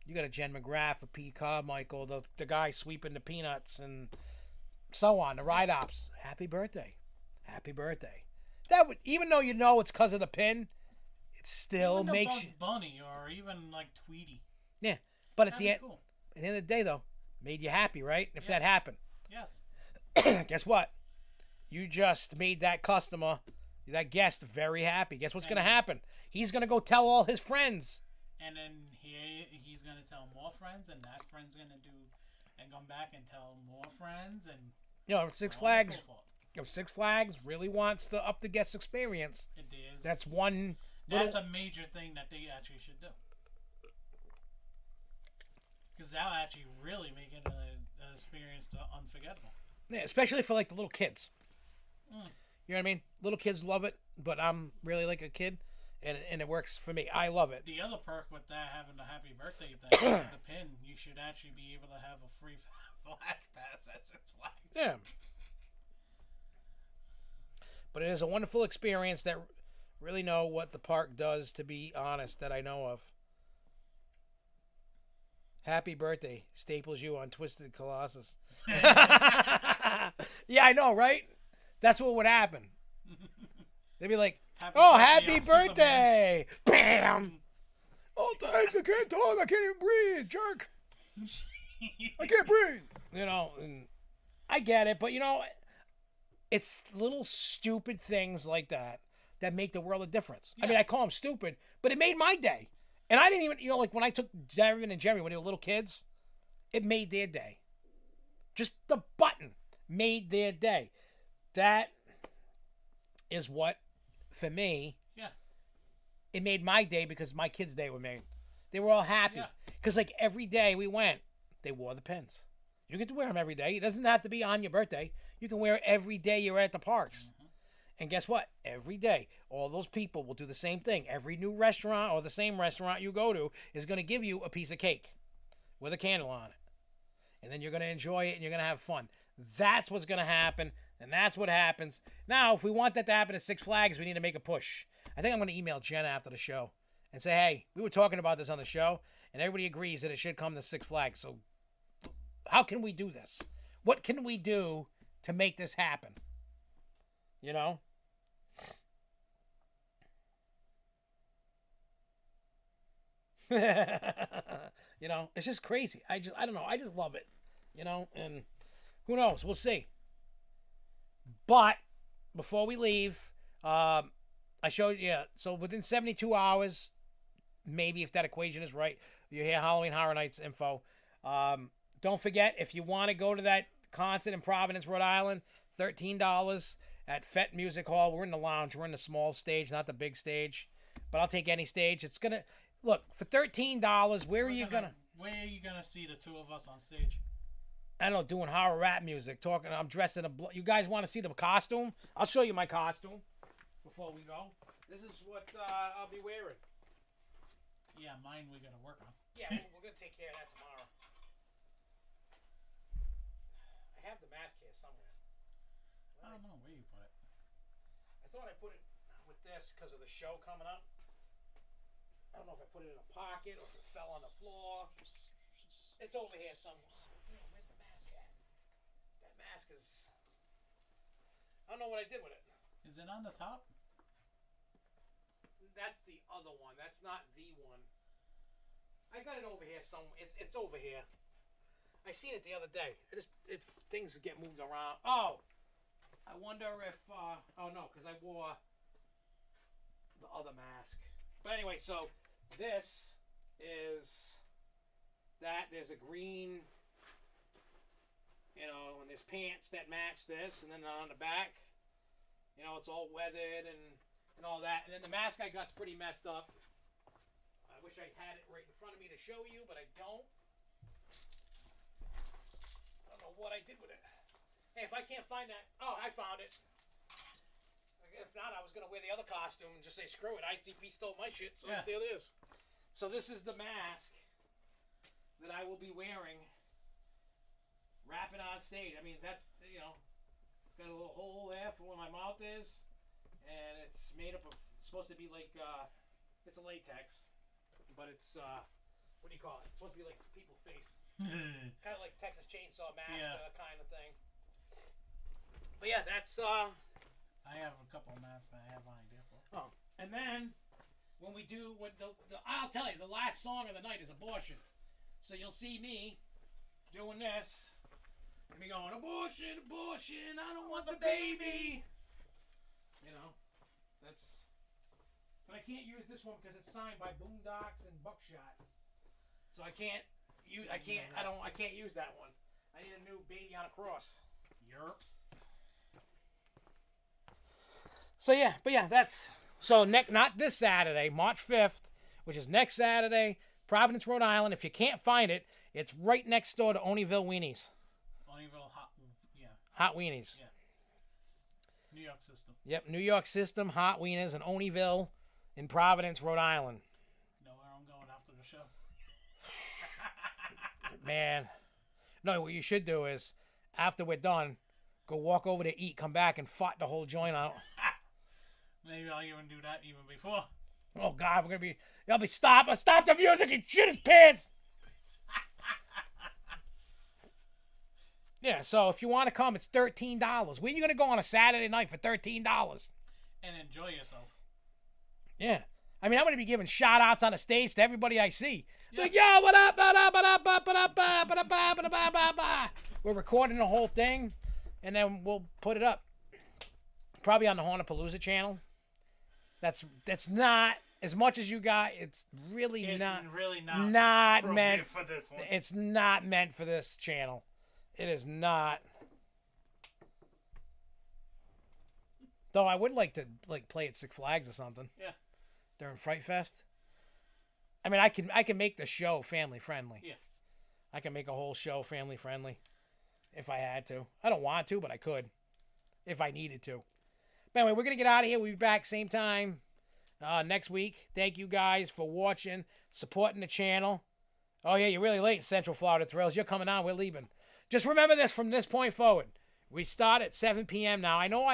Speaker 1: You got a Jen McGrath, a P. Carmichael, the guy sweeping the peanuts, and so on. The ride ops. Happy birthday. Happy birthday. That would, even though you know it's because of the pin, it still
Speaker 2: even
Speaker 1: makes
Speaker 2: Bugs
Speaker 1: you.
Speaker 2: Bunny or even like Tweety.
Speaker 1: Yeah, but at
Speaker 2: That'd
Speaker 1: the end,
Speaker 2: cool.
Speaker 1: at the end of the day, though, made you happy, right? If
Speaker 2: Yes.
Speaker 1: that happened.
Speaker 2: Yes.
Speaker 1: Guess what? You just made that customer, that guest, very happy. Guess what's going to happen? He's going to go tell all his friends.
Speaker 2: And then he's going to tell more friends, and that friend's going to do, and come back and tell more friends, and
Speaker 1: You know, Six Flags. If Six Flags really wants to up the guest experience,
Speaker 2: it is.
Speaker 1: that's one.
Speaker 2: That's a major thing that they actually should do. Because that'll actually really make it an experience unforgettable.
Speaker 1: Yeah, especially for like the little kids. You know what I mean? Little kids love it, but I'm really like a kid, and it works for me. I love it.
Speaker 2: The other perk with that, having the happy birthday thing, the pin, you should actually be able to have a free flash pass at Six Flags.
Speaker 1: Yeah. But it is a wonderful experience that really know what the park does, to be honest, that I know of. Happy birthday, staples you on Twisted Colossus. Yeah, I know, right? That's what would happen. They'd be like, happy birthday! Bam! Oh, thanks, I can't talk, I can't even breathe, jerk! I can't breathe! You know, and I get it, but you know, it's little stupid things like that that make the world of difference. Yeah. I mean, I call them stupid, but it made my day. And I didn't even, you know, like when I took Darren and Jeremy when they were little kids, it made their day. Just the button made their day. That is what, for me, it made my day, because my kids' day were made. They were all happy. Because like every day we went, they wore the pins. You get to wear them every day. It doesn't have to be on your birthday. You can wear it every day you're at the parks. Mm-hmm. And guess what? Every day, all those people will do the same thing. Every new restaurant or the same restaurant you go to is going to give you a piece of cake with a candle on it. And then you're going to enjoy it and you're going to have fun. That's what's going to happen. And that's what happens. Now, if we want that to happen at Six Flags, we need to make a push. I think I'm going to email Jen after the show and say, hey, we were talking about this on the show, and everybody agrees that it should come to Six Flags. So how can we do this? What can we do to make this happen? You know? You know, it's just crazy. I don't know. I just love it. You know, and who knows? We'll see. But before we leave, I showed you. Yeah, so within 72 hours, maybe if that equation is right, you hear Halloween Horror Nights info. Don't forget, if you want to go to that concert in Providence, Rhode Island, $13 at FET Music Hall. We're in the lounge. We're in the small stage, not the big stage. But I'll take any stage. It's gonna look for $13. Where are you gonna
Speaker 2: see the two of us on stage?
Speaker 1: I don't know, doing horror rap music, talking. I'm dressed in a. You guys want to see the costume? I'll show you my costume before we go. This is what I'll be wearing.
Speaker 2: Yeah, mine we gotta work on.
Speaker 1: Yeah, we're gonna take care of that tomorrow. I have the mask here somewhere.
Speaker 2: I don't know where you put it.
Speaker 1: I thought I put it with this because of the show coming up. I don't know if I put it in a pocket or if it fell on the floor. It's over here somewhere. Where's the mask at? That mask is... I don't know what I did with it.
Speaker 2: Is it on the top?
Speaker 1: That's the other one. That's not the one. I got it over here somewhere. It's over here. I seen it the other day. Things get moved around. Oh! I wonder if... oh, no, because I wore the other mask. But anyway, so this is that. There's a green, you know, and there's pants that match this. And then on the back, you know, it's all weathered and all that. And then the mask I got's pretty messed up. I wish I had it right in front of me to show you, but I don't. I don't know what I did with it. Hey, if I can't find that... Oh, I found it. If not, I was going to wear the other costume and just say, screw it. ICP stole my shit, so
Speaker 2: Yeah.
Speaker 1: still is. So this is the mask that I will be wearing. Rapping on stage. I mean, that's, you know, it's got a little hole there for where my mouth is. And it's made up of... It's supposed to be like... it's a latex. But it's... what do you call it? It's supposed to be like people's face. Kind of like Texas Chainsaw Massacre kind of thing. But yeah, that's...
Speaker 2: I have a couple of masks that I have an idea for.
Speaker 1: Oh, and then when we do I'll tell you, the last song of the night is Abortion. So you'll see me doing this. And me going, abortion, abortion, I don't want the baby. You know, that's... But I can't use this one because it's signed by Boondocks and Buckshot. So I can't use I can't use that one. I need a new Baby on a Cross.
Speaker 2: Europe.
Speaker 1: So yeah, but yeah, that's so not this Saturday, March 5th, which is next Saturday, Providence, Rhode Island. If you can't find it, it's right next door to Oneyville Weenies.
Speaker 2: Oneyville
Speaker 1: Hot Weenies.
Speaker 2: Yeah. New York system.
Speaker 1: Yep, New York system, Hot Wieners in Oneyville in Providence, Rhode Island.
Speaker 2: Know where I'm going after the show?
Speaker 1: Man. No, what you should do is, after we're done, go walk over to eat, come back, and fart the whole joint out.
Speaker 2: Maybe I'll even do that even before.
Speaker 1: Oh, God, we're going to be... They'll be stop the music and shit his pants. Yeah, so if you want to come, it's $13. Where are you going to go on a Saturday night for $13?
Speaker 2: And enjoy yourself.
Speaker 1: Yeah. I mean, I'm going to be giving shout-outs on the stage to everybody I see. Yeah. Like, yo, what up? We're recording the whole thing, and then we'll put it up. Probably on the Hornapalooza channel. That's not as much as you got. It's really not meant
Speaker 2: for this one.
Speaker 1: It's not meant for this channel. It is not. Though I would like to play at Six Flags or something.
Speaker 2: Yeah.
Speaker 1: During Fright Fest. I mean, I can make the show family friendly.
Speaker 2: Yeah.
Speaker 1: I can make a whole show family friendly if I had to. I don't want to, but I could if I needed to. But anyway, we're going to get out of here. We'll be back same time next week. Thank you guys for watching, supporting the channel. Oh, yeah, you're really late, Central Florida Thrills. You're coming on. We're leaving. Just remember this from this point forward. We start at 7 p.m. now. I know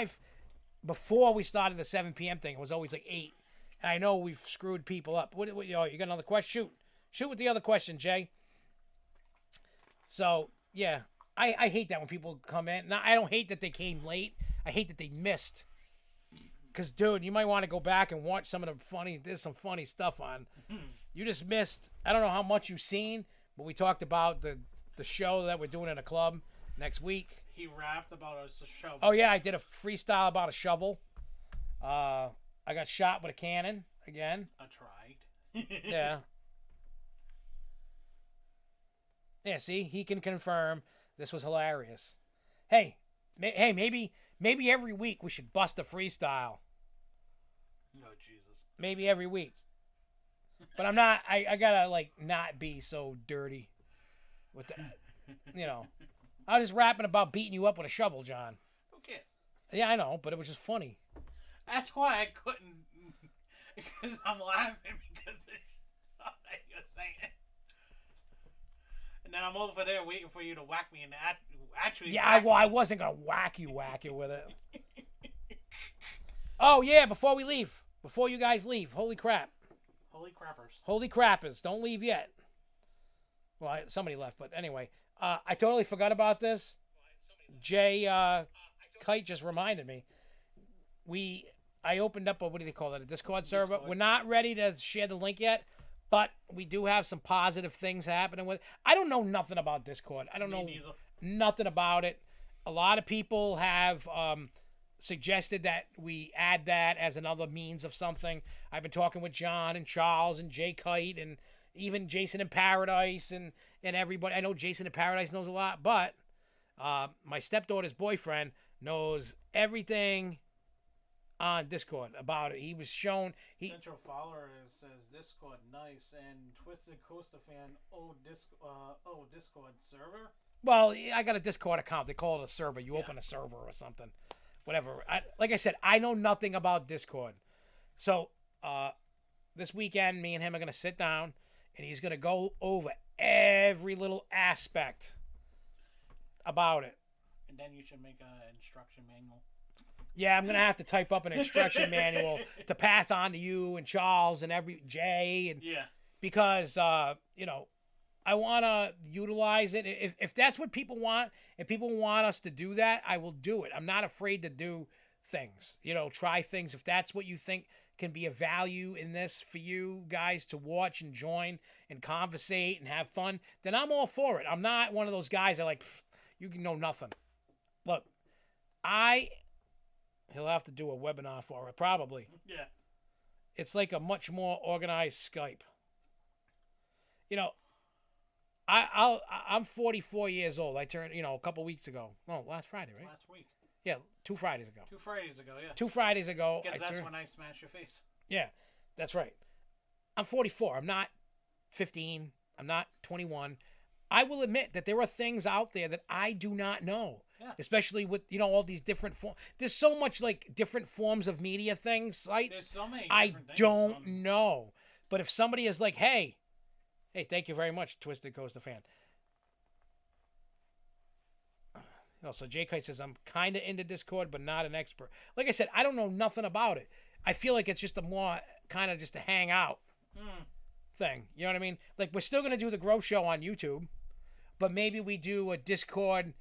Speaker 1: before we started the 7 p.m. thing, it was always like 8. And I know we've screwed people up. You got another question? Shoot with the other question, Jay. So, yeah, I hate that when people come in. Now, I don't hate that they came late. I hate that they missed. Because, dude, you might want to go back and watch some of the there's some funny stuff on. You just missed. I don't know how much you've seen, but we talked about the show that we're doing in a club next week.
Speaker 2: He rapped about a shovel.
Speaker 1: Oh yeah, I did a freestyle about a shovel. I got shot with a cannon again.
Speaker 2: I tried.
Speaker 1: Yeah. Yeah. See, he can confirm this was hilarious. Hey, maybe every week we should bust a freestyle.
Speaker 2: Oh Jesus.
Speaker 1: Maybe every week. But I'm not. I gotta like not be so dirty with that. You know, I was just rapping about beating you up with a shovel, John.
Speaker 2: Who cares?
Speaker 1: Yeah, I know, but it was just funny.
Speaker 2: That's why I couldn't. Because I'm laughing because it's stuff that you're saying. And then I'm over there waiting for you to whack me and actually.
Speaker 1: Yeah, I wasn't gonna whack you with it. Oh yeah, before we leave, before you guys leave, holy crap.
Speaker 2: Holy crappers.
Speaker 1: Holy crappers, don't leave yet. Well, somebody left, but anyway. I totally forgot about this. Jay Kite just reminded me. I opened up what do they call it? A Discord server. We're not ready to share the link yet, but we do have some positive things happening with it. I don't know nothing about Discord. I don't know nothing about it. A lot of people have suggested that we add that as another means of something. I've been talking with John and Charles and Jay Kite and even Jason in Paradise and everybody. I know Jason in Paradise knows a lot, but my stepdaughter's boyfriend knows everything on Discord about it. He was shown.
Speaker 2: Central follower says Discord nice and Twisted Coaster fan. Discord server.
Speaker 1: Well, I got a Discord account. They call it a server. You open a server or something, whatever. Like I said, I know nothing about Discord. So this weekend, me and him are gonna sit down, and he's gonna go over every little aspect about it.
Speaker 2: And then you should make an instruction manual.
Speaker 1: Yeah, I'm gonna have to type up an instruction manual to pass on to you and Charles and Jay and because you know, I want to utilize it. If that's what people want, if people want us to do that, I will do it. I'm not afraid to do things. You know, try things if that's what you think can be a value in this for you guys to watch and join and conversate and have fun. Then I'm all for it. I'm not one of those guys that like you can know nothing. Look, he'll have to do a webinar for it, probably.
Speaker 2: Yeah.
Speaker 1: It's like a much more organized Skype. You know, I'm 44 years old. I turned, a couple weeks ago. Oh, last Friday, right?
Speaker 2: Last week.
Speaker 1: Yeah, 2 Fridays ago.
Speaker 2: 2 Fridays ago, yeah.
Speaker 1: 2 Fridays ago.
Speaker 2: Because that's when I smashed your face.
Speaker 1: Yeah, that's right. I'm 44. I'm not 15. I'm not 21. I will admit that there are things out there that I do not know.
Speaker 2: Yeah.
Speaker 1: Especially with, all these different forms. There's so much, different forms of media things, sites.
Speaker 2: There's so many
Speaker 1: I
Speaker 2: different things.
Speaker 1: don't know. But if somebody is like, hey, thank you very much, Twisted Coaster fan. So Jay Kite says, I'm kind of into Discord, but not an expert. Like I said, I don't know nothing about it. I feel like it's just a more kind of just a hang out thing. You know what I mean? Like, we're still going to do the Grow Show on YouTube, but maybe we do a Discord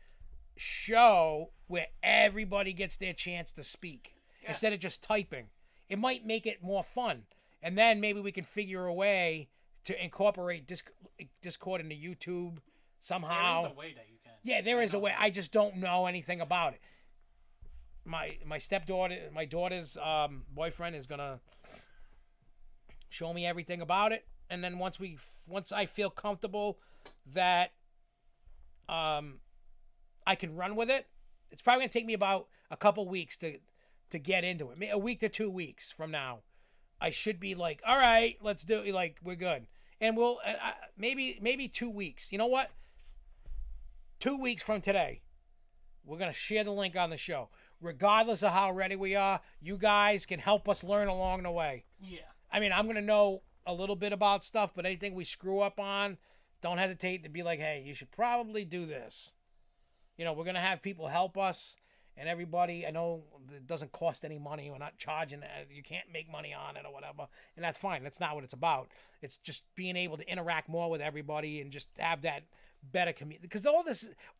Speaker 1: show where everybody gets their chance to speak instead of just typing. It might make it more fun. And then maybe we can figure a way to incorporate Discord into YouTube somehow.
Speaker 2: There is a way that you can.
Speaker 1: Yeah, there is a way. I just don't know anything about it. My stepdaughter, my daughter's boyfriend is gonna show me everything about it, and then once I feel comfortable that I can run with it, it's probably gonna take me about a couple weeks to get into it. A week to 2 weeks from now, I should be like, all right, let's do it. Like, we're good, and we'll maybe 2 weeks. You know what? 2 weeks from today, we're going to share the link on the show. Regardless of how ready we are, you guys can help us learn along the way.
Speaker 2: Yeah.
Speaker 1: I mean, I'm going to know a little bit about stuff, but anything we screw up on, don't hesitate to be like, hey, you should probably do this. We're going to have people help us, and everybody, I know it doesn't cost any money. We're not charging, you can't make money on it or whatever, and that's fine. That's not what it's about. It's just being able to interact more with everybody and just have that better community, because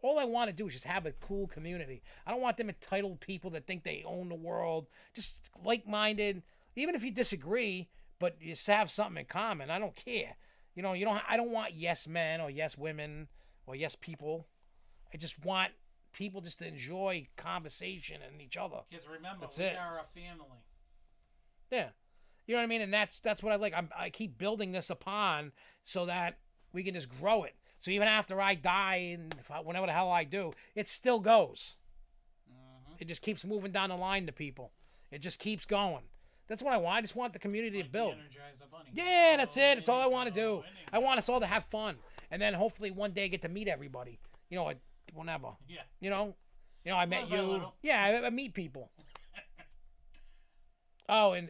Speaker 1: all I want to do is just have a cool community. I don't want them entitled people that think they own the world. Just like-minded, even if you disagree, but you just have something in common. I don't care. You know, I don't want yes men or yes women or yes people. I just want people just to enjoy conversation and each other.
Speaker 2: Because remember,
Speaker 1: That's
Speaker 2: we
Speaker 1: it.
Speaker 2: are a family.
Speaker 1: Yeah. You know what I mean? And that's what I like. I keep building this upon so that we can just grow it. So even after I die and whenever the hell I do, it still goes. It just keeps moving down the line to people. It just keeps going. That's what I want. I just want the community to
Speaker 2: Like
Speaker 1: build.
Speaker 2: the Energizer Bunny.
Speaker 1: Yeah, that's it. That's all I want to
Speaker 2: Go,
Speaker 1: do.
Speaker 2: winning.
Speaker 1: I want us all to have fun. And then hopefully one day get to meet everybody. You know, whenever.
Speaker 2: Yeah.
Speaker 1: You know, I met
Speaker 2: Little by
Speaker 1: you.
Speaker 2: little.
Speaker 1: Yeah, I meet people. Oh, and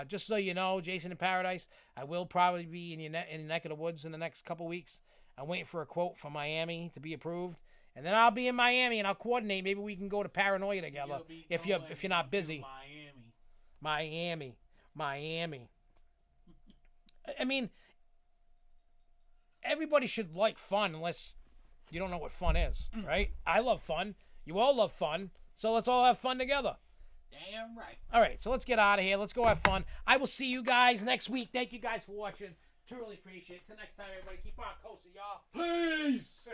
Speaker 1: just so you know, Jason in Paradise, I will probably be in your neck of the woods in the next couple weeks. I'm waiting for a quote from Miami to be approved, and then I'll be in Miami and I'll coordinate. Maybe we can go to Paranoia together
Speaker 2: You'll be
Speaker 1: if
Speaker 2: going
Speaker 1: you're not
Speaker 2: to
Speaker 1: busy.
Speaker 2: Miami.
Speaker 1: Miami. I mean, everybody should like fun unless you don't know what fun is, right? I love fun. You all love fun, so let's all have fun together.
Speaker 2: Damn right.
Speaker 1: All right, so let's get out of here. Let's go have fun. I will see you guys next week. Thank you guys for watching. Truly appreciate it. Till next time, everybody. Keep on coasting, y'all.
Speaker 2: Peace.